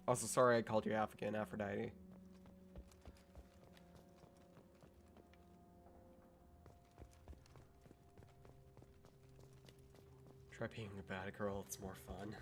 Also, sorry I called you African, Aphrodite. Try being a bad girl, it's more fun.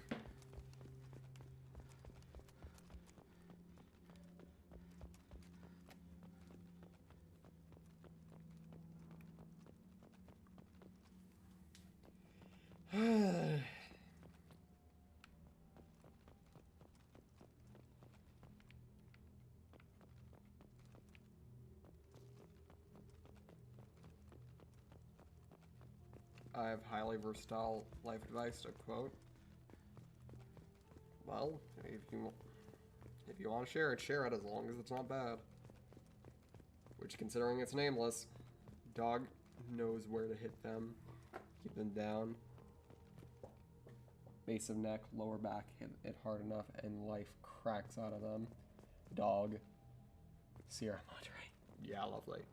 I have highly versatile life advice to quote. Well, if you want to share it as long as it's not bad. Which, considering it's nameless, dog knows where to hit them, keep them down. Base of neck, lower back, hit it hard enough, and life cracks out of them. Dog. Sierra Madre. Yeah, lovely.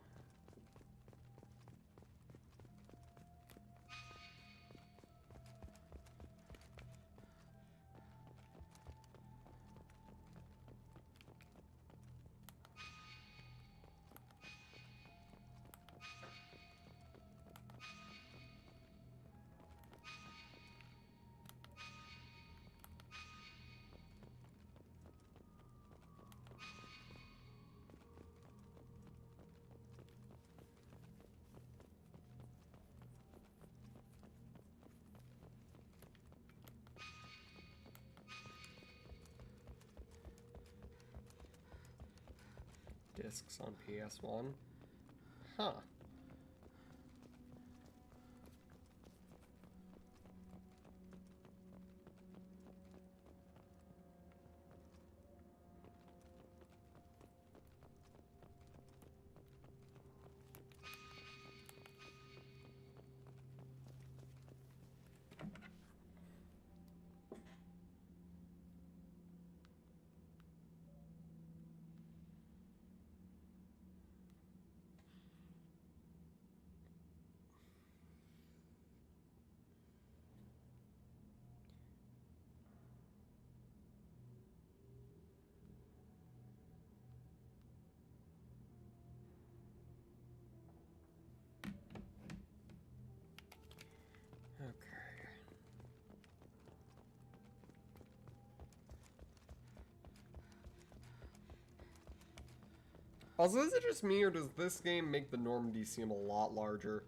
Discs on PS1. Huh. Also, is it just me, or does this game make the Normandy seem a lot larger?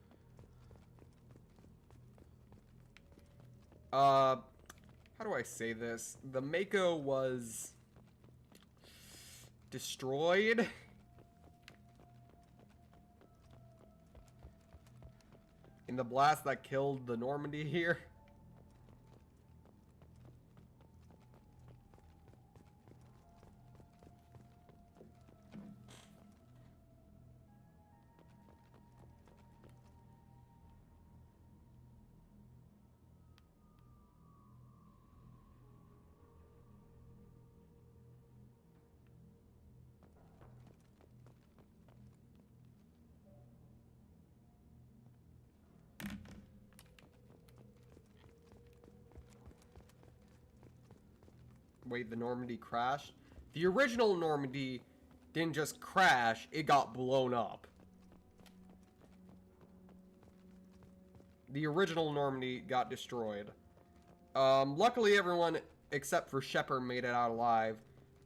How do I say this? The Mako was destroyed. In the blast that killed the Normandy here. Wait, the Normandy crashed? The original Normandy didn't just crash, it got blown up. The original Normandy got destroyed. Luckily everyone except for Shepard made it out alive,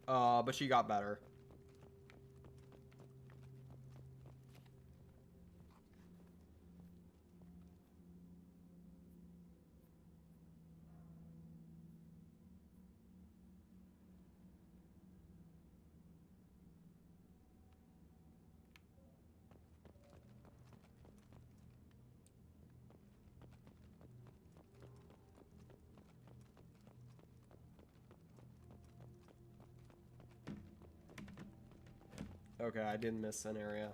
but she got better. Okay, I didn't miss an area.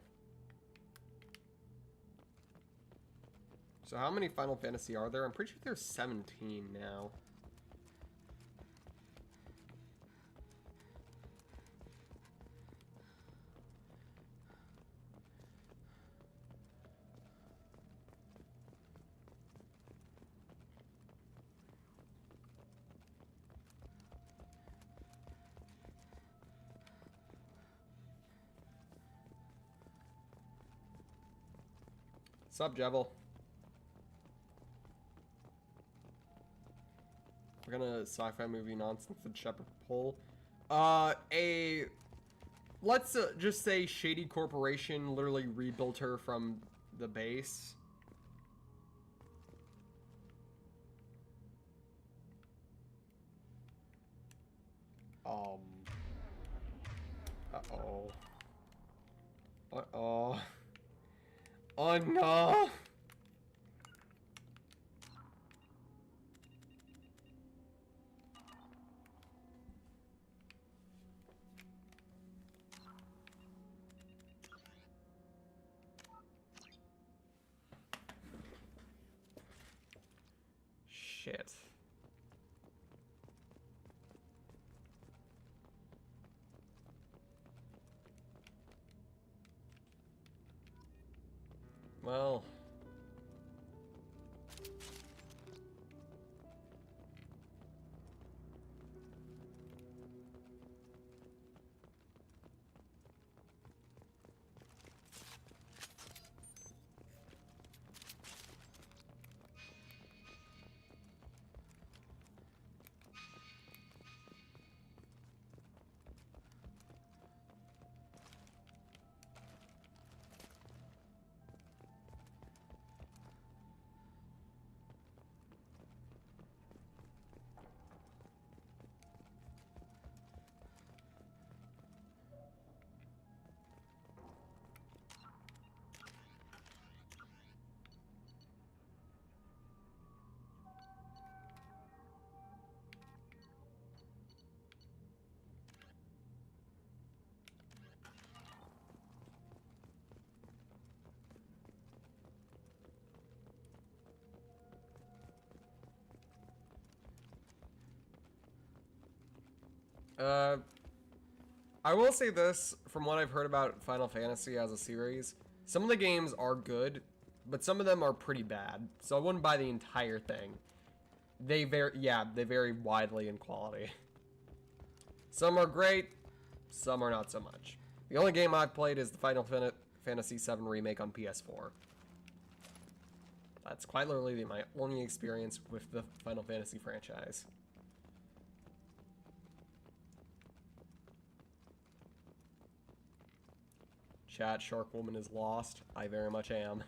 So how many Final Fantasy are there? I'm pretty sure there's 17 now. Sup, Jevil? We're gonna sci-fi movie nonsense and Shepard pull. Let's just say Shady Corporation literally rebuilt her from the base. Uh-oh. Uh-oh. Oh no! Shit. Well. I will say this, from what I've heard about Final Fantasy as a series, some of the games are good, but some of them are pretty bad, so I wouldn't buy the entire thing. They vary widely in quality. Some are great, some are not so much. The only game I've played is the Final Fantasy VII Remake on PS4. That's quite literally my only experience with the Final Fantasy franchise. Chat, Shark Woman is lost. I very much am.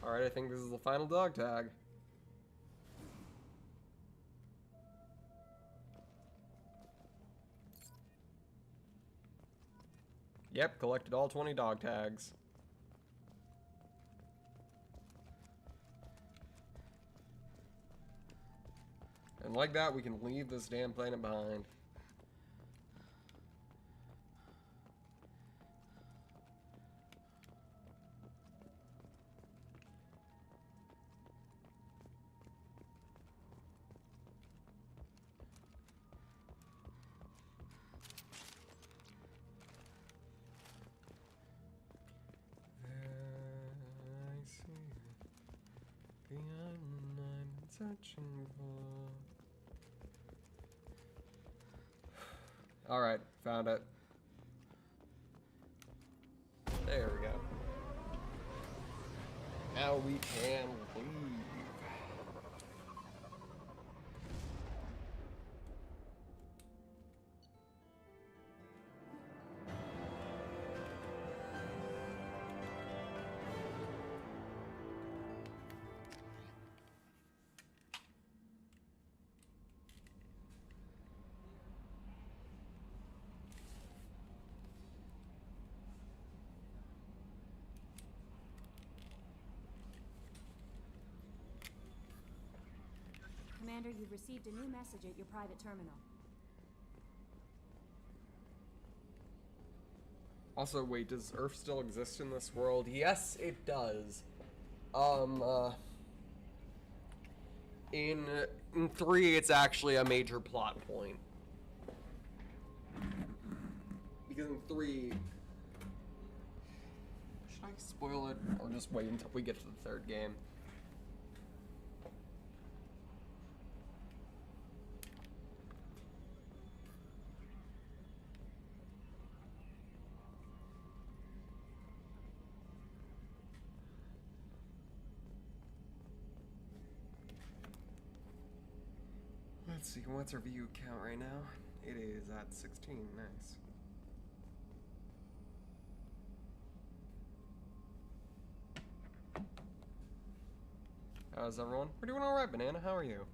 Alright, I think this is the final dog tag. Yep, collected all 20 dog tags. And like that, we can leave this damn planet behind. Searching for. Alright, found it. There we go. Now we can leave. Commander, you've received a new message at your private terminal. Also, wait, does Earth still exist in this world? Yes, it does. In 3, it's actually a major plot point. Because in 3... Should I spoil it, or just wait until we get to the 3rd game? Let's see, what's our view count right now? It is at 16, nice. How's everyone? We're doing alright, Banana, how are you?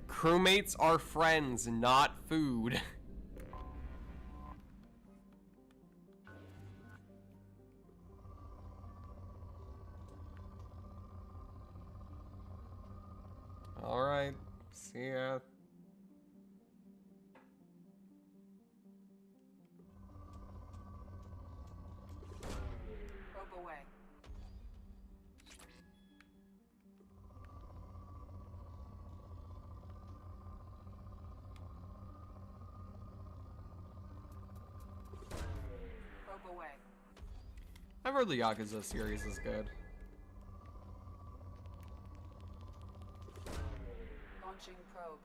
Crewmates are friends, not food. Alright, see ya. Probe away. Probe away. I've heard the Yakuza series is good. Launching probe.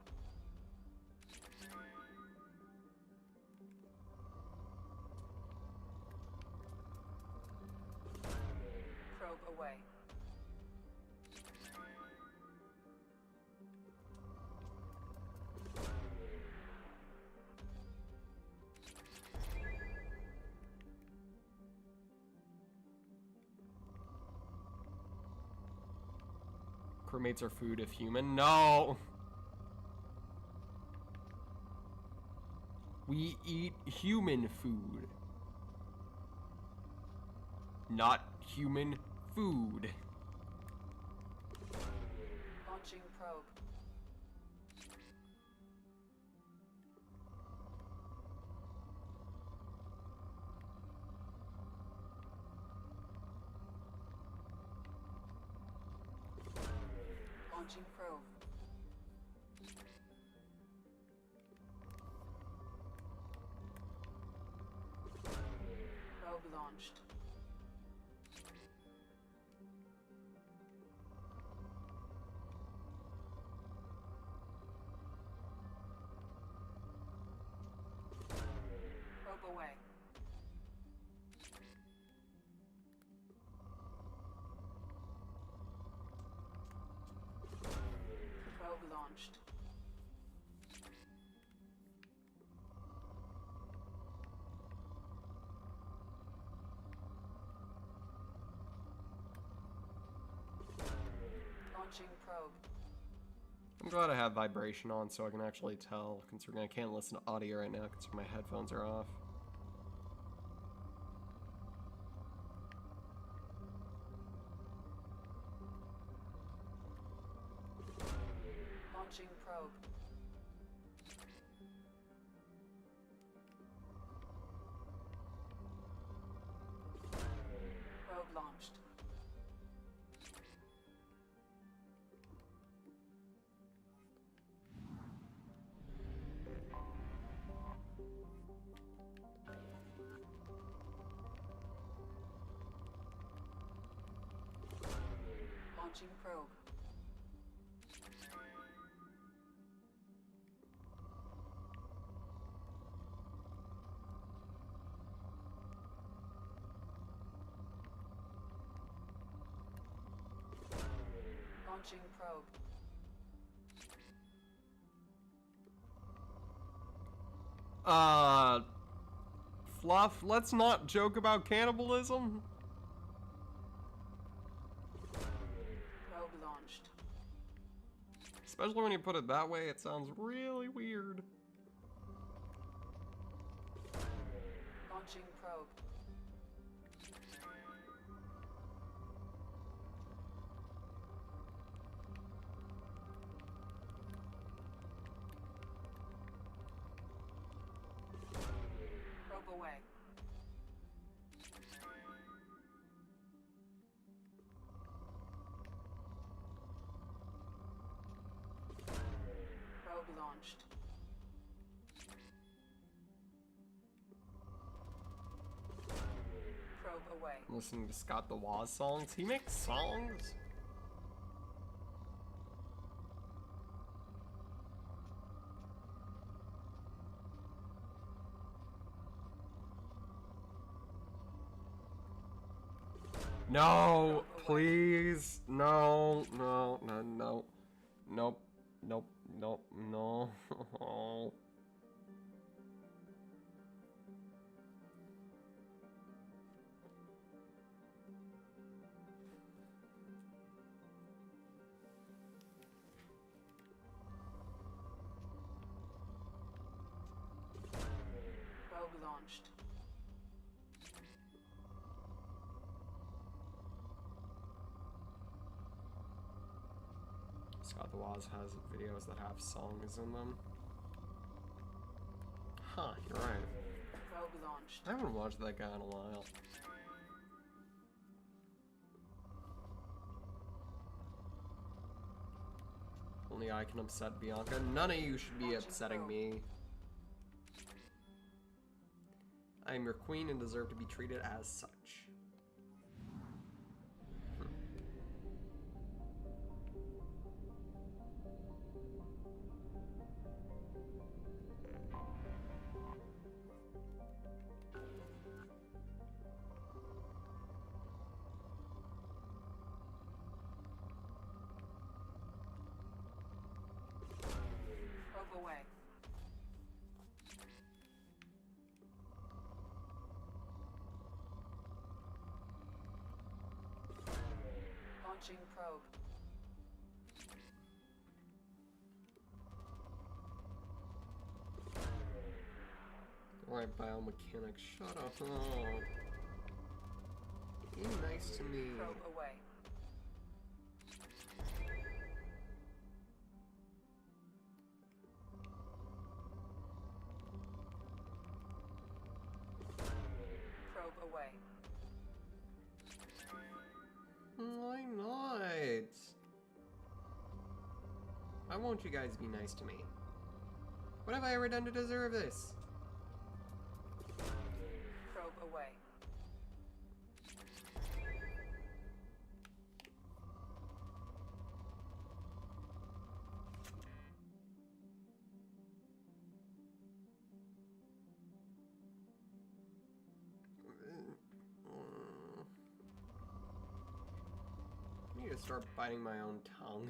Probe away. Crewmates are food if human. No! We eat human food. Not human food. Launching probe. Launching probe. Probe launched. Probe away. Probe launched. Launching probe. I'm glad I have vibration on so I can actually tell, considering I can't listen to audio right now because my headphones are off. Launching probe. Probe launched. Launching probe. Launching probe. Fluff, let's not joke about cannibalism. Probe launched. Especially when you put it that way, it sounds really weird. Launching probe. Probe away. Probe launched. Probe away. I'm listening to Scott the Woz songs. He makes songs? No, please. No, no, no, no. Nope, nope, nope, no. Probe launched. Scott the Woz has videos that have songs in them. Huh, you're right. Probe launched. I haven't watched that guy in a while. Only I can upset Bianca. None of you should be upsetting me. I am your queen and deserve to be treated as such. Probe away. Launching probe. Alright, biomechanic, shut up. Oh. Be nice to me. Probe away. Probe away. Why not? Why won't you guys be nice to me? What have I ever done to deserve this? Probe away. I need to start biting my own tongue.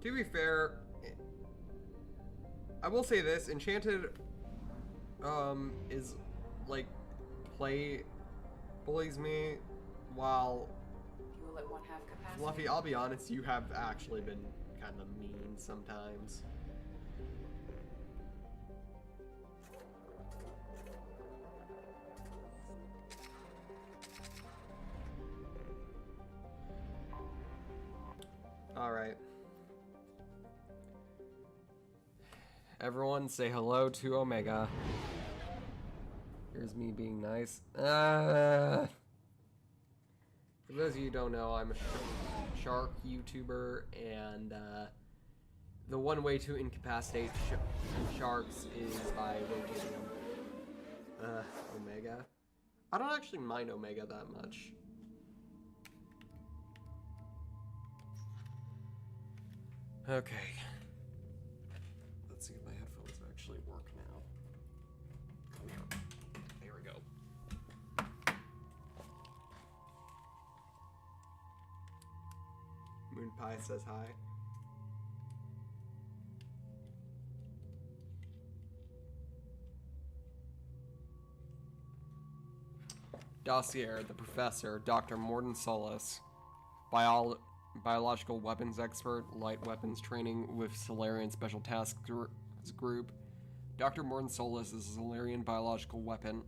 To be fair, I will say this, Enchanted is like bullies me, while Fuel at 1/2 capacity. Fluffy, I'll be honest, you have actually been kind of mean sometimes. Alright. Everyone say hello to Omega. Here's me being nice. For those of you who don't know, I'm a shark YouTuber, and the one way to incapacitate sharks is by rotating them. Omega. I don't actually mind Omega that much. Okay. Let's see if my headphones actually work now. Come here. There we go. Moon Pie says hi. Dossier, the professor, Dr. Morton Solis, biological weapons expert, light weapons training with Solarian Special Task Group. Dr. Morton Solis is a Solarian biological weapons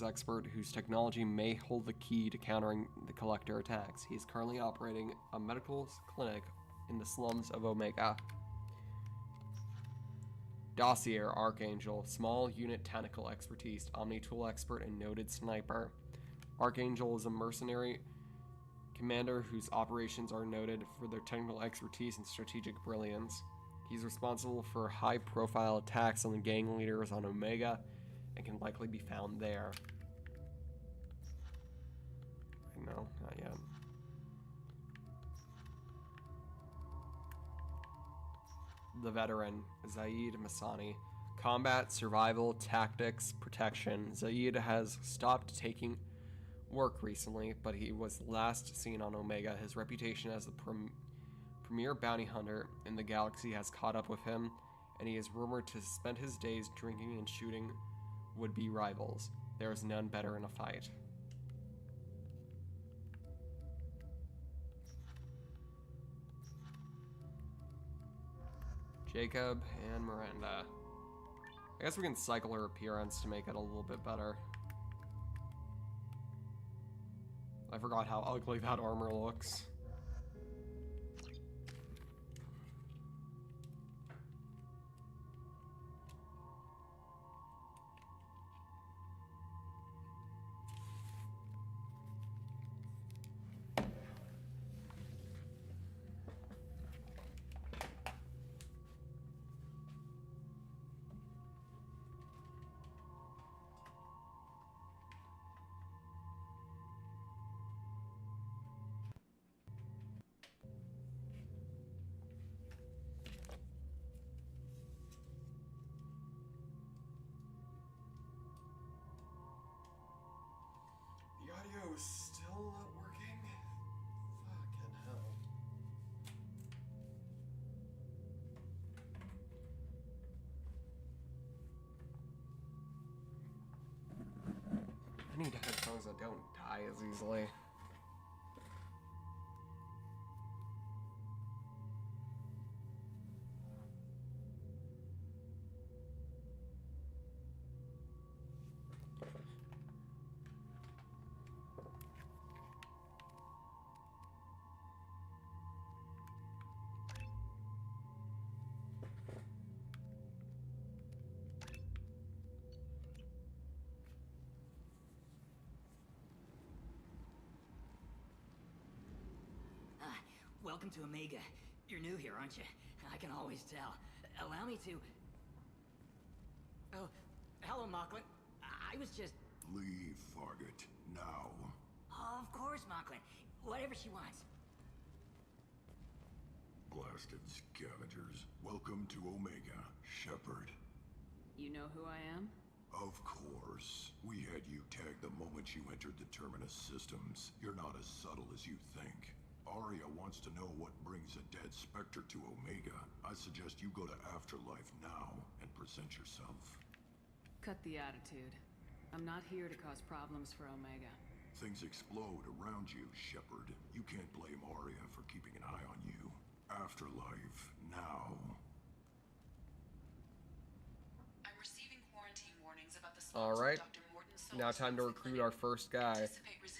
expert whose technology may hold the key to countering the Collector attacks. He is currently operating a medical clinic in the slums of Omega. Dossier, Archangel, small unit technical expertise, Omni-tool expert, and noted sniper. Archangel is a mercenary commander whose operations are noted for their technical expertise and strategic brilliance. He's responsible for high-profile attacks on the gang leaders on Omega and can likely be found there. No, not yet. The veteran, Zaid Masani. Combat, survival, tactics, protection. Zaid has stopped taking work recently, but he was last seen on Omega. His reputation as the premier bounty hunter in the galaxy has caught up with him, and he is rumored to spend his days drinking and shooting would-be rivals. There is none better in a fight. Jacob and Miranda. I guess we can cycle her appearance to make it a little bit better. I forgot how ugly that armor looks. Is still not working? Fucking hell. I need headphones that don't die as easily. Welcome to Omega. You're new here, aren't you? I can always tell. Allow me to... Oh, hello, Mocklin. I was just... Leave, Fargate. Now. Of course, Mocklin. Whatever she wants. Blasted scavengers. Welcome to Omega, Shepard. You know who I am? Of course. We had you tagged the moment you entered the Terminus systems. You're not as subtle as you think. Arya wants to know what brings a dead Spectre to Omega. I suggest you go to Afterlife now and present yourself. Cut the attitude. I'm not here to cause problems for Omega. Things explode around you, Shepard. You can't blame Arya for keeping an eye on you. Afterlife now. I'm receiving quarantine warnings about the Alright. Now time to recruit our first guy.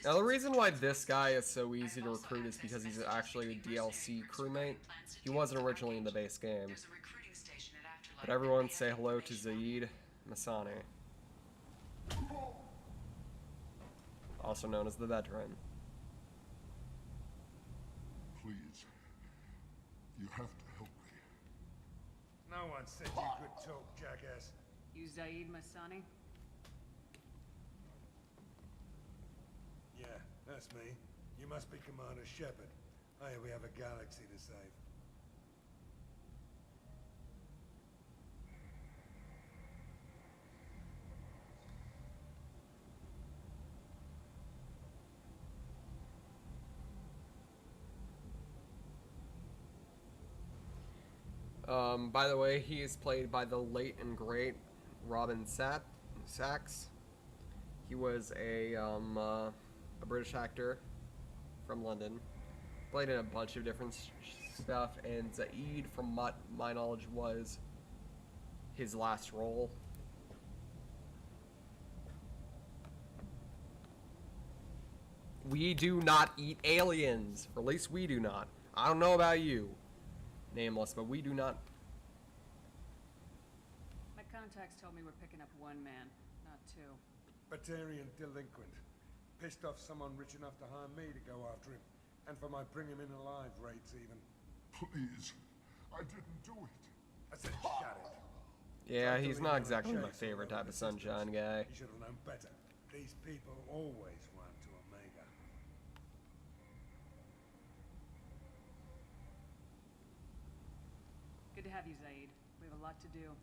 Now the reason why this guy is so easy to recruit is because he's actually a DLC crewmate. He wasn't originally in the base game. But everyone say hello to Zaid Masani, also known as the Veteran. Please. You have to help me. No one said you could talk, jackass. You Zaid Masani? Yeah, that's me. You must be Commander Shepard. Oh yeah, we have a galaxy to save. By the way, he is played by the late and great Robin Sachs. He was a British actor from London. Played in a bunch of different stuff, and Zaid, from my knowledge, was his last role. We do not eat aliens. Or at least we do not. I don't know about you, Nameless, but we do not. My contacts told me we're picking up one man, not two. Batarian delinquent. Pissed off someone rich enough to hire me to go after him. And for my bring him in alive rates even. Please. I didn't do it. I said shut it. Yeah, he's not exactly my favorite type of sunshine guy. You should have known better. These people always run to Omega. Good to have you, Zaid. We have a lot to do.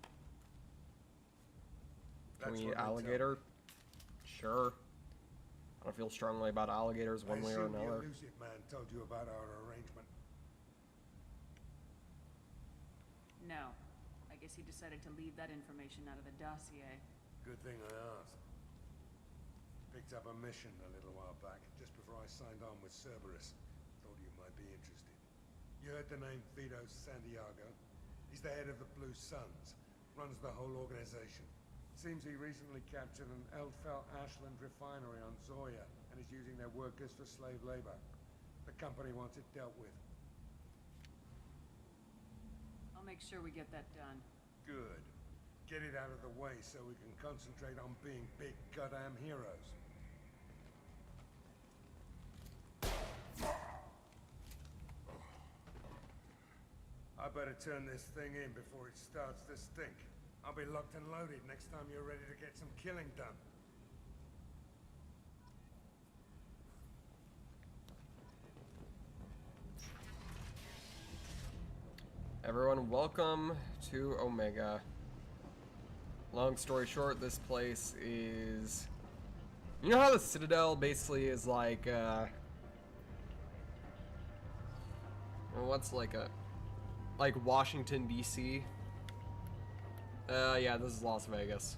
Can we eat alligator? Sure. I don't feel strongly about alligators one way or another. The elusive man told you about our arrangement. No. I guess he decided to leave that information out of the dossier. Good thing I asked. Picked up a mission a little while back, just before I signed on with Cerberus. Thought you might be interested. You heard the name Vito Santiago? He's the head of the Blue Suns. Runs the whole organization. Seems he recently captured an Eldfell Ashland refinery on Zoya and is using their workers for slave labor. The company wants it dealt with. I'll make sure we get that done. Good. Get it out of the way so we can concentrate on being big goddamn heroes. I better turn this thing in before it starts to stink. I'll be locked and loaded next time you're ready to get some killing done. Everyone, welcome to Omega. Long story short, this place is... You know how the Citadel basically is like, well, what's like a... Like Washington, D.C.? Yeah, this is Las Vegas.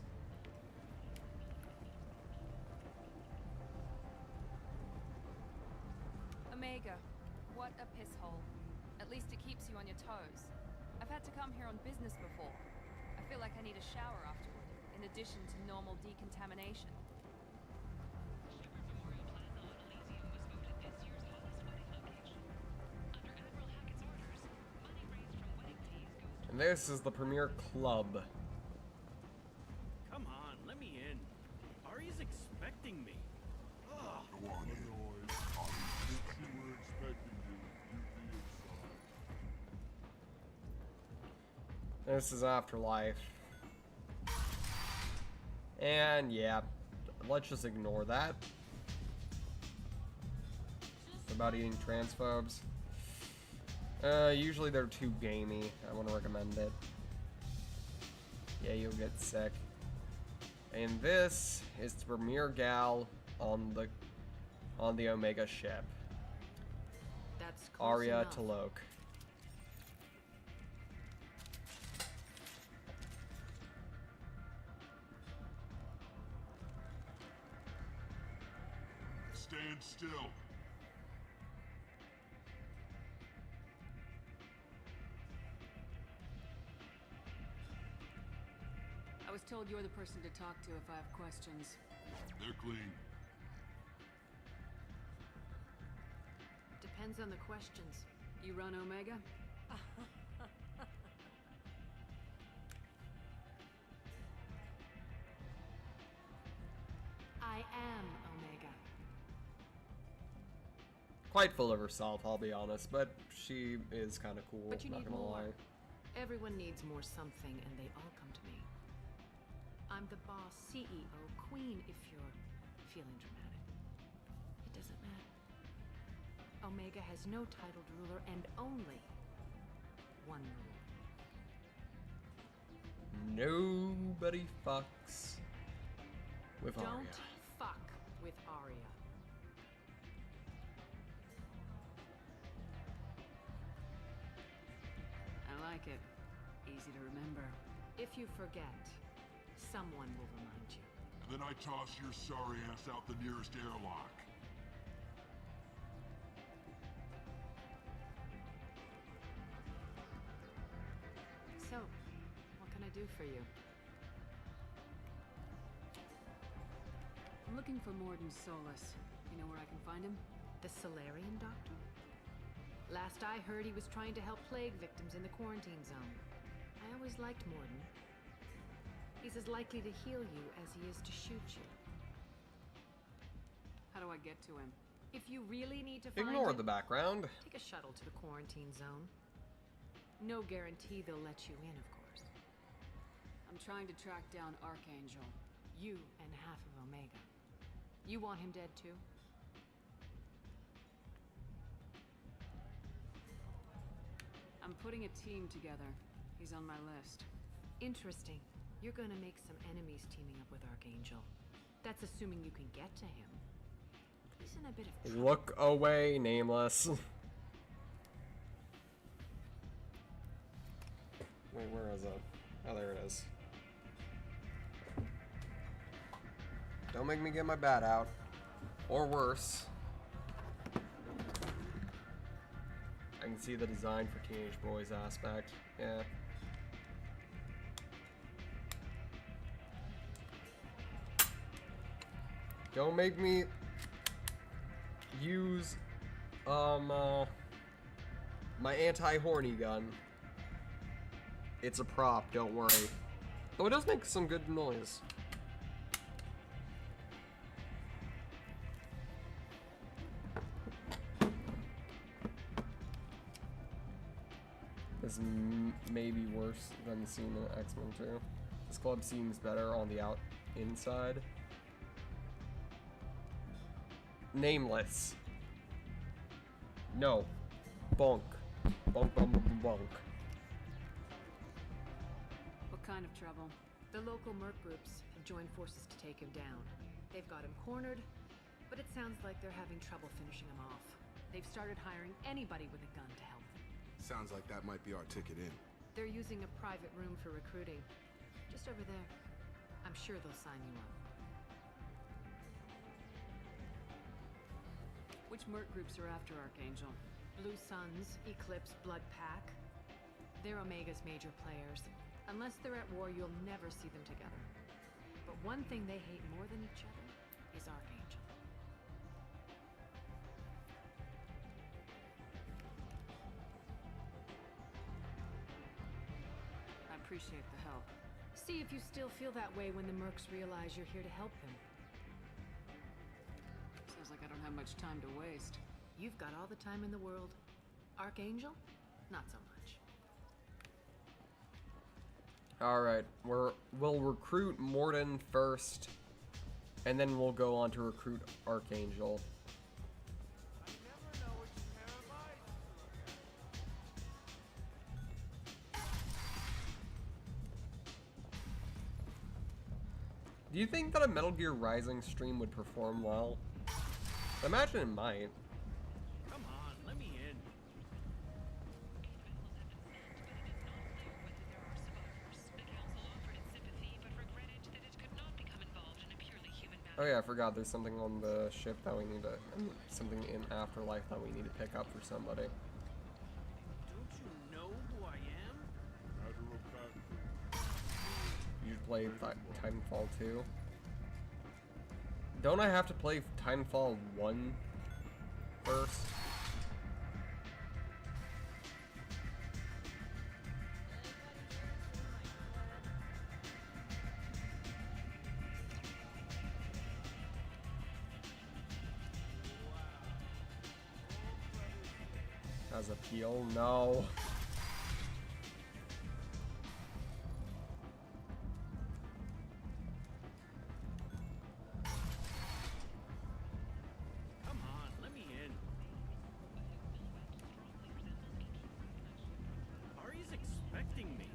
Omega, what a piss hole. At least it keeps you on your toes. I've had to come here on business before. I feel like I need a shower afterward, in addition to normal decontamination. And this is the premier club. Come on, let me in. Ari's expecting me. Ugh. Go on in. You were expecting you. You be inside. This is Afterlife. And yeah, let's just ignore that. About eating transphobes. Usually they're too gamey. I wouldn't recommend it. Yeah, you'll get sick. And this is the premier gal on the Omega ship. That's close Arya enough. Talok. Stand still. I was told you're the person to talk to if I have questions. They're clean. Depends on the questions. You run Omega? I am Omega. Quite full of herself, I'll be honest, but she is kind of cool, But you not need gonna more. lie. Everyone needs more something, and they all come to me. I'm the boss, CEO, queen, if you're feeling dramatic. It doesn't matter. Omega has no titled ruler and only one rule. Nobody fucks with Arya. Don't fuck with Arya. I like it. Easy to remember. If you forget, someone will remind you. And then I toss your sorry ass out the nearest airlock. So, what can I do for you? I'm looking for Morden Solus. You know where I can find him? The Solarian doctor? Last I heard, he was trying to help plague victims in the quarantine zone. I always liked Morden. He's as likely to heal you as he is to shoot you. How do I get to him? If you really need to find Ignore him, the background. take a shuttle to the quarantine zone. No guarantee they'll let you in, of course. I'm trying to track down Archangel. You and half of Omega. You want him dead too? I'm putting a team together. He's on my list. Interesting. You're gonna make some enemies teaming up with Archangel. That's assuming you can get to him. He's in a bit of trouble. Look away, nameless. Wait, where is it? Oh, there it is. Don't make me get my bat out. Or worse. I can see the design for Teenage Boys aspect. Yeah. Don't make me use my anti-horny gun. It's a prop, don't worry. Though it does make some good noise. This may be worse than the scene in X-Men 2. This club seems better on the inside. Nameless. No. Bonk. Bonk, bonk, bonk, bonk. What kind of trouble? The local merc groups have joined forces to take him down. They've got him cornered, but it sounds like they're having trouble finishing him off. They've started hiring anybody with a gun to help them. Sounds like that might be our ticket in. They're using a private room for recruiting. Just over there. I'm sure they'll sign you up. Which merc groups are after Archangel? Blue Suns, Eclipse, Blood Pack. They're Omega's major players. Unless they're at war, you'll never see them together. But one thing they hate more than each other is Archangel. I appreciate the help. See if you still feel that way when the mercs realize you're here to help him. Sounds like I don't have much time to waste. You've got all the time in the world. Archangel? Not so much. Alright, we'll recruit Morden first, and then we'll go on to recruit Archangel. Do you think that a Metal Gear Rising stream would perform well? I imagine it might. Come on, let me in. Oh yeah, I forgot there's something on the ship that we need to, something in Afterlife that we need to pick up for somebody. Don't you know who I am? You played Titanfall 2? Don't I have to play Titanfall 1 first? Has appeal? No. Come on, let me in. Ari's expecting me.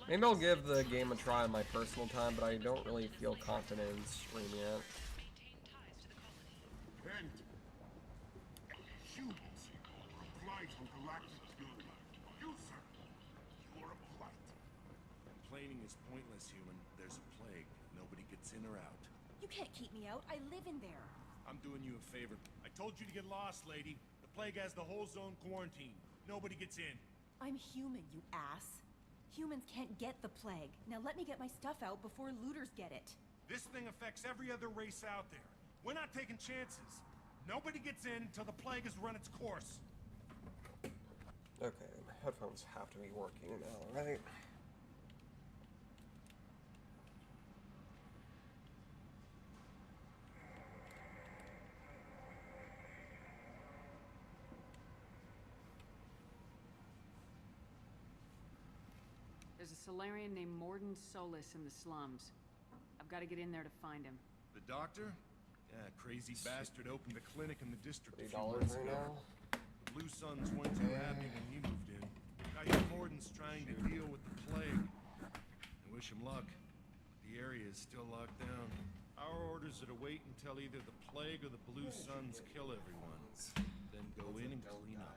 Maybe I'll give the game a try on my personal time, but I don't really feel confident in streaming it. And humans are blight on galactic purity. You, sir, you are a blight. Complaining is pointless, human. There's a plague. Nobody gets in or out. You can't keep me out. I live in there. I'm doing you a favor. I told you to get lost, lady. The plague has the whole zone quarantined. Nobody gets in. I'm human, you ass. Humans can't get the plague. Now let me get my stuff out before looters get it. This thing affects every other race out there. We're not taking chances. Nobody gets in until the plague has run its course. Okay, my headphones have to be working now, right? There's a Solarian named Morden Solis in the slums. I've got to get in there to find him. The doctor? Yeah, crazy bastard opened a clinic in the district a few $3 months right ago. now. The Blue Suns weren't too happy when he moved in. Guy Morden's trying to deal with the plague. I wish him luck. The area is still locked down. Our orders are to wait until either the plague or the Blue Suns kill everyone. Then go in and clean up.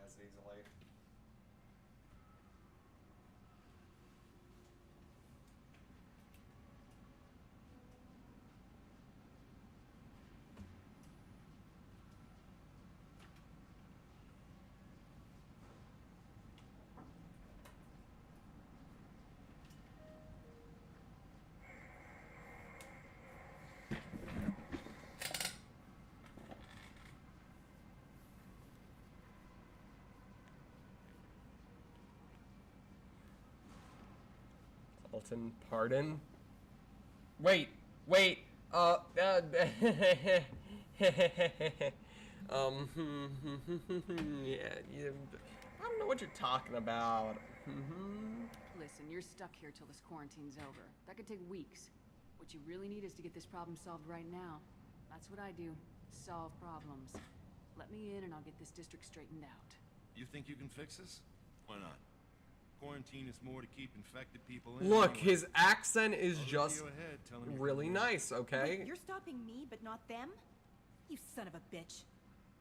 Alton, pardon? Wait, yeah, I don't know what you're talking about. Listen, you're stuck here till this quarantine's over. That could take weeks. What you really need is to get this problem solved right now. That's what I do. Solve problems. Let me in and I'll get this district straightened out. You think you can fix this? Why not? Quarantine is more to keep infected people in. Look, anyway. his accent is I'll just leave you ahead, tell him you're really gonna win. nice, okay? Wait, you're stopping me, but not them? You son of a bitch.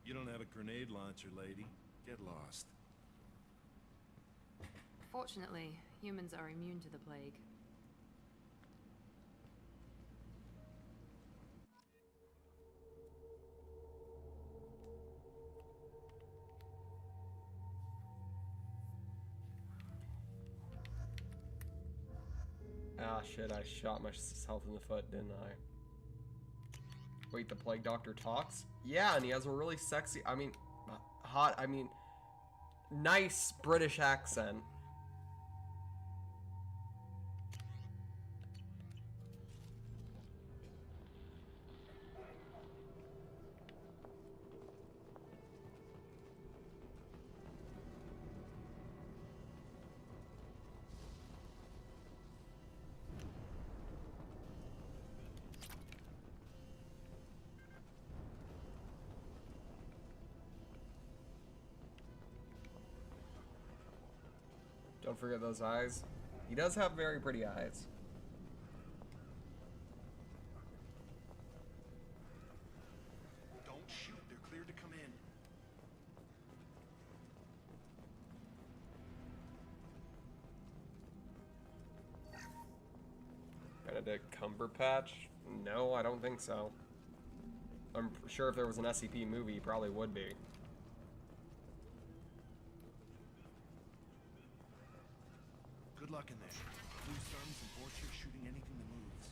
You don't have a grenade launcher, lady. Get lost. Fortunately, humans are immune to the plague. Ah, shit, I shot myself in the foot, didn't I? Wait, the Plague Doctor talks? Yeah, and he has a really sexy, I mean, hot, I mean, nice British accent. Don't forget those eyes. He does have very pretty eyes. Don't shoot. They're cleared to come in. Benedict Cumberbatch? No, I don't think so. I'm sure if there was an SCP movie, he probably would be. Good luck in there. Blue Suns and Vortier shooting anything that moves.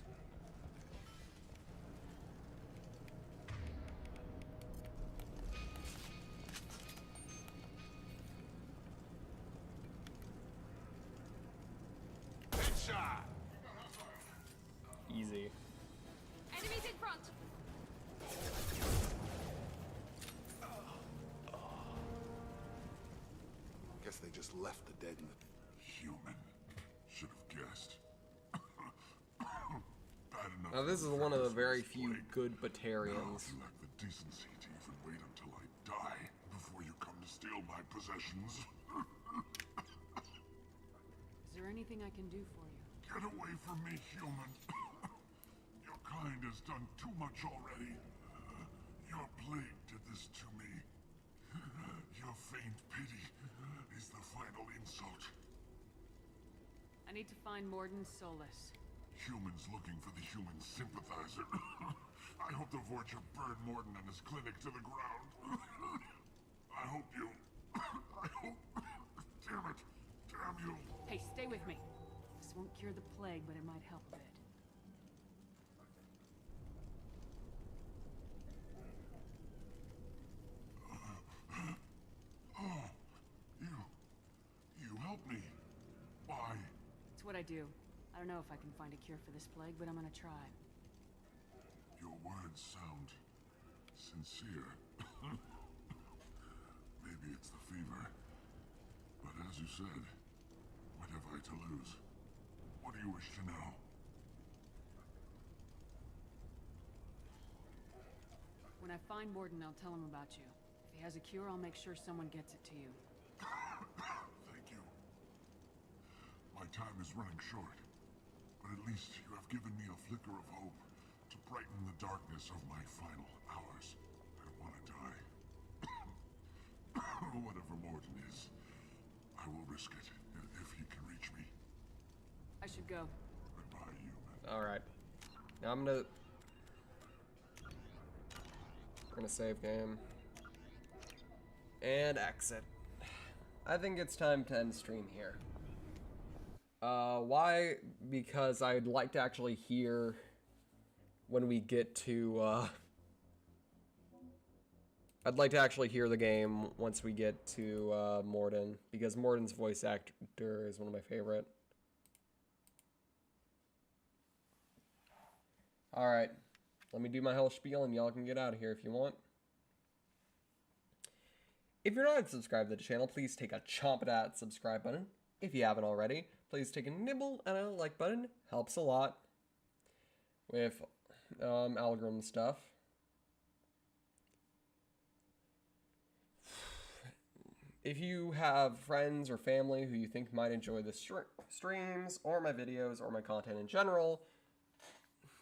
Headshot! Easy. Enemies in front! Guess they just left the dead in the... Human. Should have guessed. Bad enough. Now this is one of the very few good Batarians. You lack the decency to even wait until I die before you come to steal my possessions. Is there anything I can do for you? Get away from me, human. Your kind has done too much already. Your plague did this to me. Your faint pity is the final insult. I need to find Morden Solus. Humans looking for the human sympathizer. I hope the Vortier burned Morden and his clinic to the ground. I hope you... I hope... Damn it. Damn you. Hey, stay with me. This won't cure the plague, but it might help a bit. Oh, you helped me. Why? It's what I do. I don't know if I can find a cure for this plague, but I'm gonna try. Your words sound sincere. Maybe it's the fever. But as you said, what have I to lose? What do you wish to know? When I find Morden, I'll tell him about you. If he has a cure, I'll make sure someone gets it to you. Thank you. My time is running short. But at least you have given me a flicker of hope to brighten the darkness of my final hours. I want to die. Whatever Morden is, I will risk it if he can reach me. I should go. Goodbye, human. Alright. Now I'm gonna... We're gonna save game. And exit. I think it's time to end stream here. Why? Because I'd like to actually hear when we get to, I'd like to actually hear the game once we get to, Morden, because Morden's voice actor is one of my favorite. Alright, let me do my whole spiel and y'all can get out of here if you want. If you're not subscribed to the channel, please take a chomp at that subscribe button. If you haven't already, please take a nibble at a like button. Helps a lot with algorithm stuff. If you have friends or family who you think might enjoy the streams or my videos or my content in general,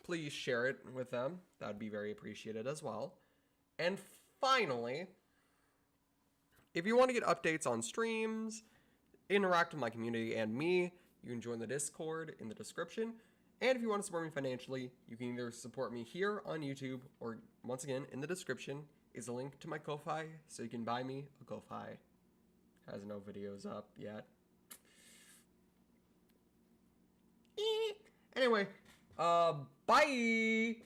please share it with them. That would be very appreciated as well. And finally, if you want to get updates on streams, interact with my community and me, you can join the Discord in the description. And if you want to support me financially, you can either support me here on YouTube or, once again, in the description is a link to my Ko-Fi, so you can buy me a Ko-Fi. Has no videos up yet. Anyway, bye!